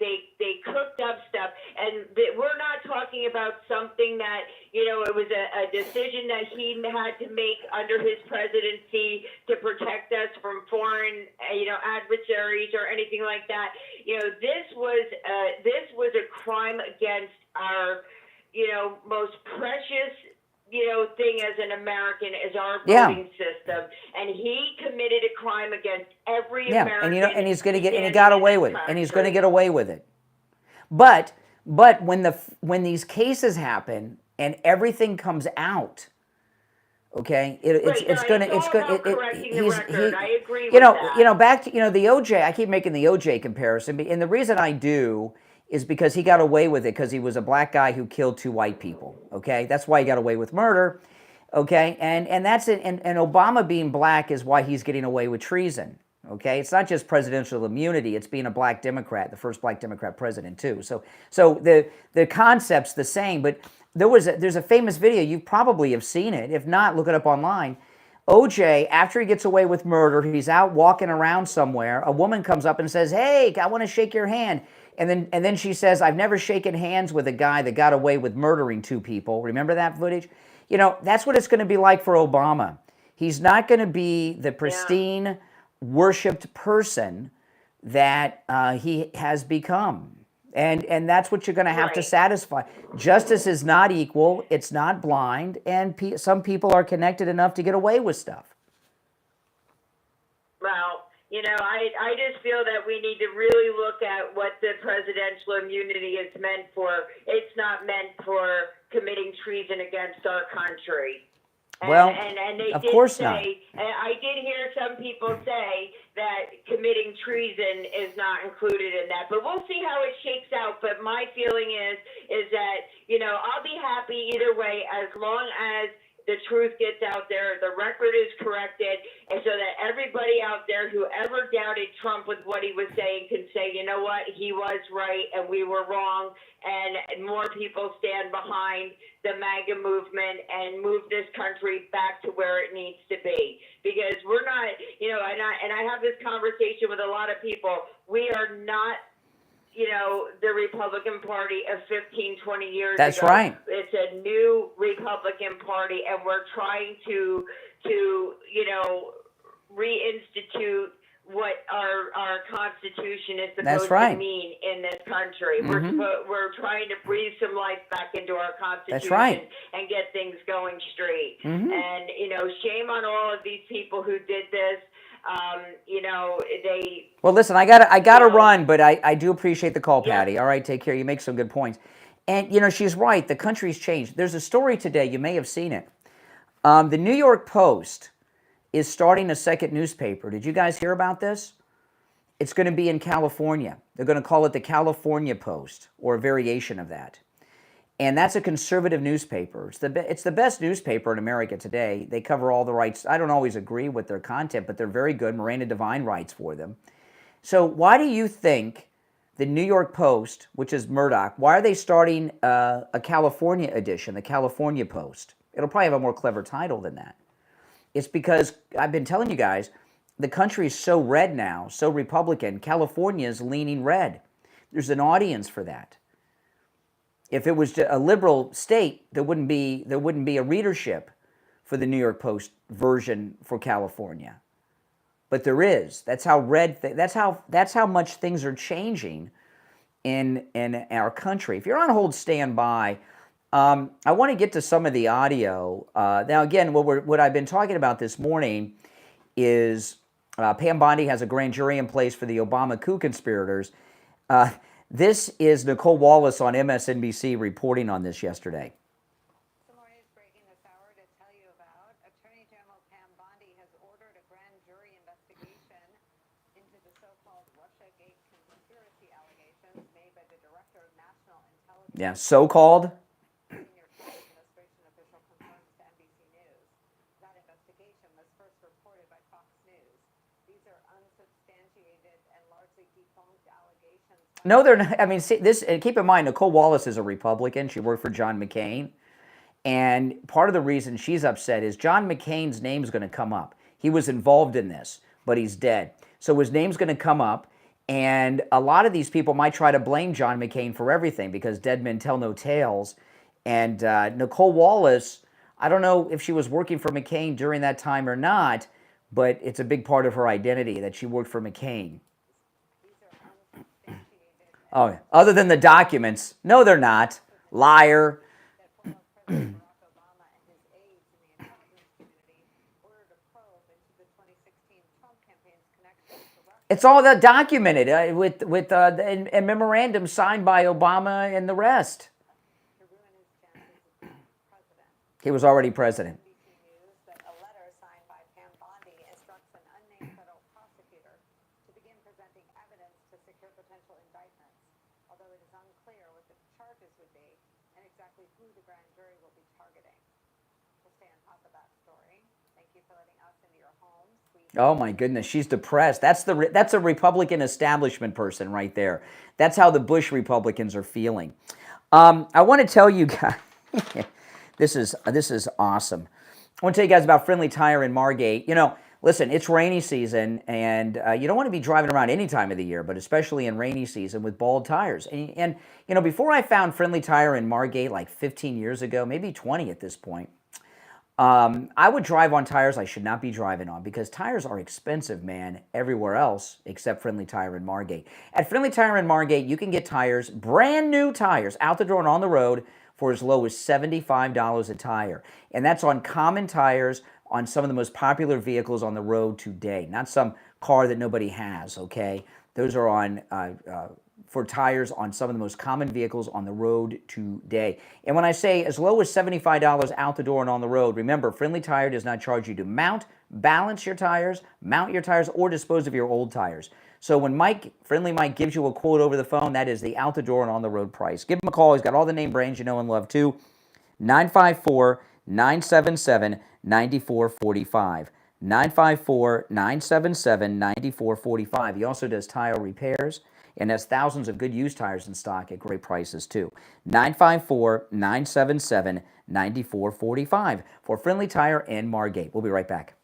cooked up stuff, and we're not talking about something that, you know, it was a decision that he had to make under his presidency to protect us from foreign, adversaries or anything like that. You know, this was a crime against our, you know, most precious, you know, thing as an American is our voting system, and he committed a crime against every American. And he's going to get, and he got away with it, and he's going to get away with it. But when these cases happen and everything comes out, okay, it's going to. I agree with that. You know, back to the OJ. I keep making the OJ comparison, and the reason I do is because he got away with it because he was a black guy who killed 2 white people, okay? That's why he got away with murder, okay? And that's it. And Obama being black is why he's getting away with treason, okay? It's not just presidential immunity, it's being a black Democrat, the first black Democrat president too. So the concept's the same, but there's a famous video, you probably have seen it. If not, look it up online. OJ, after he gets away with murder, he's out walking around somewhere. A woman comes up and says, "Hey, I want to shake your hand." And then she says, "I've never shaken hands with a guy that got away with murdering 2 people. Remember that footage? You know, that's what it's going to be like for Obama. He's not going to be the pristine, worshipped person that he has become. And that's what you're going to have to satisfy. Justice is not equal. It's not blind. And some people are connected enough to get away with stuff. Well, you know, I just feel that we need to really look at what the presidential immunity is meant for. It's not meant for committing treason against our country. Well, and they of did course say, not. and I did hear some people say that committing treason is not included in that. But we'll see how it shakes out. But my feeling is that, I'll be happy either way as long as the truth gets out there, the record is corrected, and so that everybody out there who ever doubted Trump with what he was saying can say, you know what, he was right and we were wrong, and more people stand behind the MAGA movement and move this country back to where it needs to be. Because we're not, and I have this conversation with a lot of people, we are not the Republican Party of 15, 20 years ago. That's right. It's a new Republican Party, and we're trying to reinstitute what our Constitution is supposed to mean in this country. Mm-hmm. We're trying to breathe some life back into our Constitution. That's right. And get things going straight. Mm-hmm. And, shame on all of these people who did this. Well, listen, I gotta run, but I do appreciate the call, Patty. All right, take care. You make some good points. And, she's right. The country's changed. There's a story today. You may have seen it. The New York Post is starting a second newspaper. Did you guys hear about this? It's going to be in California. They're going to call it the California Post, or a variation of that. And that's a conservative newspaper. It's the best newspaper in America today. They cover all the rights. I don't always agree with their content, but they're very good. Miranda Devine writes for them. So why do you think the New York Post, which is Murdoch, why are they starting a California edition, the California Post? It'll probably have a more clever title than that. It's because, I've been telling you guys, the country is so red now, so Republican. California is leaning red. There's an audience for that. If it was a liberal state, there wouldn't be a readership for the New York Post version for California. But there is. That's how that's how much things are changing in our country. If you're on hold, stand by. I want to get to some of the audio. Now, again, what I've been talking about this morning is Pam Bondi has a grand jury in place for the Obama coup conspirators. This is Nicole Wallace on MSNBC reporting on this yesterday. Some more news breaking this hour to tell you about. Attorney General Pam Bondi has ordered a grand jury investigation into the so-called Russiagate conspiracy allegations made by the Director of National Intelligence. Yeah, so-called. Senior Trump administration official confirms to NBC News. That investigation was first reported by Fox News. These are unsubstantiated and largely debunked allegations. No, they're not. I mean, see, and keep in mind, Nicole Wallace is a Republican. She worked for John McCain. And part of the reason she's upset is John McCain's name's going to come up. He was involved in this, but he's dead. So his name's going to come up. And a lot of these people might try to blame John McCain for everything because dead men tell no tales. And Nicole Wallace, I don't know if she was working for McCain during that time or not, but it's a big part of her identity that she worked for McCain. Oh, other than the documents. No, they're not. Liar. It's all that documented with and memorandums signed by Obama and the rest. He was already president. A letter signed by Pam Bondi instructs an unnamed federal prosecutor to begin presenting evidence to secure potential indictments, although it is unclear what the charges would be and exactly who the grand jury will be targeting. We'll stay on top of that story. Thank you for letting us into your homes. Oh my goodness, she's depressed. That's a Republican establishment person right there. That's how the Bush Republicans are feeling. I want to tell you guys. This is awesome. I want to tell you guys about Friendly Tire in Margate. Listen, it's rainy season, and you don't want to be driving around any time of the year, but especially in rainy season with bald tires. And before I found Friendly Tire in Margate like 15 years ago, maybe 20 at this point, I would drive on tires I should not be driving on because tires are expensive, man, everywhere else except Friendly Tire in Margate. At Friendly Tire in Margate, you can get tires, brand new tires, out the door and on the road, for as low as $75 a tire. And that's on common tires on some of the most popular vehicles on the road today. Not some car that nobody has, okay? Those are on for tires on some of the most common vehicles on the road today. And when I say as low as $75 out the door and on the road, remember, Friendly Tire does not charge you to mount, balance your tires, mount your tires, or dispose of your old tires. So when Friendly Mike gives you a quote over the phone, that is the out the door and on the road price. Give him a call. He's got all the name brands you know and love too. 954-977-9445. 954-977-9445. He also does tire repairs and has thousands of good used tires in stock at great prices too. 954-977-9445 for Friendly Tire and Margate. We'll be right back.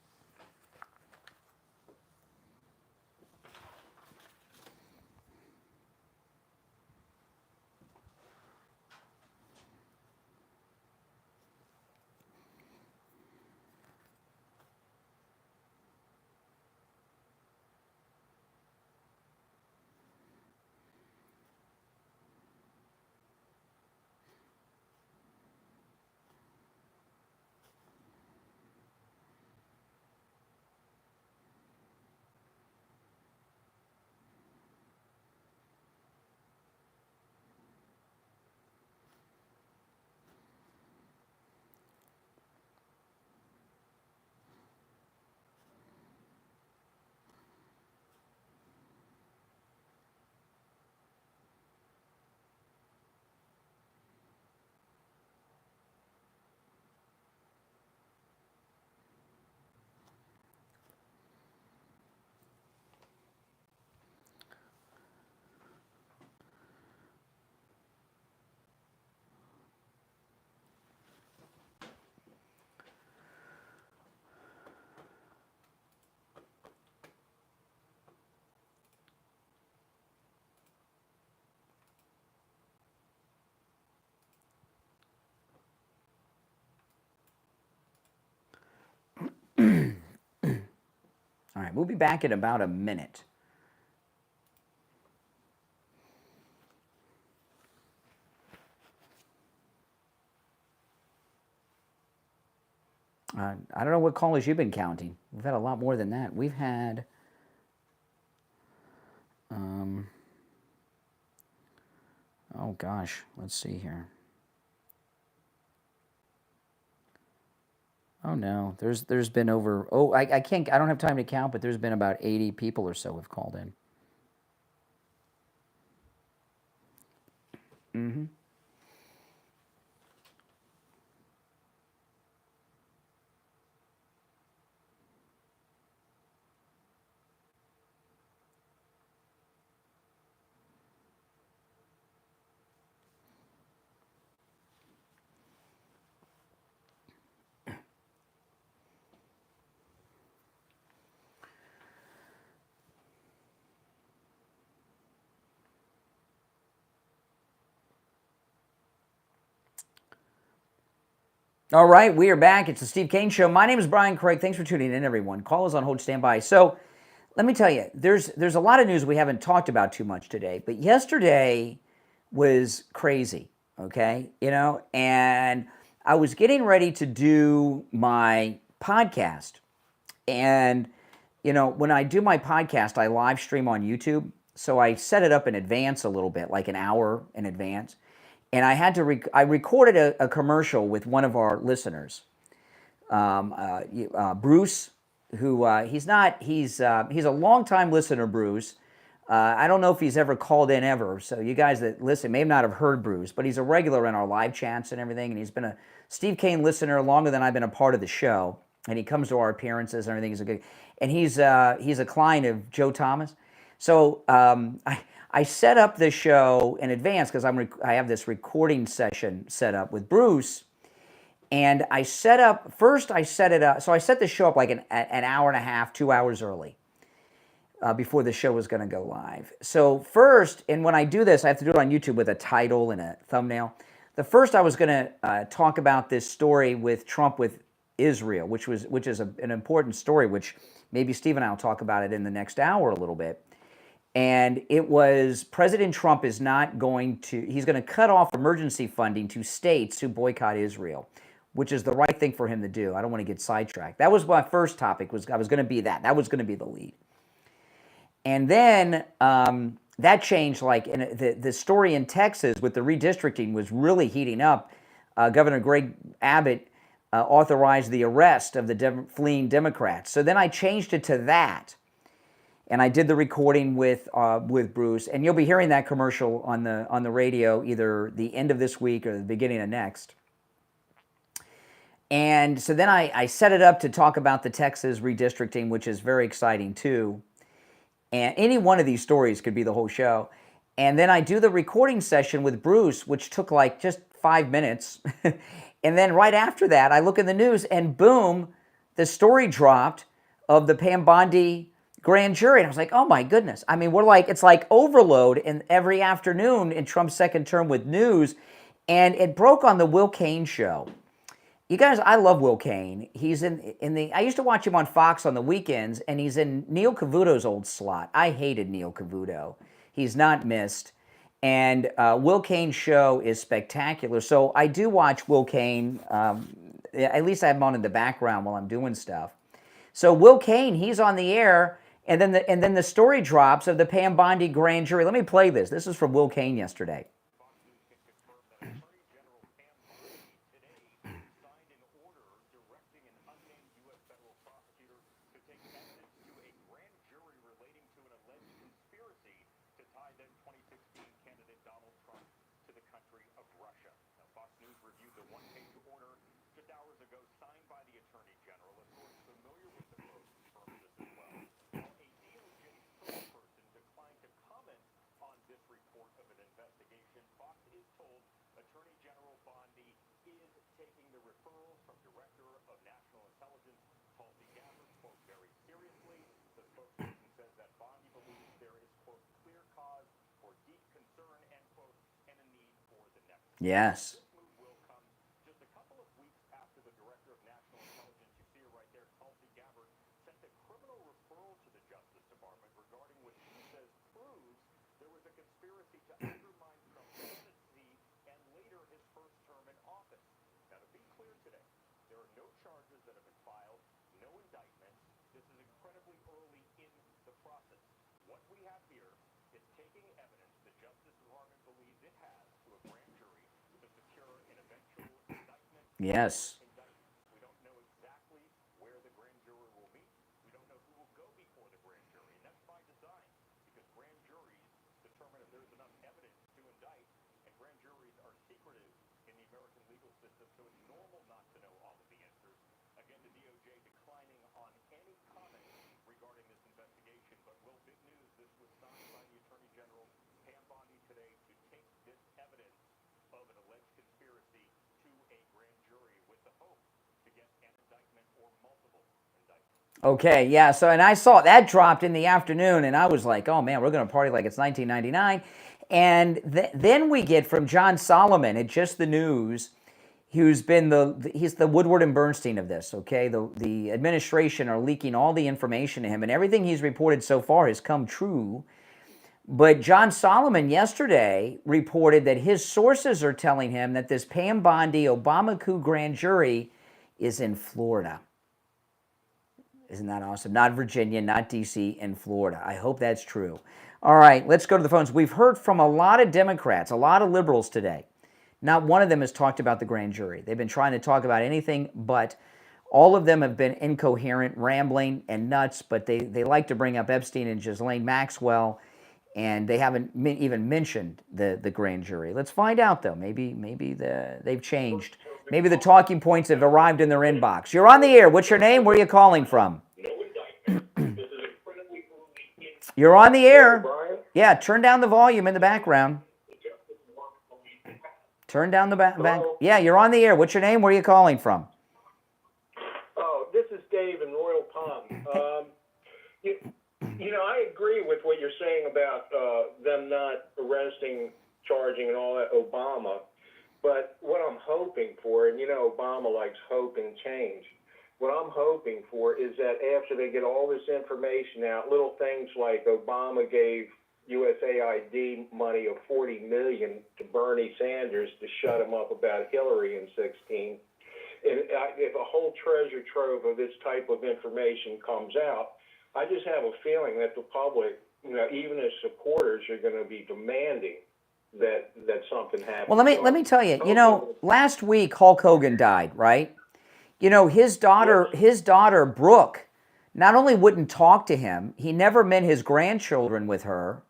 All right, we'll be back in about a minute. I don't know what callers you've been counting. We've had a lot more than that. We've had, oh gosh, let's see here. Oh no, there's been over, I don't have time to count, but there's been about 80 people or so have called in. Mm-hmm. All right, we are back. It's the Steve Kane Show. My name is Brian Craig. Thanks for tuning in, everyone. Call us on hold, stand by. So let me tell you, there's a lot of news we haven't talked about too much today, but yesterday was crazy, okay? You know, and I was getting ready to do my podcast. And, you know, when I do my podcast, I live stream on YouTube. So I set it up in advance a little bit, like an hour in advance. And I had to, I recorded a commercial with one of our listeners, Bruce, who he's a longtime listener, Bruce. I don't know if he's ever called in ever. So you guys that listen may not have heard Bruce, but he's a regular in our live chats and everything. And he's been a Steve Kane listener longer than I've been a part of the show. And he comes to our appearances and everything. He's a client of Joe Thomas. So I set up this show in advance because I have this recording session set up with Bruce, and I set it up. So I set the show up like an hour and a half, 2 hours early before the show was going to go live. So first, and when I do this, I have to do it on YouTube with a title and a thumbnail. The first, I was going to talk about this story with Trump with Israel, which is an important story, which maybe Steve and I will talk about it in the next hour a little bit. And it was President Trump is not going to, he's going to cut off emergency funding to states who boycott Israel, which is the right thing for him to do. I don't want to get sidetracked. That was my first topic, I was going to be that. That was going to be the lead. And then that changed. Like the story in Texas with the redistricting was really heating up. Governor Greg Abbott authorized the arrest of the fleeing Democrats. So then I changed it to that, and I did the recording with Bruce, and you'll be hearing that commercial on the radio either the end of this week or the beginning of next. And so then I set it up to talk about the Texas redistricting, which is very exciting too. And any one of these stories could be the whole show. And then I do the recording session with Bruce, which took like just 5 minutes. And then right after that, I look in the news and boom, the story dropped of the Pam Bondi grand jury. And I was like, oh my goodness. I mean, it's like overload in every afternoon in Trump's second term with news. And it broke on the Will Kane show. You guys, I love Will Kane. He's I used to watch him on Fox on the weekends, and he's in Neil Cavuto's old slot. I hated Neil Cavuto. He's not missed. And Will Kane's show is spectacular. So I do watch Will Kane. At least I have him on in the background while I'm doing stuff. So Will Kane, he's on the air, and then the story drops of the Pam Bondi grand jury. Let me play this. This is from Will Kane yesterday. Yes. Yes. Okay, yeah, so, and I saw that dropped in the afternoon, and I was like, oh man, we're going to party like it's 1999. And then we get from John Solomon at Just the News, who's been he's the Woodward and Bernstein of this, okay? The administration are leaking all the information to him, and everything he's reported so far has come true. But John Solomon yesterday reported that his sources are telling him that this Pam Bondi Obama coup grand jury is in Florida. Isn't that awesome? Not Virginia, not D.C., in Florida. I hope that's true. All right, let's go to the phones. We've heard from a lot of Democrats, a lot of liberals today. Not one of them has talked about the grand jury. They've been trying to talk about anything, but all of them have been incoherent, rambling, and nuts, but they like to bring up Epstein and Ghislaine Maxwell, and they haven't even mentioned the grand jury. Let's find out, though. Maybe they've changed. Maybe the talking points have arrived in their inbox. You're on the air. What's your name? Where are you calling from? You're on the air. Yeah, turn down the volume in the background. Turn down the back. Yeah, you're on the air. What's your name? Where are you calling from? Oh, this is Dave in Royal Palm. You know, I agree with what you're saying about them not arresting, charging, and all that Obama. But what I'm hoping for, and you know Obama likes hope and change, what I'm hoping for is that after they get all this information out, little things like Obama gave USAID money of $40 million to Bernie Sanders to shut him up about Hillary in 2016. And if a whole treasure trove of this type of information comes out, I just have a feeling that the public, even his supporters, are going to be demanding that something happens. Well, let me tell you. Last week Hulk Hogan died, right? His daughter Brooke, not only wouldn't talk to him, he never met his grandchildren with her,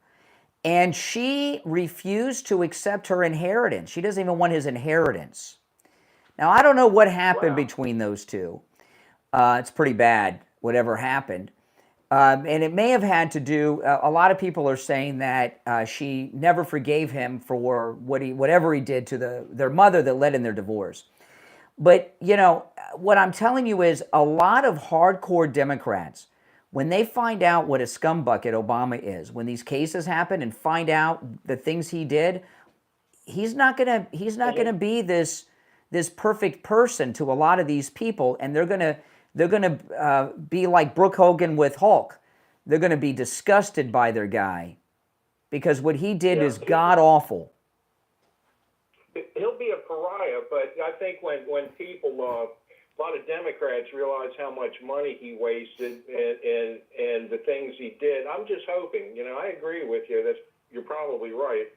and she refused to accept her inheritance. She doesn't even want his inheritance. Now, I don't know what happened between those two. It's pretty bad, whatever happened. And it may have had to do, a lot of people are saying that she never forgave him for whatever he did to their mother that led in their divorce. But, what I'm telling you is a lot of hardcore Democrats, when they find out what a scumbucket Obama is, when these cases happen and find out the things he did, he's not gonna be this perfect person to a lot of these people, and they're gonna be like Brooke Hogan with Hulk. They're gonna be disgusted by their guy because what he did is god awful. He'll be a pariah, but I think when people, a lot of Democrats realize how much money he wasted and the things he did, I'm just hoping. I agree with you. You're probably right.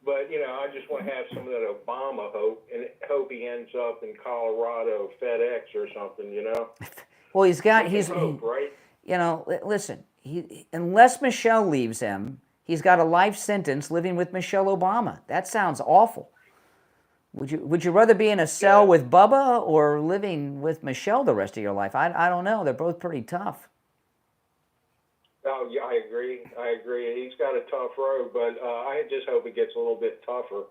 But, I just want to have some of that Obama hope, and hope he ends up in Colorado, FedEx or something, Well, right? Listen, unless Michelle leaves him, he's got a life sentence living with Michelle Obama. That sounds awful. Would you rather be in a cell with Bubba or living with Michelle the rest of your life? I don't know. They're both pretty tough. Oh, yeah, I agree. He's got a tough road, but I just hope it gets a little bit tougher.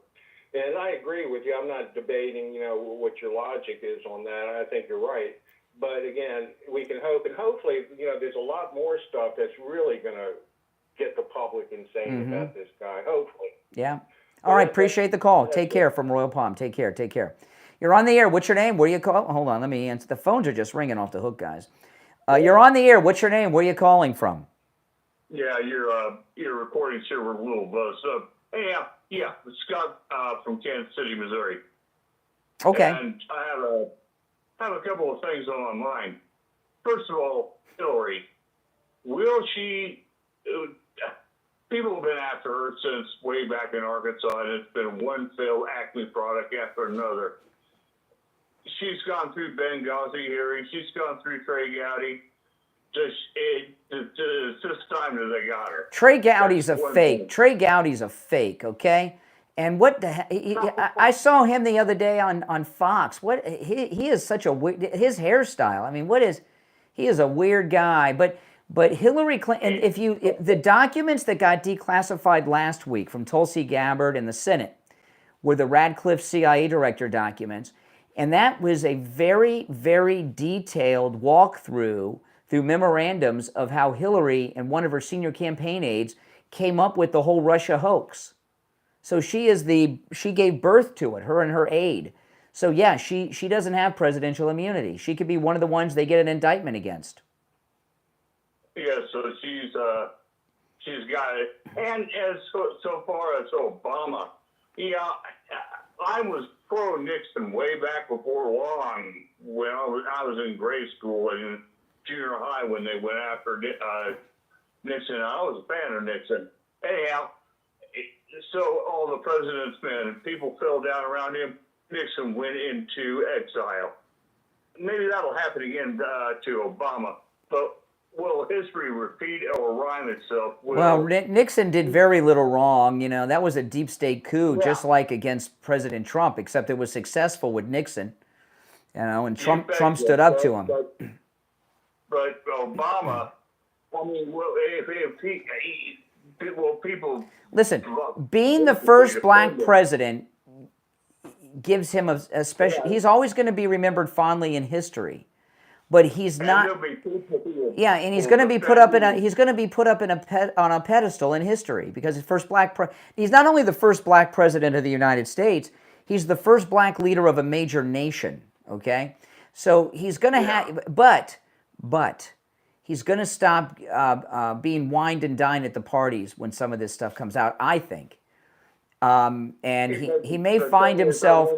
And I agree with you. I'm not debating, what your logic is on that. I think you're right. But again, we can hope, and hopefully, there's a lot more stuff that's really going to get the public insane about this guy. Hopefully. Yeah. All right. Appreciate the call. Take care from Royal Palm. Take care. You're on the air. What's your name? Where you call? Hold on. Let me answer. The phones are just ringing off the hook, guys. You're on the air. What's your name? Where are you calling from? Yeah, your recording's here with a little buzz. Yeah, Scott from Kansas City, Missouri. Okay. And I have a couple of things on my mind. First of all, Hillary, will she? People have been after her since way back in Arkansas, and it's been one failed Acme product after another. She's gone through Benghazi hearings. She's gone through Trey Gowdy. It's this time that they got her. Trey Gowdy's a fake. Trey Gowdy's a fake, okay? And what the heck? I saw him the other day on Fox. What he is such a weird, his hairstyle. I mean, he is a weird guy. But Hillary Clinton, if the documents that got declassified last week from Tulsi Gabbard and the Senate were the Radcliffe CIA director documents, and that was a very, very detailed walkthrough through memorandums of how Hillary and one of her senior campaign aides came up with the whole Russia hoax. So she gave birth to it, her and her aide. So yeah, she doesn't have presidential immunity. She could be one of the ones they get an indictment against. Yeah, so she's got it. And as so far as Obama, I was pro Nixon way back before long when I was in grade school and junior high when they went after Nixon. I was a fan of Nixon. Anyhow, so all the president's men, people fell down around him. Nixon went into exile. Maybe that'll happen again to Obama, but will history repeat or rhyme itself? Well, Nixon did very little wrong. That was a deep state coup, just like against President Trump, except it was successful with Nixon. And Trump stood up to him. But Obama, I mean, will people... Listen, being the first black president gives him a special... He's always going to be remembered fondly in history. But he's not... Yeah, and he's going to be put up on a pedestal in history because he's not only the first black president of the United States, he's the first black leader of a major nation, okay? So he's going to have... But he's going to stop being wined and dined at the parties when some of this stuff comes out, I think. And he may find himself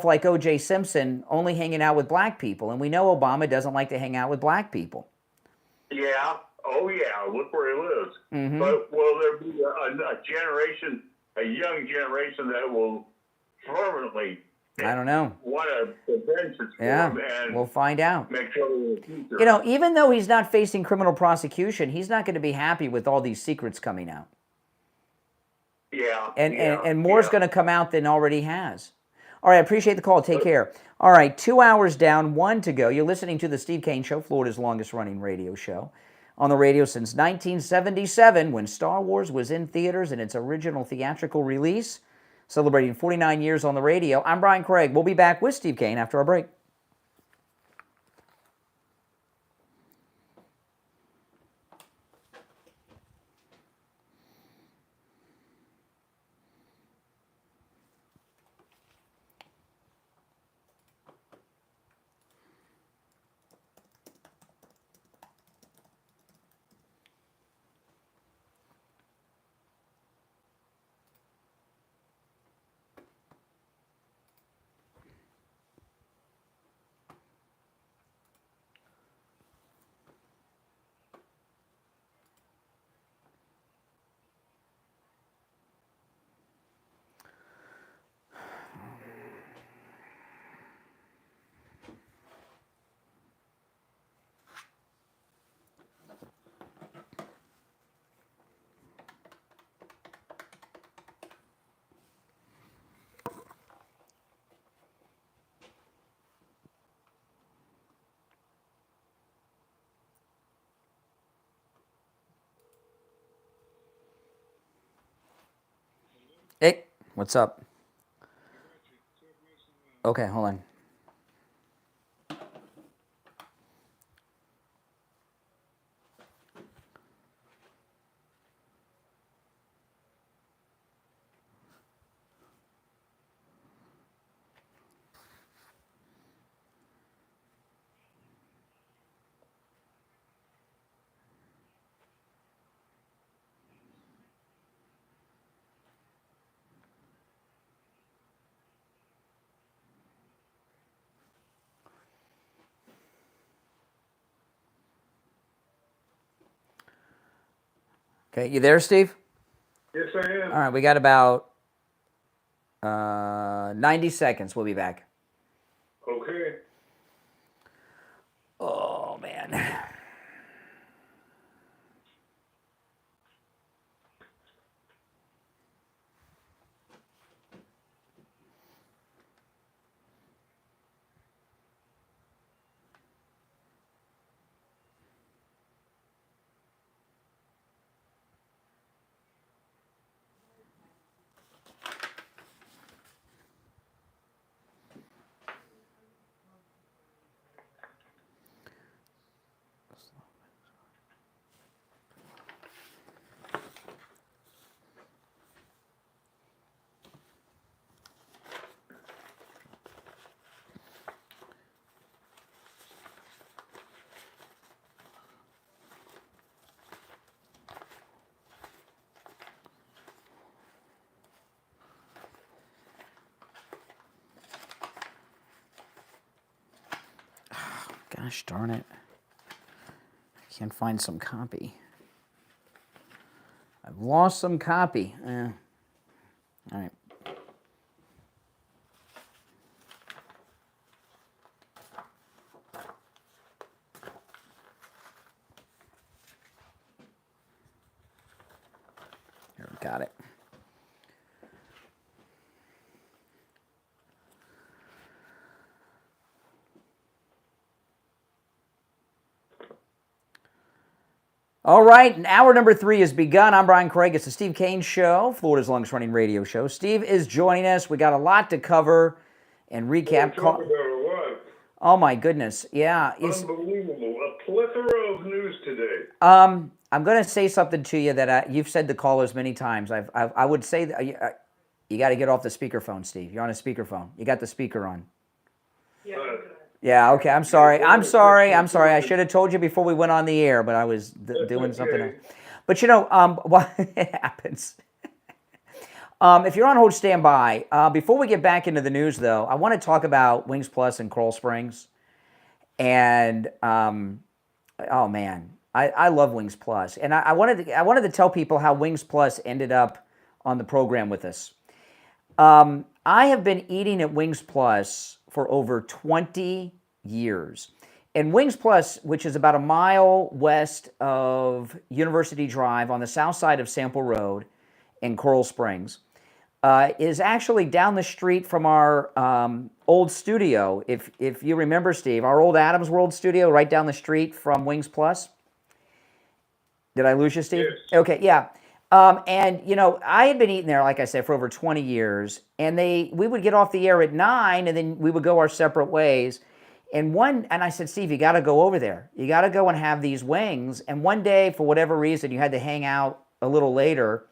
like O.J. Simpson, only hanging out with black people. And we know Obama doesn't like to hang out with black people. Yeah. Oh, yeah. Look where he lives. Mm-hmm. But will there be a generation, a young generation that will fervently I don't know. want to prevent it Yeah, and we'll find out. make sure in the future? You know, even though he's not facing criminal prosecution, he's not going to be happy with all these secrets coming out. Yeah. And more's going to come out than already has. All right, I appreciate the call. Take care. All right, 2 hours down, 1 to go. You're listening to the Steve Kane Show, Florida's longest-running radio show. On the radio since 1977, when Star Wars was in theaters in its original theatrical release. Celebrating 49 years on the radio. I'm Brian Craig. We'll be back with Steve Kane after our break. Hey, what's up? Okay, hold on. Okay, you there, Steve? Yes, I am. All right, we got about 90 seconds. We'll be back. Okay. Oh, man. Gosh darn it. I can't find some copy. I've lost some copy. All right. Here, got it. All right, and hour number 3 has begun. I'm Brian Craig. It's the Steve Kane Show, Florida's longest-running radio show. Steve is joining us. We got a lot to cover and recap. Oh, my goodness. Yeah. Unbelievable. A plethora of news today. I'm going to say something to you that you've said to callers many times. I would say that you got to get off the speakerphone, Steve. You're on a speakerphone. You got the speaker on. Yeah, okay. I'm sorry. I should have told you before we went on the air, but I was doing something else. But you know, what it happens. If you're on hold, stand by. Before we get back into the news, though, I want to talk about Wings Plus and Coral Springs. And, oh, man. I love Wings Plus, and I wanted to tell people how Wings Plus ended up on the program with us. I have been eating at Wings Plus for over 20 years. And Wings Plus, which is about a mile west of University Drive on the south side of Sample Road in Coral Springs, is actually down the street from our old studio. If you remember, Steve, our old Adams World studio right down the street from Wings Plus. Did I lose you, Steve? Yes. Okay, yeah. And, you know, I had been eating there, like I said, for over 20 years. And we would get off the air at 9, and then we would go our separate ways. And I said, Steve, you got to go over there. You got to go and have these wings. And one day, for whatever reason, you had to hang out a little later.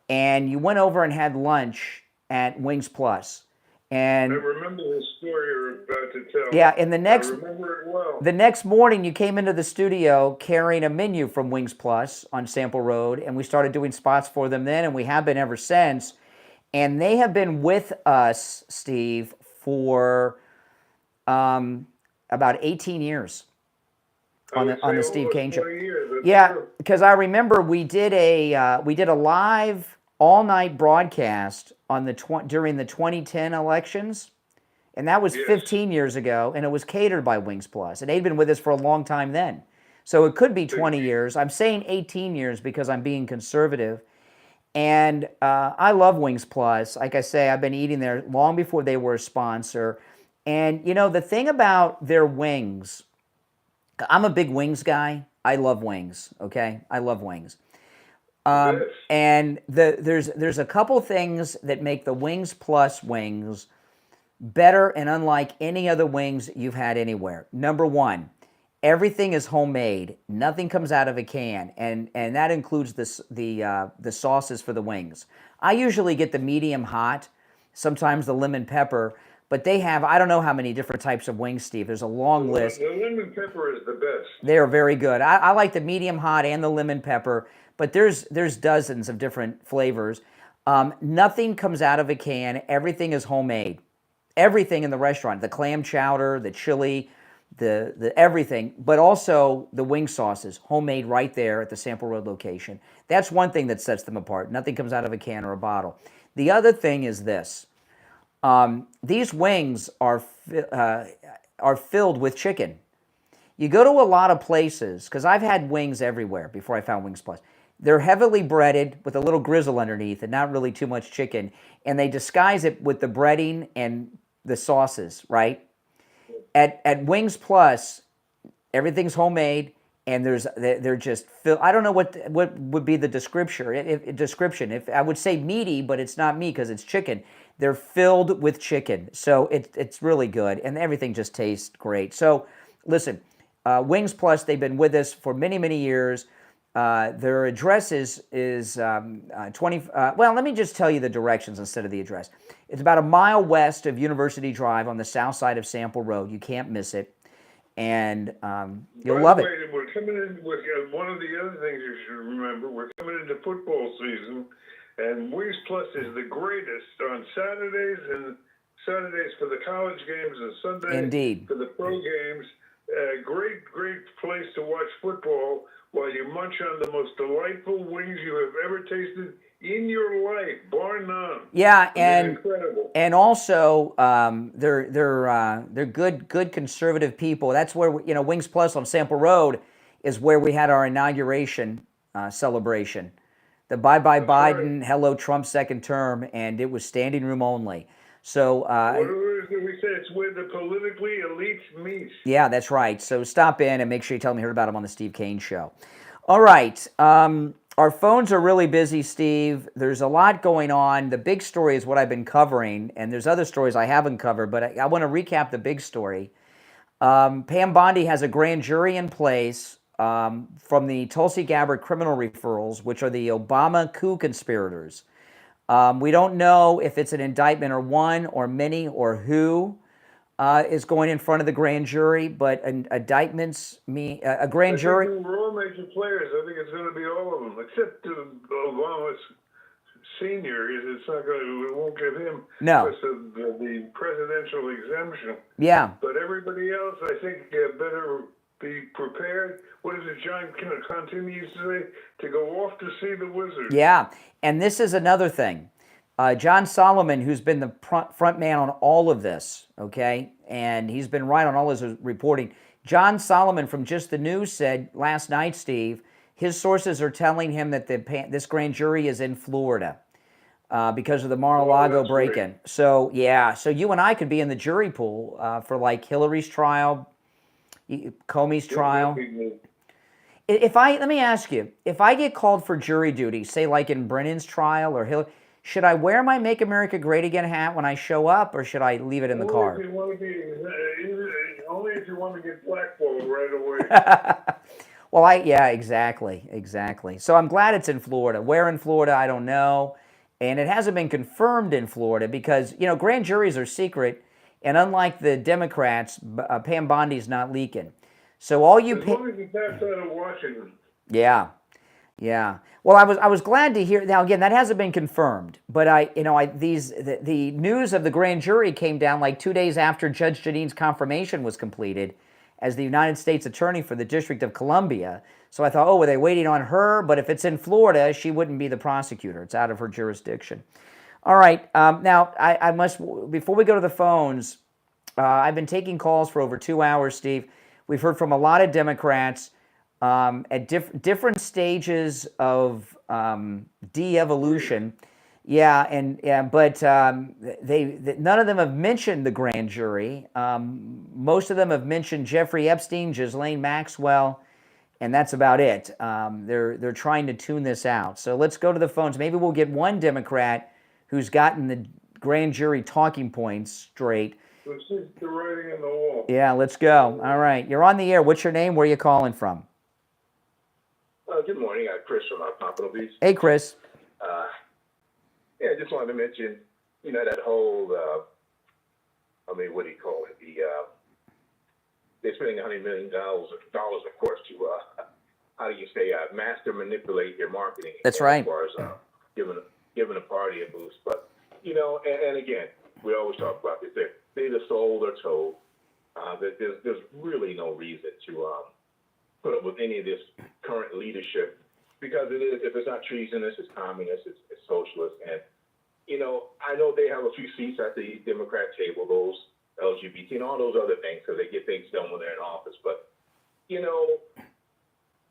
And you went over and had lunch at Wings Plus. And I remember the story you're about to tell. Yeah, and I remember it well. the next morning you came into the studio carrying a menu from Wings Plus on Sample Road, and we started doing spots for them then, and we have been ever since. And they have been with us, Steve, for about 18 years on the Steve Kane Show. Yeah, because I remember we did a live all-night broadcast on during the 2010 elections, and that was 15 years ago, and it was catered by Wings Plus, and they'd been with us for a long time then. So it could be 20 years. I'm saying 18 years because I'm being conservative. And I love Wings Plus. Like I say, I've been eating there long before they were a sponsor. And, you know, the thing about their wings, I'm a big wings guy. I love wings, okay? I love wings. And there's a couple things that make the Wings Plus wings better and unlike any other wings you've had anywhere. Number one, everything is homemade. Nothing comes out of a can, and that includes the sauces for the wings. I usually get the medium hot, sometimes the lemon pepper, but they have, I don't know how many different types of wings, Steve. There's a long list. The lemon pepper is the best. They are very good. I like the medium hot and the lemon pepper, but there's dozens of different flavors. Nothing comes out of a can. Everything is homemade. Everything in the restaurant, the clam chowder, the chili, the everything, but also the wing sauces, homemade right there at the Sample Road location. That's one thing that sets them apart. Nothing comes out of a can or a bottle. The other thing is this. These wings are filled with chicken. You go to a lot of places, because I've had wings everywhere before I found Wings Plus. They're heavily breaded with a little grizzle underneath and not really too much chicken, and they disguise it with the breading and the sauces, right? At Wings Plus, everything's homemade, and they're just filled. I don't know what would be the description. If I would say meaty, but it's not meat because it's chicken. They're filled with chicken, so it's really good, and everything just tastes great. So listen, Wings Plus, they've been with us for many, many years. Their address is 20. Well, let me just tell you the directions instead of the address. It's about a mile west of University Drive on the south side of Sample Road. You can't miss it, and you'll love it. We're coming in with one of the other things you should remember. We're coming into football season, and Wings Plus is the greatest on Saturdays for the college games and Sundays for the pro games. Great place to watch football while you munch on the most delightful wings you have ever tasted in your life, bar none. Yeah, incredible. And also they're good conservative people. That's where Wings Plus on Sample Road is where we had our inauguration celebration. The Bye Bye Biden, right. Hello Trump second term, and it was standing room only. So what do we say? It's where the politically elites meet. Yeah, that's right. So stop in and make sure you tell them you heard about him on the Steve Kane Show. All right. Our phones are really busy, Steve. There's a lot going on. The big story is what I've been covering, and there's other stories I haven't covered, but I want to recap the big story. Pam Bondi has a grand jury in place from the Tulsi Gabbard criminal referrals, which are the Obama coup conspirators. We don't know if it's an indictment or one or many or who is going in front of the grand jury, but indictments mean a grand jury. We're all major players. I think it's going to be all of them, except Obama's senior. It's not going to. We won't give him because of the presidential exemption. Yeah. But everybody else, I think, better be prepared. What is it, John continues to say? To go off to see the wizard. Yeah, and this is another thing. John Solomon, who's been the front man on all of this, okay, and he's been right on all his reporting. John Solomon from Just the News said last night, Steve, his sources are telling him that this grand jury is in Florida because of the Mar-a-Lago break-in. Great. So, yeah, so you and I could be in the jury pool for like Hillary's trial, Comey's trial. Let me ask you, if I get called for jury duty, say like in Brennan's trial or Hillary, should I wear my Make America Great Again hat when I show up, or should I leave it in the car? Only if you want to get blackballed right away. Well, yeah, exactly. So I'm glad it's in Florida. Where in Florida, I don't know. And it hasn't been confirmed in Florida because, you know, grand juries are secret. And unlike the Democrats, Pam Bondi's not leaking. So all you... As long as it's outside of Washington. Yeah. Well, I was glad to hear. Now again, that hasn't been confirmed, but the news of the grand jury came down like 2 days after Judge Janine's confirmation was completed as the United States Attorney for the District of Columbia. So I thought, oh, were they waiting on her? But if it's in Florida, she wouldn't be the prosecutor. It's out of her jurisdiction. All right. Now I must, before we go to the phones, I've been taking calls for over 2 hours, Steve. We've heard from a lot of Democrats. At different stages of de-evolution, but none of them have mentioned the grand jury. Most of them have mentioned Jeffrey Epstein, Ghislaine Maxwell, and that's about it. They're trying to tune this out. So let's go to the phones. Maybe we'll get one Democrat who's gotten the grand jury talking points straight. Let's see the writing on the wall. Yeah, let's go. All right, you're on the air. What's your name? Where are you calling from? Good morning. Chris from Pompano Beach. Hey, Chris. Yeah, I just wanted to mention, that whole, what do you call it? They're spending $100 million, of course, to, how do you say, master manipulate your marketing. That's right. As far as giving a party a boost. But, and again, we always talk about this. They either sold or told. There's really no reason to put up with any of this current leadership, because if it's not treasonous, it's communist, it's socialist. And, I know they have a few seats at the Democrat table, those LGBT and all those other things, so they get things done when they're in office. But,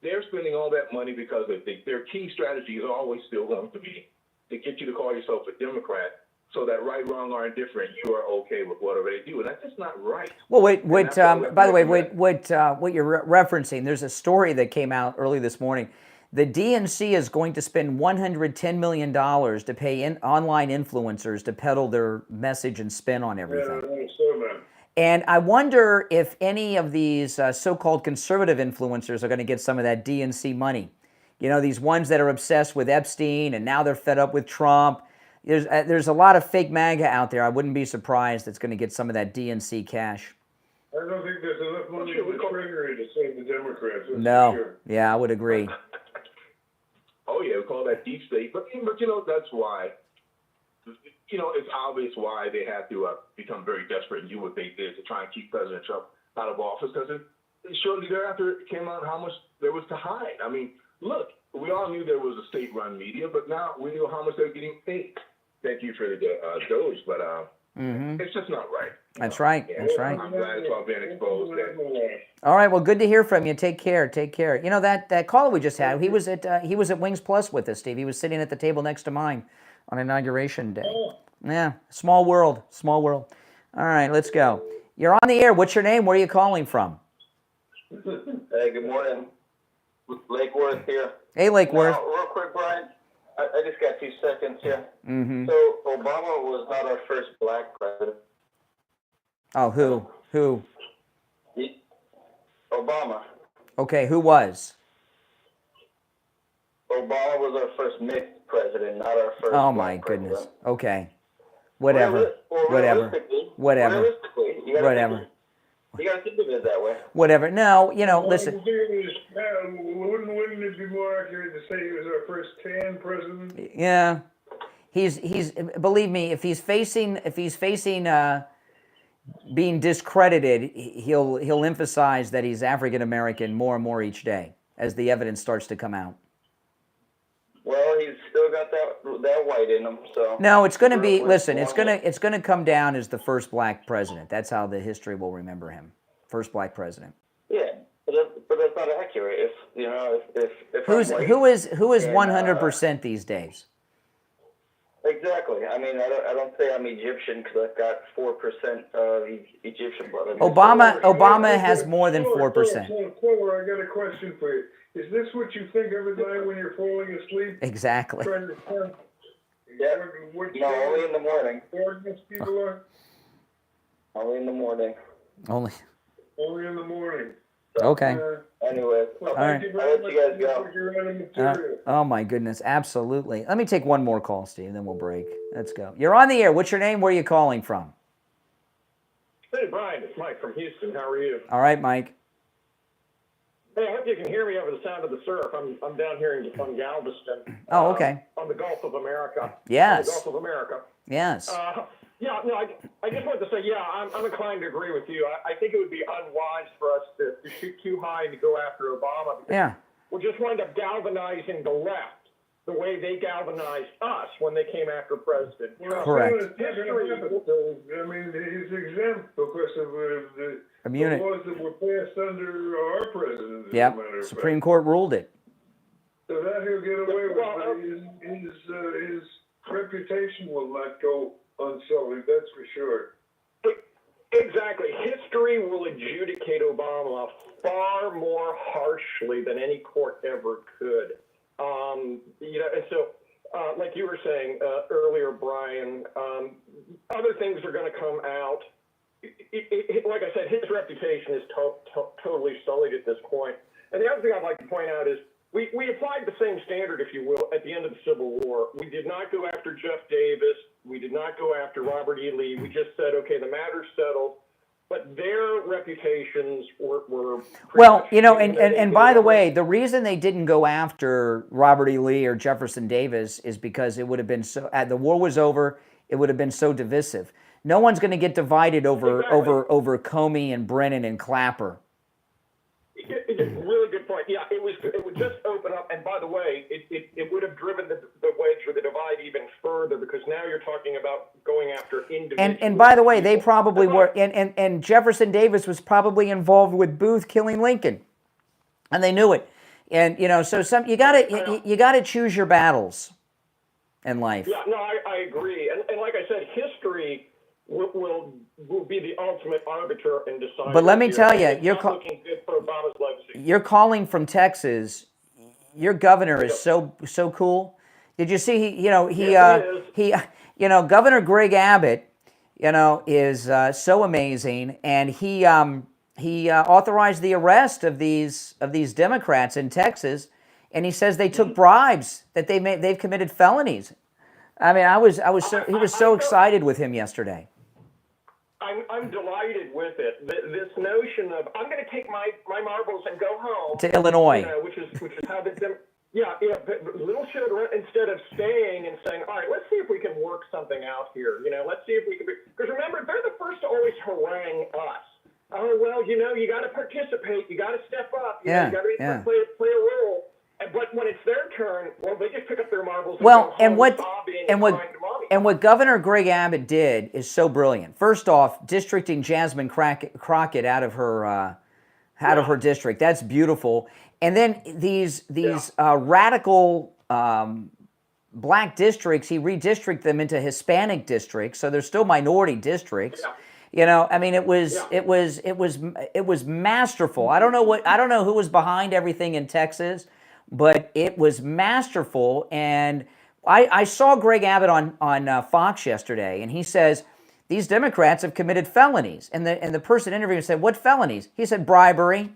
they're spending all that money because their key strategy is always still going to be to get you to call yourself a Democrat, so that right, wrong, or indifferent, you are okay with whatever they do, and that's just not right. Well, by the way, what you're referencing, there's a story that came out early this morning. The DNC is going to spend $110 million to pay online influencers to peddle their message and spin on everything. Yeah, I saw that. And I wonder if any of these so-called conservative influencers are going to get some of that DNC money. These ones that are obsessed with Epstein, and now they're fed up with Trump. There's a lot of fake MAGA out there. I wouldn't be surprised it's going to get some of that DNC cash. I don't think there's enough money in the treasury to save the Democrats. No. Sure. Yeah, I would agree. Oh, yeah, we call that deep state. But that's why, it's obvious why they had to become very desperate, and you would think this, to try and keep President Trump out of office, because shortly thereafter it came out how much there was to hide. I mean, look, we all knew there was a state-run media, but now we knew how much they're getting paid. Thank you for the Doge, but it's just not right. That's right. Yeah, That's right. I'm glad it's all being exposed. All right. Well, good to hear from you. Take care. Take care. That caller we just had, he was at Wings Plus with us, Steve. He was sitting at the table next to mine on Inauguration Day. Yeah. Small world. Small world. All right. Let's go. You're on the air. What's your name? Where are you calling from? Hey, good morning. Lake Worth here. Hey, Lake Worth. Now, real quick, Brian. I just got 2 seconds here. Mm-hmm. So Obama was not our first black president. Oh, who? Obama. Okay, who was? Obama was our first mixed president, not our first. Oh my goodness. President. Okay. Whatever. Whatever. You gotta think of it that way. Whatever. No, listen. Wouldn't it be more accurate to say he was our first tan president? Yeah. He's believe me, if he's facing being discredited, he'll emphasize that he's African American more and more each day as the evidence starts to come out. Well, he's still got that white in him, so. No, it's going to be. Listen, it's going to come down as the first black president. That's how the history will remember him. First black president. Yeah, but that's not accurate. If you know, if who is 100% these days? Exactly. I mean, I don't say I'm Egyptian because I've got 4% of Egyptian blood. I mean, Obama has more than 4%. I got a question for you. Is this what you think every night when you're falling asleep? Exactly. Yeah. No, only in the morning. People are? Only in the morning. Only in the morning. Okay. Anyway, all right. I'll let you guys go. Oh my goodness, absolutely. Let me take one more call, Steve, then we'll break. Let's go. You're on the air. What's your name? Where are you calling from? Hey, Brian, it's Mike from Houston. How are you? All right, Mike. Hey, I hope you can hear me over the sound of the surf. I'm down here in Galveston. Oh, okay. On the Gulf of America. Yes. On the Gulf of America. Yes. Yeah, no, I just wanted to say, yeah, I'm inclined to agree with you. I think it would be unwise for us to shoot too high and to go after Obama. Because we'll just wind up galvanizing the left the way they galvanized us when they came after president. Correct. I mean, he's exempt because of the laws that were passed under our president. Yep. Supreme Court ruled it. So that he'll get away with it. His reputation will not go unsullied, that's for sure. Exactly. History will adjudicate Obama far more harshly than any court ever could. You know, and so, like you were saying earlier, Brian, other things are going to come out. Like I said, his reputation is totally sullied at this point. And the other thing I'd like to point out is we applied the same standard, if you will, at the end of the Civil War. We did not go after Jeff Davis. We did not go after Robert E. Lee. We just said, okay, the matter's settled. But their reputations were well, you know, and by the way, the reason they didn't go after Robert E. Lee or Jefferson Davis is because it would have been so. The war was over. It would have been so divisive. No one's going to get divided over Comey and Brennan and Clapper. It's a really good point. Yeah, it would just open up. And by the way, it would have driven the wedge or the divide even further because now you're talking about going after individuals. And by the way, they probably were. And Jefferson Davis was probably involved with Booth killing Lincoln, and they knew it. And you know, so you gotta choose your battles in life. Yeah, no, I agree. And like I said, history will be the ultimate arbiter and decider. But let me tell you, looking good for Obama's legacy. You're calling from Texas. Your governor is so cool. Did you see? Governor Greg Abbott, is so amazing, and he authorized the arrest of these Democrats in Texas, and he says they took bribes, that they've committed felonies. I mean, he was so excited with him yesterday. I'm delighted with it. This notion of I'm going to take my marbles and go home to Illinois, which is how the little children, instead of staying and saying, all right, let's see if we can work something out here. Let's see if we can. Because remember, they're the first to always harangue us. Oh well, you got to participate. You got to step up. You got to play a role. But when it's their turn, well, they just pick up their marbles. And what Governor Greg Abbott did is so brilliant. First off, districting Jasmine Crockett out of her district. That's beautiful. And then these radical black districts, he redistricted them into Hispanic districts, so they're still minority districts. I mean, it was masterful. I don't know who was behind everything in Texas, but it was masterful. And I saw Greg Abbott on Fox yesterday, and he says these Democrats have committed felonies. And the person interviewing said, "What felonies?" He said, "Bribery."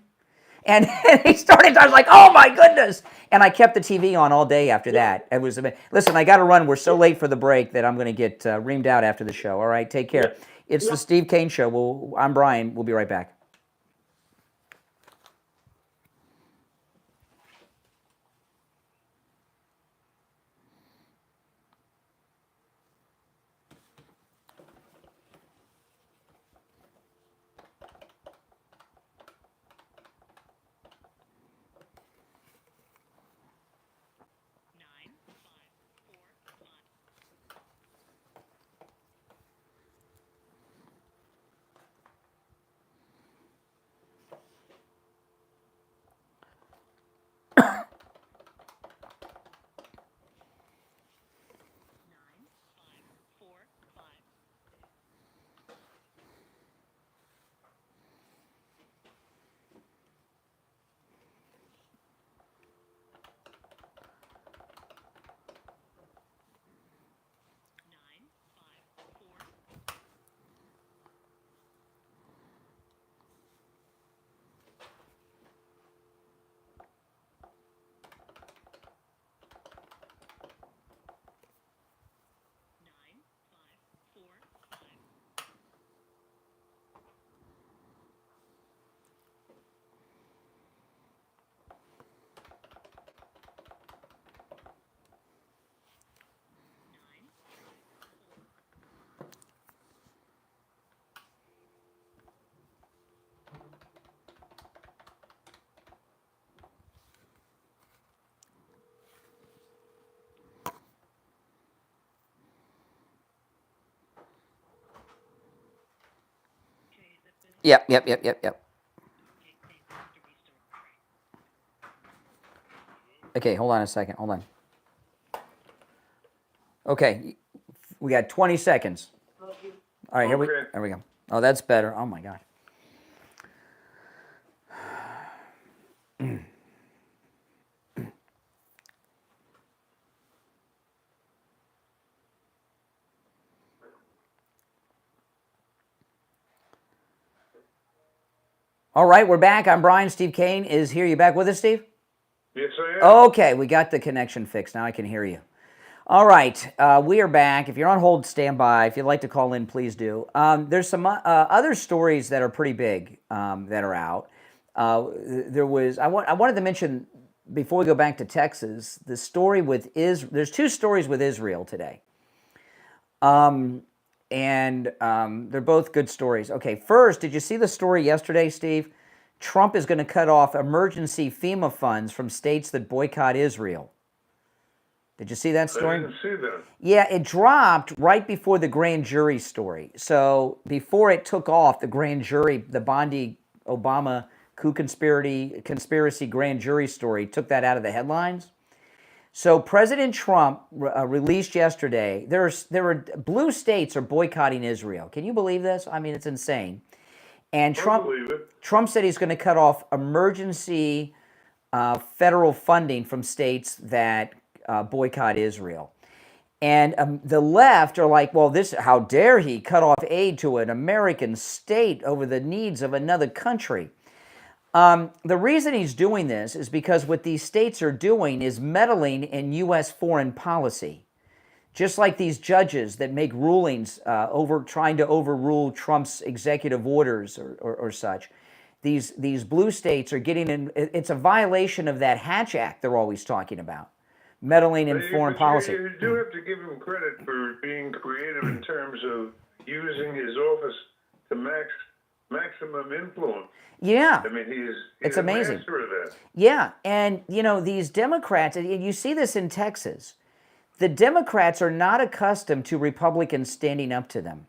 And he started, I was like, oh my goodness. And I kept the TV on all day after that. It was amazing. Listen, I got to run. We're so late for the break that I'm going to get reamed out after the show. All right, take care. It's the Steve Kane Show. I'm Brian. We'll be right back. Yep. Okay, hold on a second. Hold on. Okay, we got 20 seconds. All right, here we go. Oh, that's better. Oh my God. All right, we're back. I'm Brian. Steve Kane is here. You back with us, Steve? Yes, I am. Okay, we got the connection fixed. Now I can hear you. All right, we are back. If you're on hold, stand by. If you'd like to call in, please do. There's some other stories that are pretty big that are out. I wanted to mention, before we go back to Texas, the story with there's two stories with Israel today. They're both good stories. Okay, first, did you see the story yesterday, Steve? Trump is going to cut off emergency FEMA funds from states that boycott Israel. Did you see that story? I didn't see that. Yeah, it dropped right before the grand jury story. So before it took off, the grand jury, the Bondi Obama coup conspiracy grand jury story took that out of the headlines. So President Trump released yesterday, there are blue states are boycotting Israel. Can you believe this? I mean, it's insane. And Trump said he's going to cut off emergency federal funding from states that boycott Israel. And the left are like, well, how dare he cut off aid to an American state over the needs of another country? The reason he's doing this is because what these states are doing is meddling in U.S. foreign policy. Just like these judges that make rulings trying to overrule Trump's executive orders or such. These blue states are getting in, it's a violation of that Hatch Act they're always talking about. Meddling in foreign policy. You do have to give him credit for being creative in terms of using his office to maximum influence. Yeah. I mean, he's it's a amazing. master of that. Yeah, and these Democrats, and you see this in Texas, the Democrats are not accustomed to Republicans standing up to them.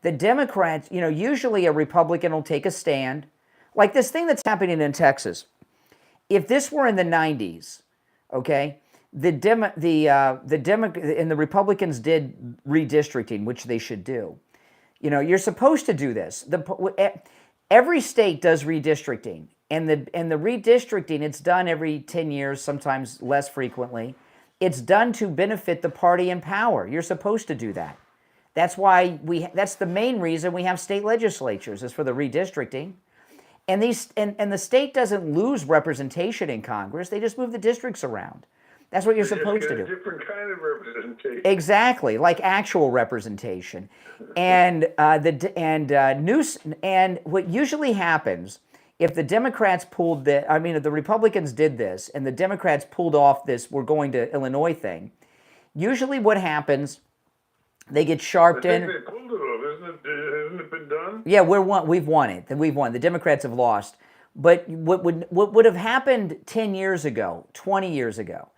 The Democrats, usually a Republican will take a stand, like this thing that's happening in Texas. If this were in the 90s, okay, and the Republicans did redistricting, which they should do. You're supposed to do this. Every state does redistricting, and the redistricting, it's done every 10 years, sometimes less frequently. It's done to benefit the party in power. You're supposed to do that. That's why that's the main reason we have state legislatures, is for the redistricting. And the state doesn't lose representation in Congress. They just move the districts around. That's what you're supposed to do. A different kind of representation. Exactly, like actual representation. And what usually happens if the Democrats if the Republicans did this and the Democrats pulled off this "we're going to Illinois" thing, usually what happens, they get sharped in. They pulled it off, hasn't it been done? Yeah, we've won it. We've won. The Democrats have lost. But what would have happened 10 years ago, 20 years ago,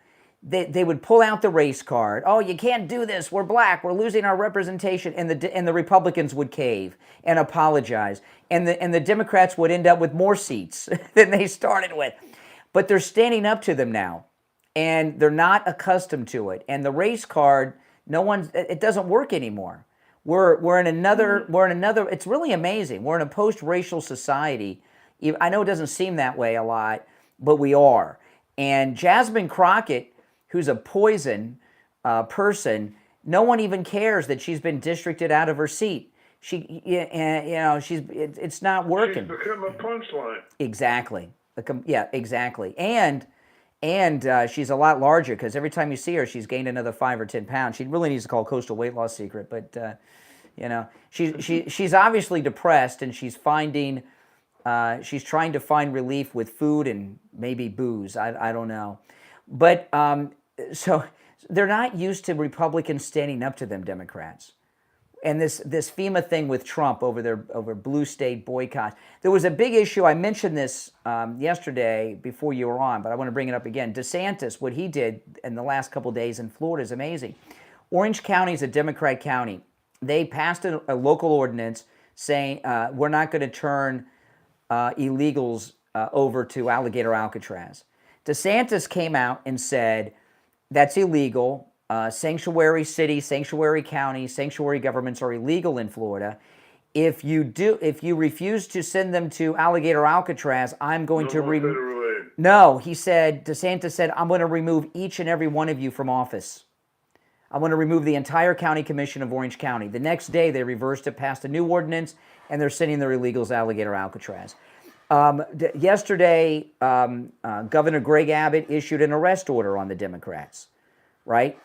they would pull out the race card. Oh, you can't do this. We're black. We're losing our representation. And the Republicans would cave and apologize. And the Democrats would end up with more seats than they started with. But they're standing up to them now. And they're not accustomed to it. And the race card, it doesn't work anymore. We're in another, it's really amazing. We're in a post-racial society. I know it doesn't seem that way a lot, but we are. And Jasmine Crockett, who's a poison person, no one even cares that she's been districted out of her seat. It's not working. She's become a punchline. Exactly. Yeah, exactly. And she's a lot larger, because every time you see her, she's gained another 5 or 10 pounds. She really needs to call Coastal Weight Loss Secret, but she's obviously depressed, and she's trying to find relief with food and maybe booze. I don't know, but so they're not used to Republicans standing up to them, Democrats. And this FEMA thing with Trump over blue state boycott. There was a big issue. I mentioned this yesterday before you were on, but I want to bring it up again. DeSantis, what he did in the last couple of days in Florida is amazing. Orange County is a Democrat county. They passed a local ordinance saying we're not going to turn illegals over to Alligator Alcatraz. DeSantis came out and said that's illegal. Sanctuary cities, sanctuary counties, sanctuary governments are illegal in Florida. If you refuse to send them to Alligator Alcatraz, I'm going to remove. No, DeSantis said, I'm going to remove each and every one of you from office. I'm going to remove the entire county commission of Orange County. The next day, they reversed it, passed a new ordinance, and they're sending their illegals to Alligator Alcatraz. Yesterday, Governor Greg Abbott issued an arrest order on the Democrats, right?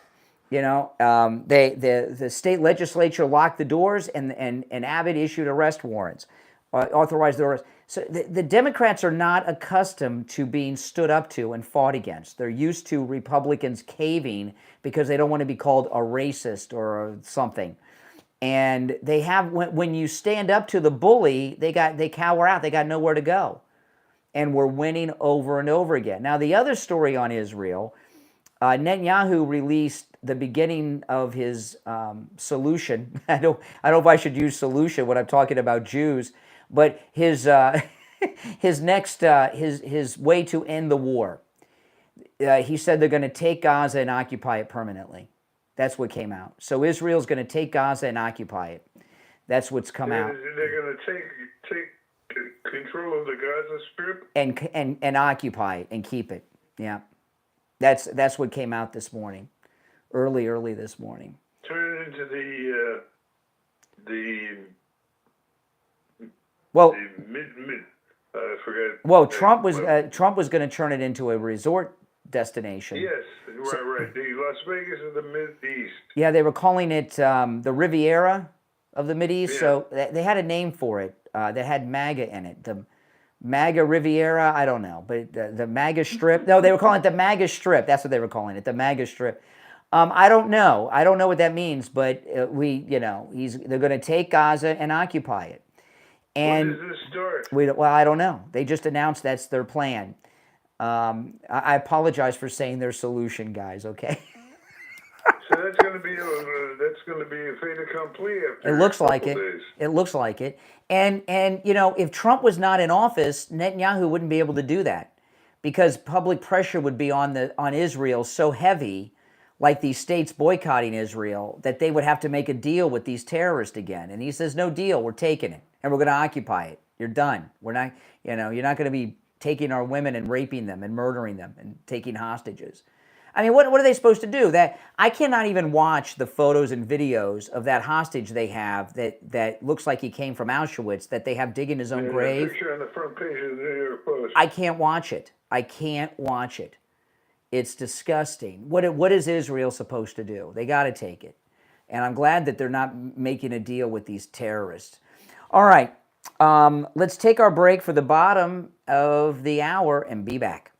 You know, the state legislature locked the doors, and Abbott issued arrest warrants, authorized the arrest. So the Democrats are not accustomed to being stood up to and fought against. They're used to Republicans caving because they don't want to be called a racist or something. And they have, when you stand up to the bully, they cower out. They got nowhere to go. And we're winning over and over again. Now, the other story on Israel, Netanyahu released the beginning of his solution. I don't know if I should use solution when I'm talking about Jews, but his next his way to end the war. He said they're going to take Gaza and occupy it permanently. That's what came out. So Israel's going to take Gaza and occupy it. That's what's come out. They're going to take control of the Gaza Strip and occupy it and keep it. Yeah, that's what came out this morning, early this morning. Turn it into I forgot. Well, Trump was going to turn it into a resort destination. Yes, right. The Las Vegas of the Mideast. Yeah, they were calling it the Riviera of the Mideast. Yeah. So they had a name for it that had MAGA in it. The MAGA Riviera, I don't know, but the MAGA Strip. No, they were calling it the MAGA Strip. That's what they were calling it, the MAGA Strip. I don't know. I don't know what that means, but they're going to take Gaza and occupy it. And when does this start? Well, I don't know. They just announced that's their plan. I apologize for saying their solution, guys. Okay. So that's going to be a fait accompli after it looks like it. Days. It looks like it. And if Trump was not in office, Netanyahu wouldn't be able to do that, because public pressure would be on Israel so heavy, like these states boycotting Israel, that they would have to make a deal with these terrorists again. And he says, no deal, we're taking it, and we're going to occupy it. You're done. We're not, you're not going to be taking our women and raping them and murdering them and taking hostages. I mean, what are they supposed to do? That I cannot even watch the photos and videos of that hostage they have that looks like he came from Auschwitz, that they have digging his own grave. Picture on the front page of the New York Post. I can't watch it. I can't watch it. It's disgusting. What is Israel supposed to do? They got to take it. And I'm glad that they're not making a deal with these terrorists. All right. Let's take our break for the bottom of the hour and be back.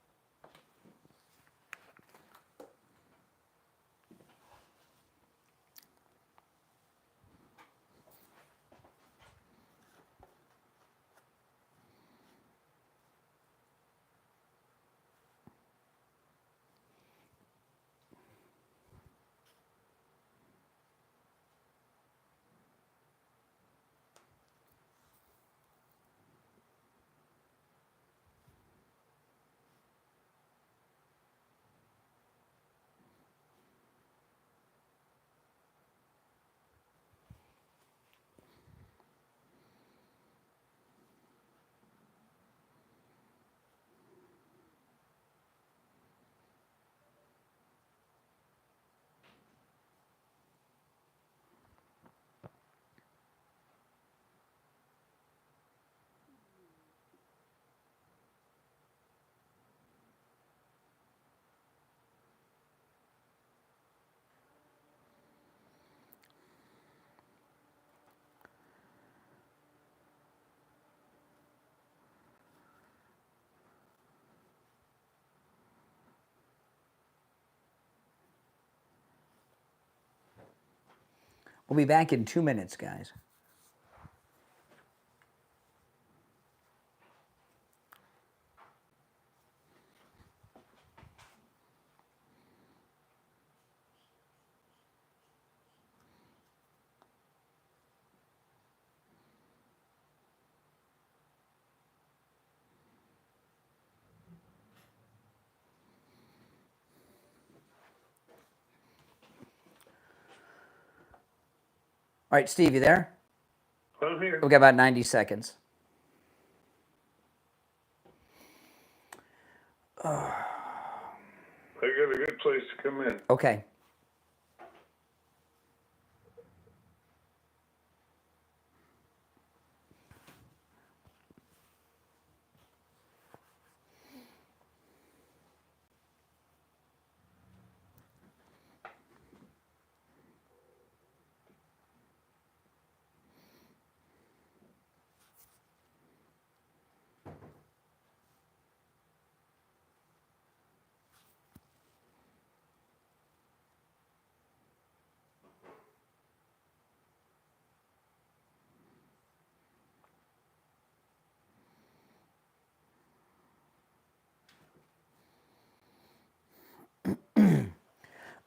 We'll be back in 2 minutes, guys. All right, Steve, you there? I'm here. We've got about 90 seconds. I got a good place to come in. Okay.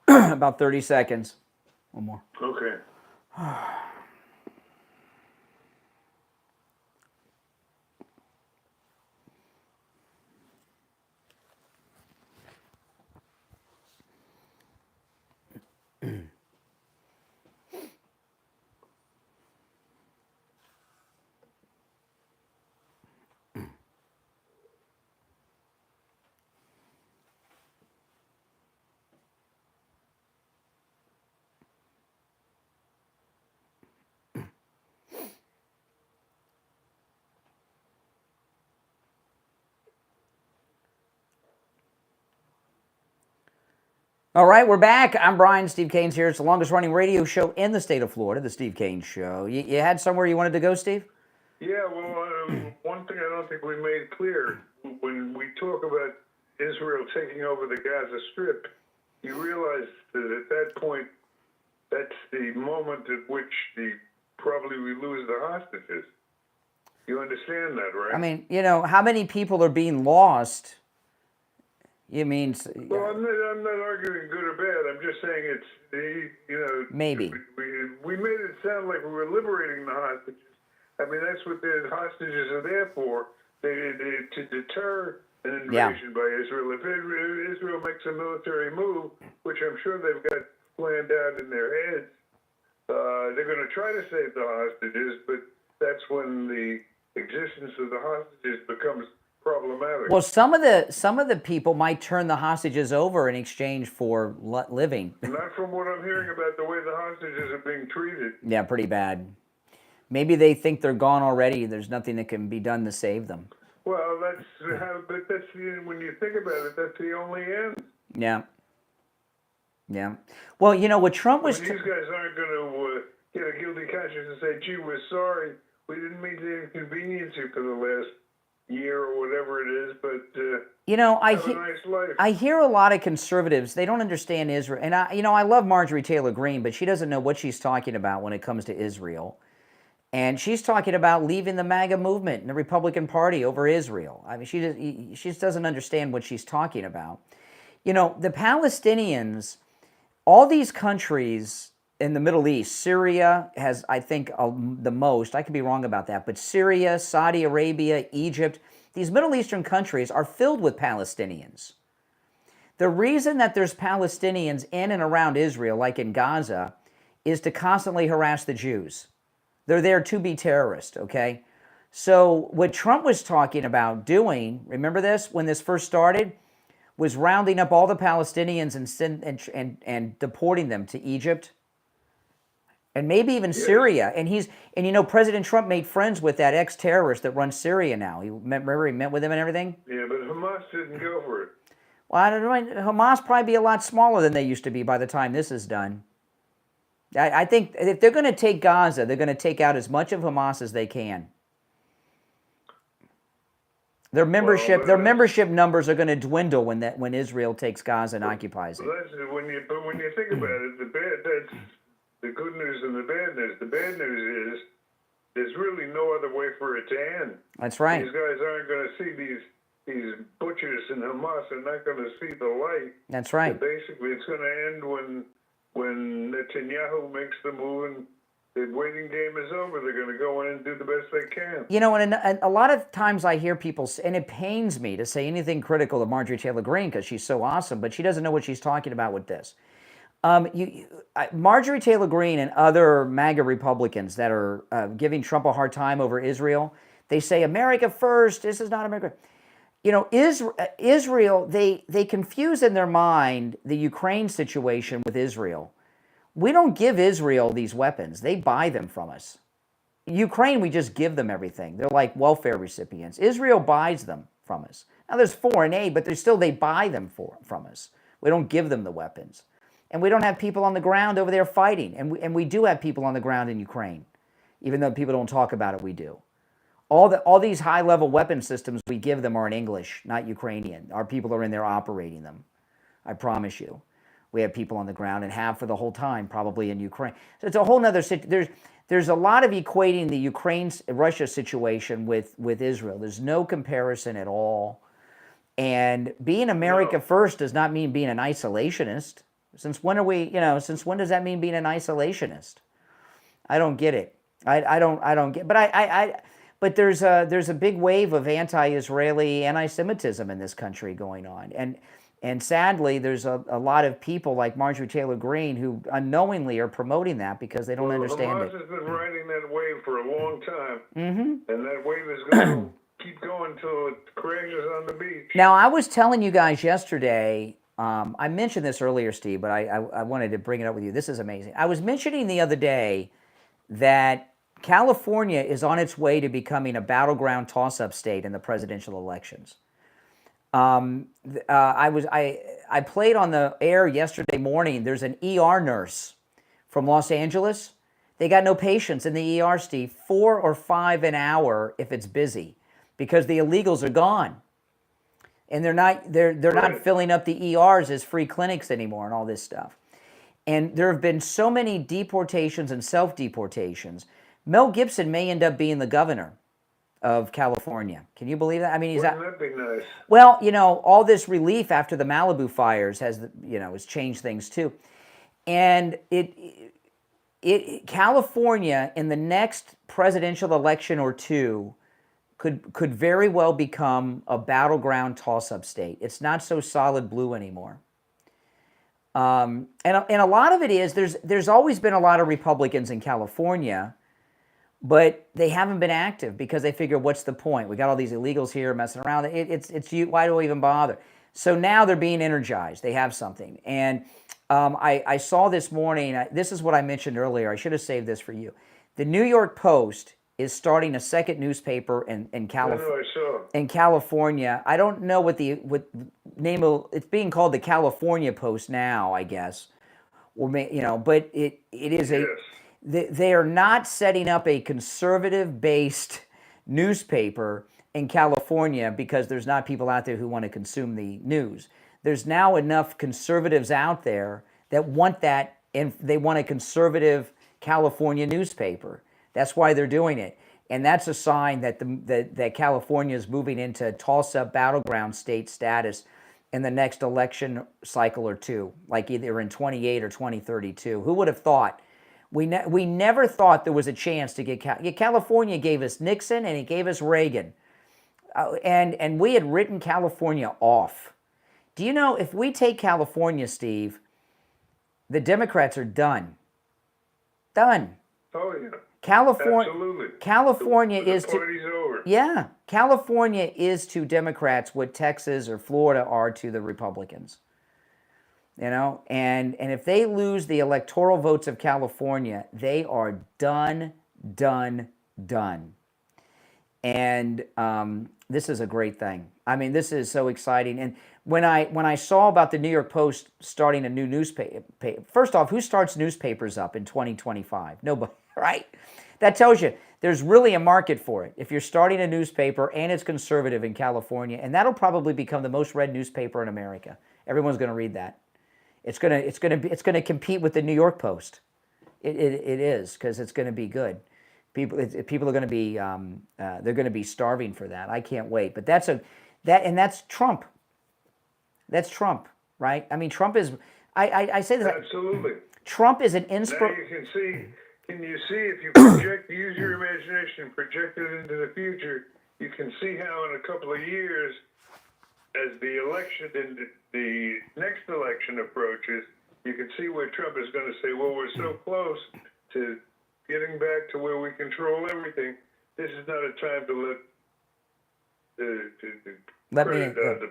About 30 seconds. One more. Okay. All right, we're back. I'm Brian. Steve Kane's here. It's the longest running radio show in the state of Florida, the Steve Kane Show. You had somewhere you wanted to go, Steve? Yeah, well, one thing I don't think we made clear, when we talk about Israel taking over the Gaza Strip, you realize that at that point, that's the moment at which probably we lose the hostages. You understand that, right? I mean, how many people are being lost? You mean... Well, I'm not arguing good or bad. I'm just saying it's, maybe. We made it sound like we were liberating the hostages. I mean, that's what the hostages are there for, to deter an invasion by Israel. If Israel makes a military move, which I'm sure they've got planned out in their heads, they're going to try to save the hostages, but that's when the existence of the hostages becomes problematic. Well, some of the people might turn the hostages over in exchange for living. Not from what I'm hearing about the way the hostages are being treated. Yeah, pretty bad. Maybe they think they're gone already. There's nothing that can be done to save them. Well, when you think about it, that's the only end. Yeah. Yeah. Well, what Trump was... these guys aren't going to get a guilty conscience and say, gee, we're sorry. We didn't mean to inconvenience you for the last year or whatever it is, but have a nice life. I hear a lot of conservatives, they don't understand Israel. And I love Marjorie Taylor Greene, but she doesn't know what she's talking about when it comes to Israel. And she's talking about leaving the MAGA movement and the Republican Party over Israel. I mean, she just doesn't understand what she's talking about. The Palestinians, all these countries in the Middle East, Syria has, I think, the most. I could be wrong about that. But Syria, Saudi Arabia, Egypt, these Middle Eastern countries are filled with Palestinians. The reason that there's Palestinians in and around Israel, like in Gaza, is to constantly harass the Jews. They're there to be terrorists, okay? So what Trump was talking about doing, remember this, when this first started, was rounding up all the Palestinians and deporting them to Egypt. And maybe even Syria. And President Trump made friends with that ex-terrorist that runs Syria now. Remember he met with him and everything? Yeah, but Hamas didn't go for it. Well, I don't know. Hamas probably be a lot smaller than they used to be by the time this is done. I think if they're going to take Gaza, they're going to take out as much of Hamas as they can. Their membership numbers are going to dwindle when Israel takes Gaza and occupies it. When you think about it, that's the good news and the bad news. The bad news is there's really no other way for it to end. That's right. These guys aren't going to see these butchers in Hamas are not going to see the light. That's right. But basically, it's going to end when Netanyahu makes the move and the waiting game is over. They're going to go in and do the best they can. And a lot of times I hear people, and it pains me to say anything critical of Marjorie Taylor Greene because she's so awesome, but she doesn't know what she's talking about with this. Marjorie Taylor Greene and other MAGA Republicans that are giving Trump a hard time over Israel, they say America first. This is not America. Israel, they confuse in their mind the Ukraine situation with Israel. We don't give Israel these weapons. They buy them from us. Ukraine, we just give them everything. They're like welfare recipients. Israel buys them from us. Now, there's foreign aid, but they buy them from us. We don't give them the weapons. And we don't have people on the ground over there fighting. And we do have people on the ground in Ukraine. Even though people don't talk about it, we do. All these high-level weapon systems we give them are in English, not Ukrainian. Our people are in there operating them. I promise you. We have people on the ground and have for the whole time, probably in Ukraine. So it's a whole nother situation. There's a lot of equating the Ukraine-Russia situation with Israel. There's no comparison at all. And being America first does not mean being an isolationist. Since when does that mean being an isolationist? I don't get it. I don't get. But there's a big wave of anti-Israeli, anti-Semitism in this country going on, and sadly, there's a lot of people like Marjorie Taylor Greene who unknowingly are promoting that because they don't understand Hamas it. has been riding that wave for a long time, Mm-hmm. and that wave is going to keep going until it crashes on the beach. Now, I was telling you guys yesterday, I mentioned this earlier, Steve, but I wanted to bring it up with you. This is amazing. I was mentioning the other day that California is on its way to becoming a battleground toss-up state in the presidential elections. I played on the air yesterday morning. There's an ER nurse from Los Angeles. They got no patients in the ER, Steve. 4 or 5 an hour if it's busy, because the illegals are gone, and they're not filling up the ERs as free clinics anymore, and all this stuff. And there have been so many deportations and self-deportations. Mel Gibson may end up being the governor of California. Can you believe that? I mean, Wouldn't that be nice? Well, all this relief after the Malibu fires has changed things too. And California in the next presidential election or two could very well become a battleground toss-up state. It's not so solid blue anymore. And a lot of it is there's always been a lot of Republicans in California, but they haven't been active because they figure, what's the point? We got all these illegals here messing around. Why do we even bother? So now they're being energized. They have something. And I saw this morning, this is what I mentioned earlier. I should have saved this for you. The New York Post is starting a second newspaper in California. I don't know what name of, it's being called the California Post now, I guess. Or but it is yes. They are not setting up a conservative-based newspaper in California because there's not people out there who want to consume the news. There's now enough conservatives out there that want that, and they want a conservative California newspaper. That's why they're doing it. And that's a sign that that California is moving into toss-up battleground state status in the next election cycle or two, like either in 28 or 2032. Who would have thought? We never thought there was a chance to get California gave us Nixon and it gave us Reagan, and we had written California off. Do you know if we take California, Steve, the Democrats are done. Done. Oh yeah. Absolutely. California the is party's over. Yeah, California is to Democrats what Texas or Florida are to the Republicans. And if they lose the electoral votes of California, they are done. And this is a great thing. I mean, this is so exciting. And when I saw about the New York Post starting a new newspaper, first off, who starts newspapers up in 2025? Nobody, right? That tells you there's really a market for it. If you're starting a newspaper and it's conservative in California, and that'll probably become the most read newspaper in America. Everyone's going to read that. It's going to compete with the New York Post. It is, because it's going to be good. People are going to be they're going to be starving for that. I can't wait. But that's Trump. That's Trump, right? I mean, Trump is. I say this. Absolutely. Trump is an Now inspiration. Can you see if you use your imagination, project it into the future, you can see how in a couple of years, as the election and the next election approaches, you can see where Trump is going to say, well, we're so close to getting back to where we control everything. This is not a time to let the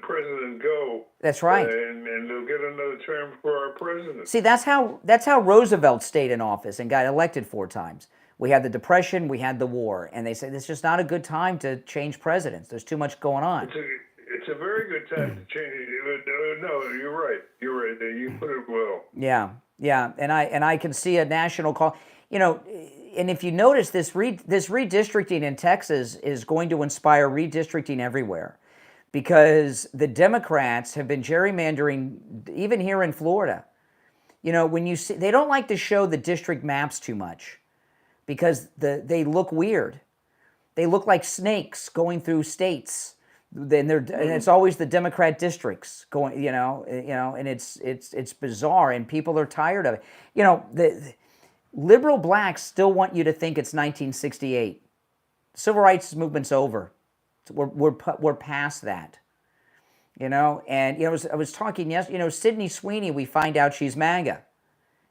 president go. That's right. And they'll get another term for our president. See, that's how Roosevelt stayed in office and got elected 4 times. We had the Depression, we had the war, and they said it's just not a good time to change presidents. There's too much going on. It's a very good time to change it. No, you're right. You're right. You put it well. Yeah, and I can see a national call. You know, and if you notice, this redistricting in Texas is going to inspire redistricting everywhere, because the Democrats have been gerrymandering even here in Florida. You know, when you see, they don't like to show the district maps too much, because they look weird. They look like snakes going through states. And it's always the Democrat districts going, and it's bizarre, and people are tired of it. You know, the liberal blacks still want you to think it's 1968. Civil rights movement's over. We're past that. You know, and I was talking yesterday. Sydney Sweeney. We find out she's MAGA.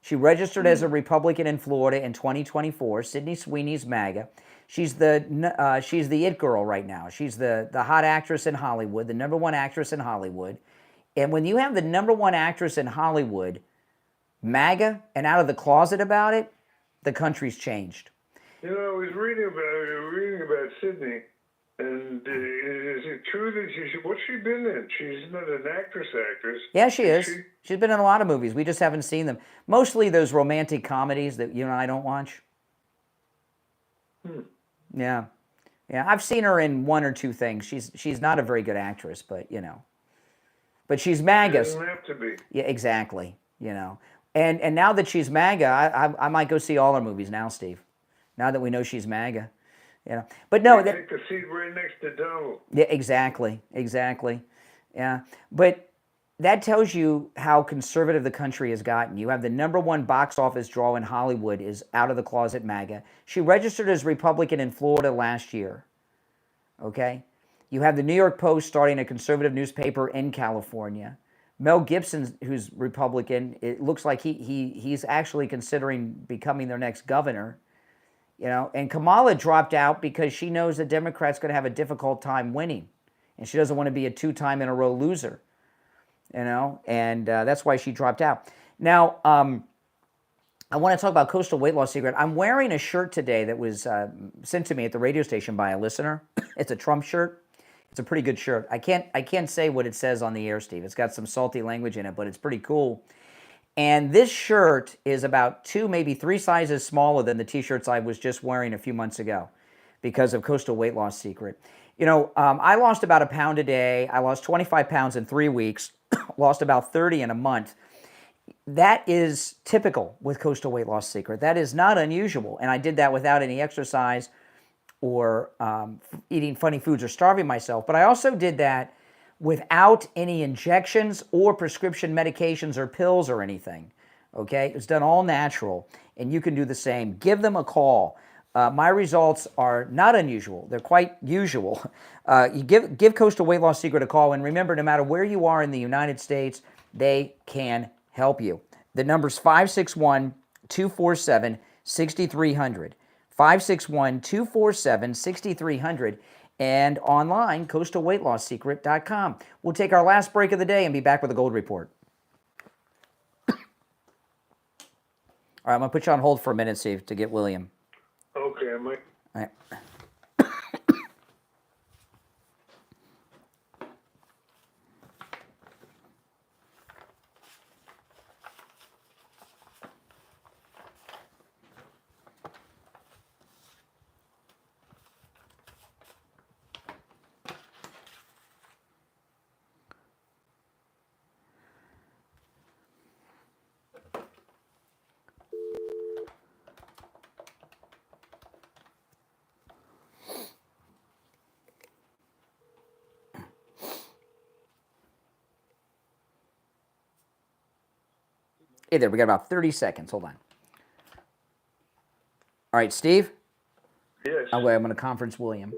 She registered as a Republican in Florida in 2024. Sydney Sweeney's MAGA. She's the it girl right now. She's the hot actress in Hollywood, the #1 actress in Hollywood. And when you have the #1 actress in Hollywood, MAGA, and out of the closet about it, the country's changed. I was reading about Sydney, and is it true that what's she been in? She's not an actress. Yeah, she is. She's been in a lot of movies. We just haven't seen them. Mostly those romantic comedies that you and I don't watch. Yeah. I've seen her in 1 or 2 things. She's not a very good actress, but but she's MAGA. She doesn't have to be. Yeah, exactly. And now that she's MAGA, I might go see all her movies now, Steve. Now that we know she's MAGA, But no, take the seat right next to Donald. Yeah, exactly. Yeah, but that tells you how conservative the country has gotten. You have the #1 box office draw in Hollywood is out of the closet MAGA. She registered as Republican in Florida last year. Okay? You have the New York Post starting a conservative newspaper in California. Mel Gibson, who's Republican, it looks like he's actually considering becoming their next governor. And Kamala dropped out because she knows the Democrats going to have a difficult time winning, and she doesn't want to be a 2-time in a row loser. And that's why she dropped out. Now, I want to talk about Coastal Weight Loss Secret. I'm wearing a shirt today that was sent to me at the radio station by a listener. It's a Trump shirt. It's a pretty good shirt. I can't say what it says on the air, Steve. It's got some salty language in it, but it's pretty cool. And this shirt is about 2, maybe 3 sizes smaller than the T-shirts I was just wearing a few months ago because of Coastal Weight Loss Secret. I lost about 1 pound a day. I lost 25 pounds in 3 weeks. Lost about 30 in a month. That is typical with Coastal Weight Loss Secret. That is not unusual. And I did that without any exercise or eating funny foods or starving myself. But I also did that without any injections or prescription medications or pills or anything. Okay? It's done all natural. And you can do the same. Give them a call. My results are not unusual. They're quite usual. You give Coastal Weight Loss Secret a call, and remember, no matter where you are in the United States, they can help you. The number's 561-247-6300. 561-247-6300. And online, coastalweightlossecret.com. We'll take our last break of the day and be back with a gold report. All right, I'm going to put you on hold for a minute, Steve, to get William. Okay, Mike. All right. Hey there, we got about 30 seconds. Hold on. All right, Steve? Yes. Okay, I'm going to conference William.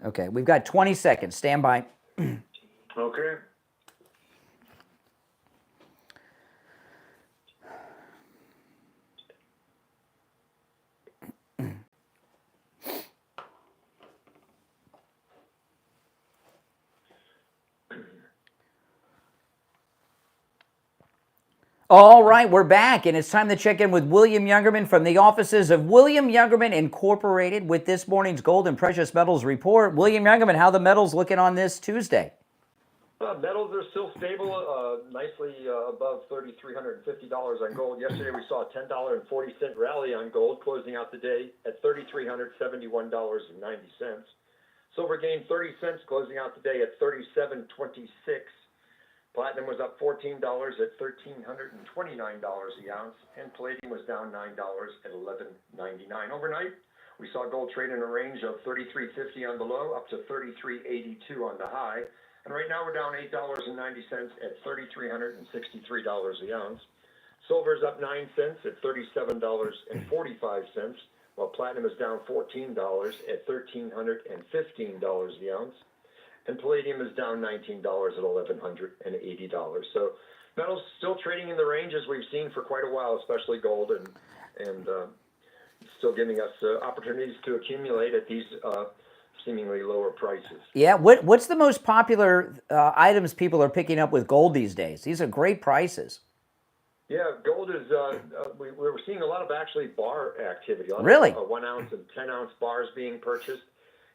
Okay, we've got 20 seconds. Stand by. Okay. All right, we're back, and it's time to check in with William Youngerman from the offices of William Youngerman Incorporated with this morning's Gold and Precious Metals Report. William Youngerman, how the metals looking on this Tuesday? Metals are still stable, nicely above $3,350 on gold. Yesterday we saw a $10.40 rally on gold, closing out the day at $3,371.90. Silver gained 30 cents, closing out the day at $37.26. Platinum was up $14 at $1,329 a ounce, and palladium was down $9 at $11.99. Overnight, we saw gold trade in a range of $33.50 on the low up to $33.82 on the high. And right now we're down $8.90 at $3,363 a ounce. Silver's up 9 cents at $37.45, while platinum is down $14 at $1,315 the ounce. And palladium is down $19 at $1,180. So metals still trading in the ranges we've seen for quite a while, especially gold, and still giving us opportunities to accumulate at these seemingly lower prices. Yeah, what's the most popular items people are picking up with gold these days? These are great prices. Yeah, gold is, we're seeing a lot of actually bar activity. Really? 1 ounce and 10 ounce bars being purchased.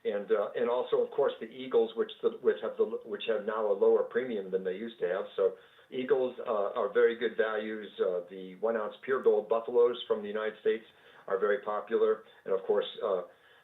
And also, of course, the Eagles, which have now a lower premium than they used to have. So Eagles are very good values. The 1 ounce pure gold buffaloes from the United States are very popular. And of course,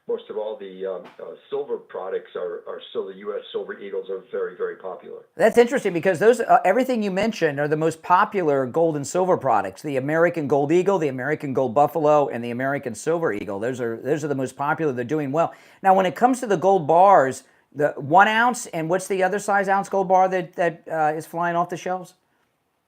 most of all the silver products are still the U.S. Silver Eagles are very, very popular. That's interesting because those everything you mentioned are the most popular gold and silver products. The American Gold Eagle, the American Gold Buffalo, and the American Silver Eagle. Those are the most popular. They're doing well. Now, when it comes to the gold bars, the 1 ounce and what's the other size ounce gold bar that is flying off the shelves?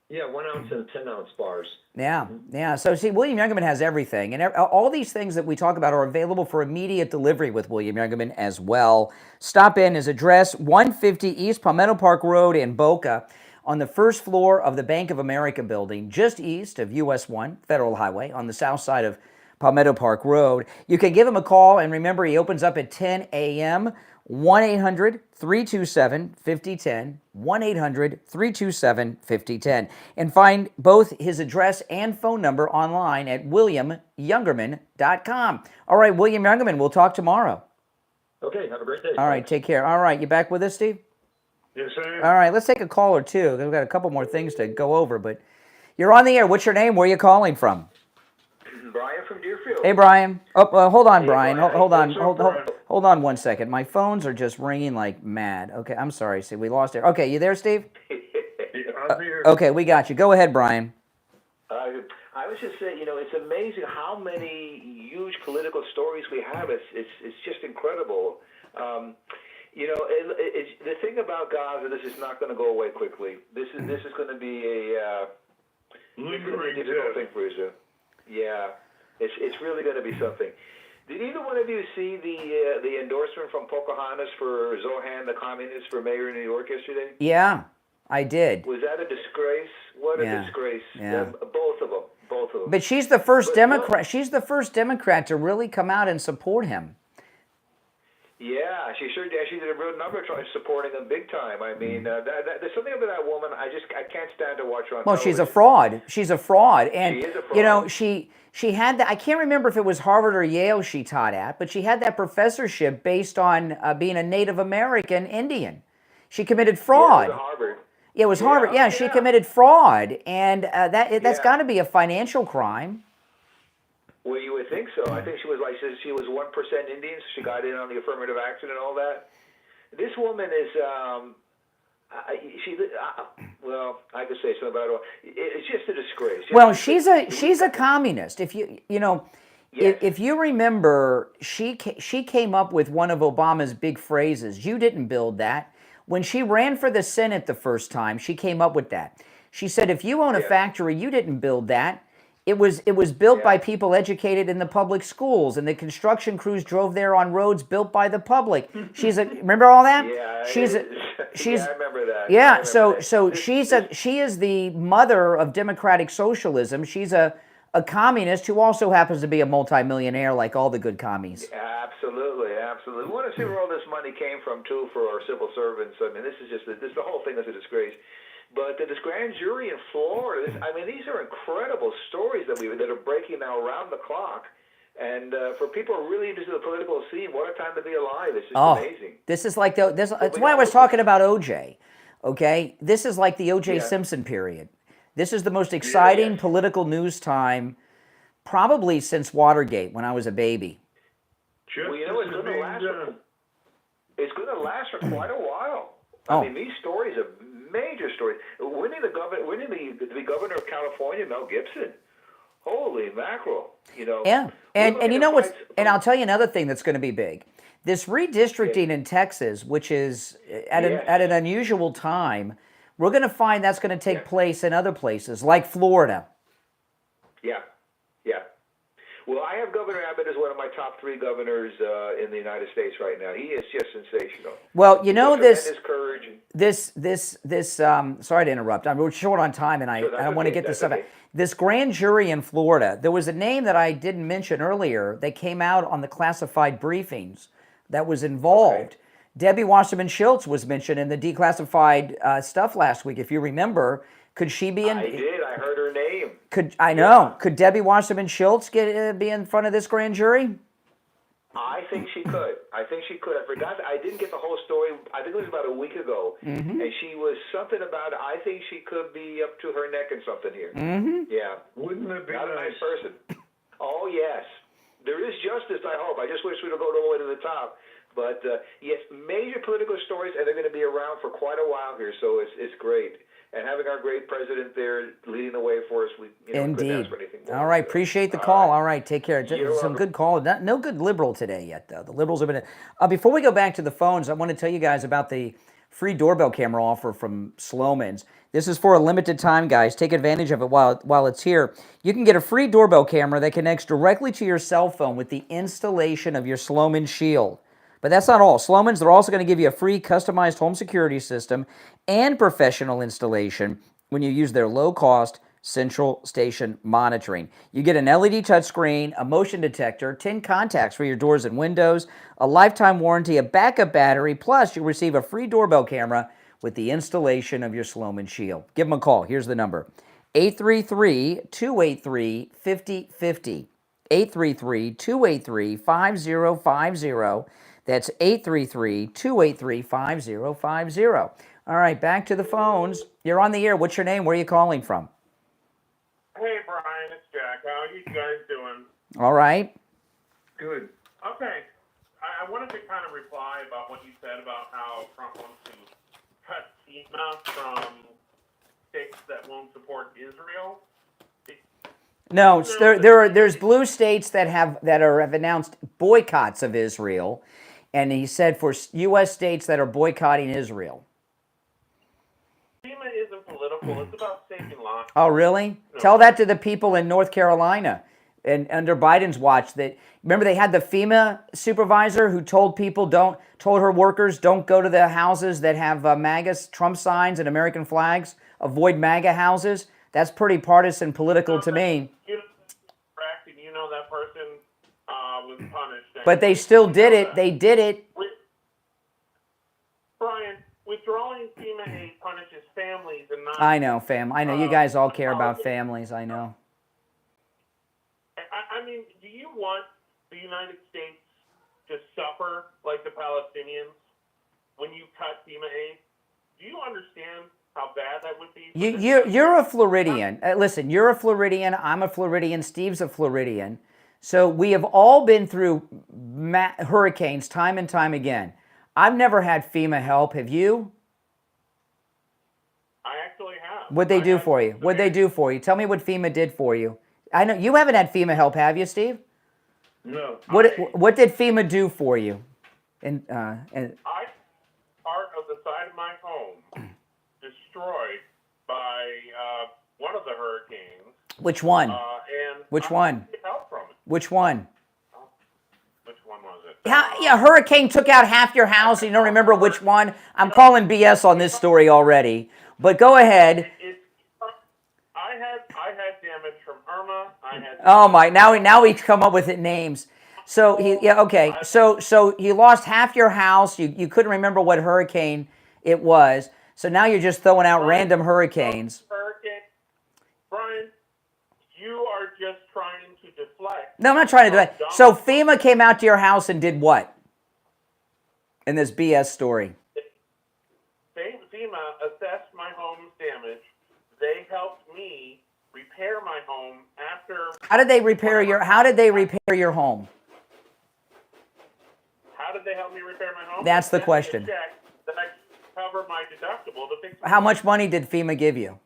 Yeah, 1 ounce and 10 ounce bars. Yeah. So see, William Youngerman has everything, and all these things that we talk about are available for immediate delivery with William Youngerman as well. Stop in. His address, 150 East Palmetto Park Road in Boca, on the first floor of the Bank of America building, just east of US 1 Federal Highway, on the south side of Palmetto Park Road. You can give him a call, and remember, he opens up at 10 a.m., 1-800-327-5010, 1-800-327-5010. And find both his address and phone number online at williamyoungerman.com. All right, William Youngerman, we'll talk tomorrow. Okay, have a great day. All right, take care. All right, you back with us, Steve? Yes, I am. All right, let's take a call or two. We've got a couple more things to go over, but you're on the air. What's your name? Where are you calling from? Brian from Deerfield. Hey, Brian. Oh, hold on, Hey, Brian. Brian. Hold on. What's up, Hold on 1 second. My phones are just ringing like mad. Okay, I'm sorry. See, we lost it. Okay, you there, Steve? I'm here. Okay, we got you. Go ahead, Brian. I was just saying, it's amazing how many huge political stories we have. It's just incredible. The thing about Gaza, this is not going to go away quickly. This is going to be a difficult thing for Israel. Yeah, it's really going to be something. Did either one of you see the endorsement from Pocahontas for Zohan, the communist, for mayor in New York yesterday? Yeah, I did. Was that a disgrace? What a disgrace! Yeah. Both of them. But she's the first Democrat. She's the first Democrat to really come out and support him. Yeah, she sure did. She did a real number trying supporting him big time. I mean, there's something about that woman. I can't stand to watch her on television. She's a fraud. She's a fraud, and she is a fraud. She had that. I can't remember if it was Harvard or Yale she taught at, but she had that professorship based on being a Native American Indian. She committed fraud. Yeah, it was Harvard. Yeah, it was Harvard. Yeah, she committed fraud, and that's got to be a financial crime. Well, you would think so. I think she was 1% Indian, so she got in on the affirmative action and all that. This woman is, well, I could say something about her. It's just a disgrace. Well, she's a communist. If if you remember, she came up with one of Obama's big phrases. You didn't build that. When she ran for the Senate the first time, she came up with that. She said, if you own a factory, you didn't build that. It was built by people educated in the public schools, and the construction crews drove there on roads built by the public. Remember all that? Yeah, she's I remember that. Yeah, so she is the mother of democratic socialism. She's a communist who also happens to be a multimillionaire like all the good commies. Absolutely. We want to see where all this money came from too for our civil servants. I mean, the whole thing is a disgrace. But this grand jury in Florida, these are incredible stories that are breaking now around the clock. And for people who are really into the political scene, what a time to be alive. It's just amazing. This is like that's why I was talking about OJ. Okay? This is like the OJ Simpson period. This is the most exciting political news time probably since Watergate when I was a baby. Well, it's going to last. It's going to last for quite a while. I mean, these stories are major stories. Winning the governor of California, Mel Gibson. Holy mackerel! Yeah, and you know what's? And I'll tell you another thing that's going to be big. This redistricting in Texas, which is at an unusual time, we're going to find that's going to take place in other places like Florida. Yeah. Well, I have Governor Abbott as one of my top 3 governors in the United States right now. He is just sensational. Well, this courage. This. Sorry to interrupt. We're short on time, and I want to get this stuff out. This grand jury in Florida. There was a name that I didn't mention earlier that came out on the classified briefings that was involved. Debbie Wasserman Schultz was mentioned in the declassified stuff last week. If you remember, could she be in? I did. I heard her name. Could Debbie Wasserman Schultz be in front of this grand jury? I think she could. I forgot. I didn't get the whole story. I think it was about a week ago, and she was something about. I think she could be up to her neck in something here. Yeah. Wouldn't it be not a nice person? Oh yes, there is justice. I hope. I just wish we would go all the way to the top. But yes, major political stories, and they're going to be around for quite a while here. So it's great. And having our great president there leading the way for us, we couldn't ask for anything more. All right, appreciate the call. All right, take care. Some good call. No good liberal today yet, though. The liberals have been. Before we go back to the phones, I want to tell you guys about the free doorbell camera offer from Sloman's. This is for a limited time, guys. Take advantage of it while it's here. You can get a free doorbell camera that connects directly to your cell phone with the installation of your Sloman Shield. But that's not all. Sloman's, they're also going to give you a free customized home security system and professional installation when you use their low-cost central station monitoring. You get an LED touchscreen, a motion detector, 10 contacts for your doors and windows, a lifetime warranty, a backup battery, plus you'll receive a free doorbell camera with the installation of your Sloman Shield. Give them a call. Here's the number, 833-283-5050, 833-283-5050. That's 833-283-5050. All right, back to the phones. You're on the air. What's your name? Where are you calling from? Hey, Brian, it's Jack. How are you guys doing? All right. Good. Okay. I wanted to kind of reply about what you said about how Trump wants to cut FEMA from states that won't support Israel. No, there's blue states that have announced boycotts of Israel. And he said for U.S. states that are boycotting Israel. FEMA isn't political. It's about saving lives. Oh, really? No. Tell that to the people in North Carolina and under Biden's watch. That remember they had the FEMA supervisor who told her workers don't go to the houses that have MAGA Trump signs and American flags. Avoid MAGA houses. That's pretty partisan political to me. You know that person was punished. But they still did it. They did it. Brian, withdrawing FEMA aid punishes families and not... I know, I know. You guys all care about families. I know. I mean, do you want the United States to suffer like the Palestinians when you cut FEMA aid? Do you understand how bad that would be? You're a Floridian. Listen, you're a Floridian. I'm a Floridian. Steve's a Floridian. So we have all been through hurricanes time and time again. I've never had FEMA help. Have you? I actually have. What'd they do for you? What'd they do for you? Tell me what FEMA did for you. I know you haven't had FEMA help, have you, Steve? No. What did FEMA do for you? And part of the side of my home destroyed by one of the hurricanes. Which one? Which one? Help from it. Which one? Which one was it? Yeah, hurricane took out half your house. And you don't remember which one? I'm calling BS on this story already. But go ahead. I had damage from Irma. Oh my! Now he's come up with names. So So you lost half your house. You couldn't remember what hurricane it was. So now you're just throwing out random hurricanes. Hurricane. Brian, you are just trying to deflect. No, I'm not trying to do that. So FEMA came out to your house and did what? In this BS story. FEMA assessed my home's damage. They helped me repair my home after. How did they repair your home? How did they help me repair my home? That's the They sent me a question. check that I cover my deductible to fix my How much money did FEMA give you?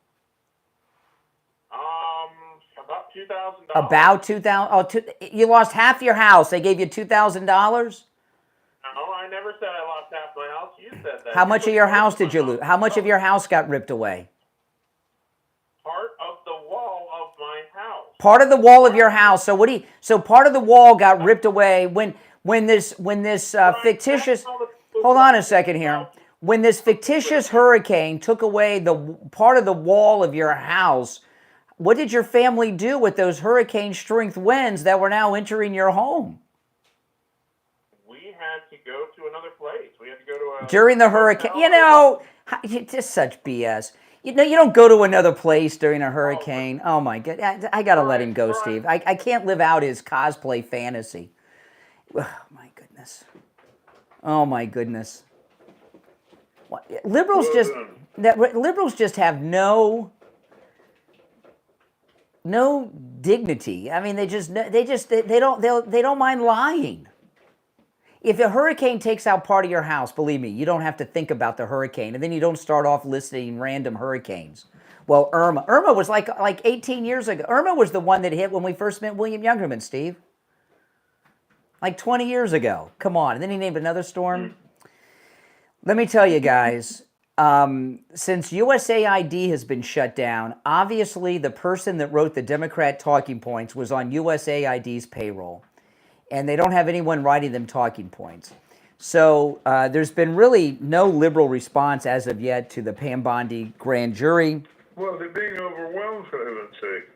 About $2,000. About $2,000. Oh, you lost half your house. They gave you $2,000. No, I never said I lost half my house. You said that. How much of your house did you lose? How much of your house got ripped away? Part of the wall of my house. Part of the wall of your house. So what do you? So part of the wall got ripped away when this fictitious. Hold on a second here. When this fictitious hurricane took away the part of the wall of your house, what did your family do with those hurricane strength winds that were now entering your home? We had to go to another place. We had to go to a. During the hurricane, you know, just such BS. You know, you don't go to another place during a hurricane. Oh my God, I gotta let him go, Steve. I can't live out his cosplay fantasy. Oh my goodness. Oh my goodness. Liberals just have no dignity. I mean, they don't mind lying. If a hurricane takes out part of your house, believe me, you don't have to think about the hurricane, and then you don't start off listing random hurricanes. Well, Irma was like 18 years ago. Irma was the one that hit when we first met William Youngerman, Steve. Like 20 years ago. Come on. And then he named another storm. Let me tell you guys, since USAID has been shut down, obviously the person that wrote the Democrat talking points was on USAID's payroll. And they don't have anyone writing them talking points. So there's been really no liberal response as of yet to the Pam Bondi grand jury. Well, they're being overwhelmed, for heaven's sake.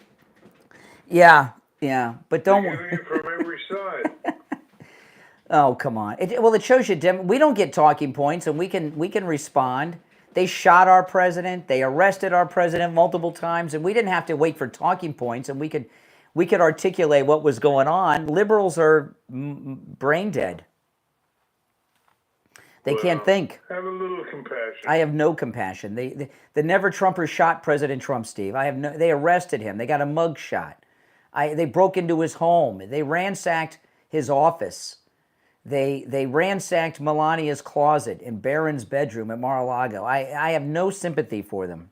Yeah, but don't. They're getting it from every side. Oh, come on. It shows you, we don't get talking points, and we can respond. They shot our president. They arrested our president multiple times, and we didn't have to wait for talking points, and we could articulate what was going on. Liberals are brain dead. They can't think. Have a little compassion. I have no compassion. The never-Trumpers shot President Trump, Steve. They arrested him. They got a mug shot. They broke into his home. They ransacked his office. They ransacked Melania's closet and Barron's bedroom at Mar-a-Lago. I have no sympathy for them.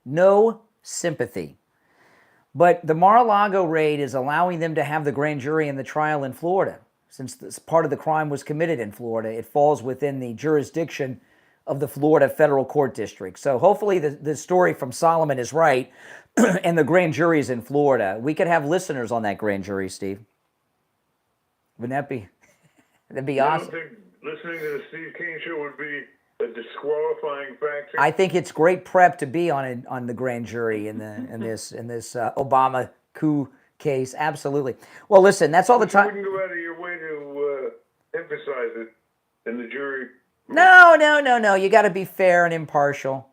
No sympathy. But the Mar-a-Lago raid is allowing them to have the grand jury and the trial in Florida. Since this part of the crime was committed in Florida, it falls within the jurisdiction of the Florida Federal Court District. So hopefully the story from Solomon is right, and the grand jury is in Florida. We could have listeners on that grand jury, Steve. Wouldn't that be? That'd be awesome. I don't think listening to the Steve Kane Show would be a disqualifying factor. I think it's great prep to be on the grand jury in this Obama coup case. Absolutely. Well, listen, that's all the time. You wouldn't go out of your way to emphasize it in the jury. No. You got to be fair and impartial.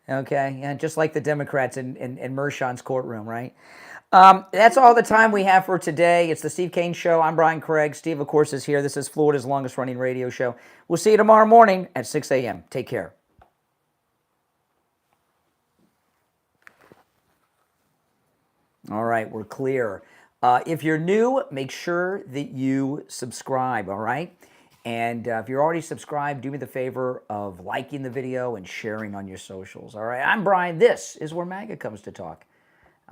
Okay, and just like the Democrats in Mershon's courtroom, right? That's all the time we have for today. It's the Steve Kane Show. I'm Brian Craig. Steve, of course, is here. This is Florida's longest-running radio show. We'll see you tomorrow morning at 6 a.m. Take care. All right, we're clear. If you're new, make sure that you subscribe, all right? And if you're already subscribed, do me the favor of liking the video and sharing on your socials, all right? I'm Brian. This is where MAGA comes to talk.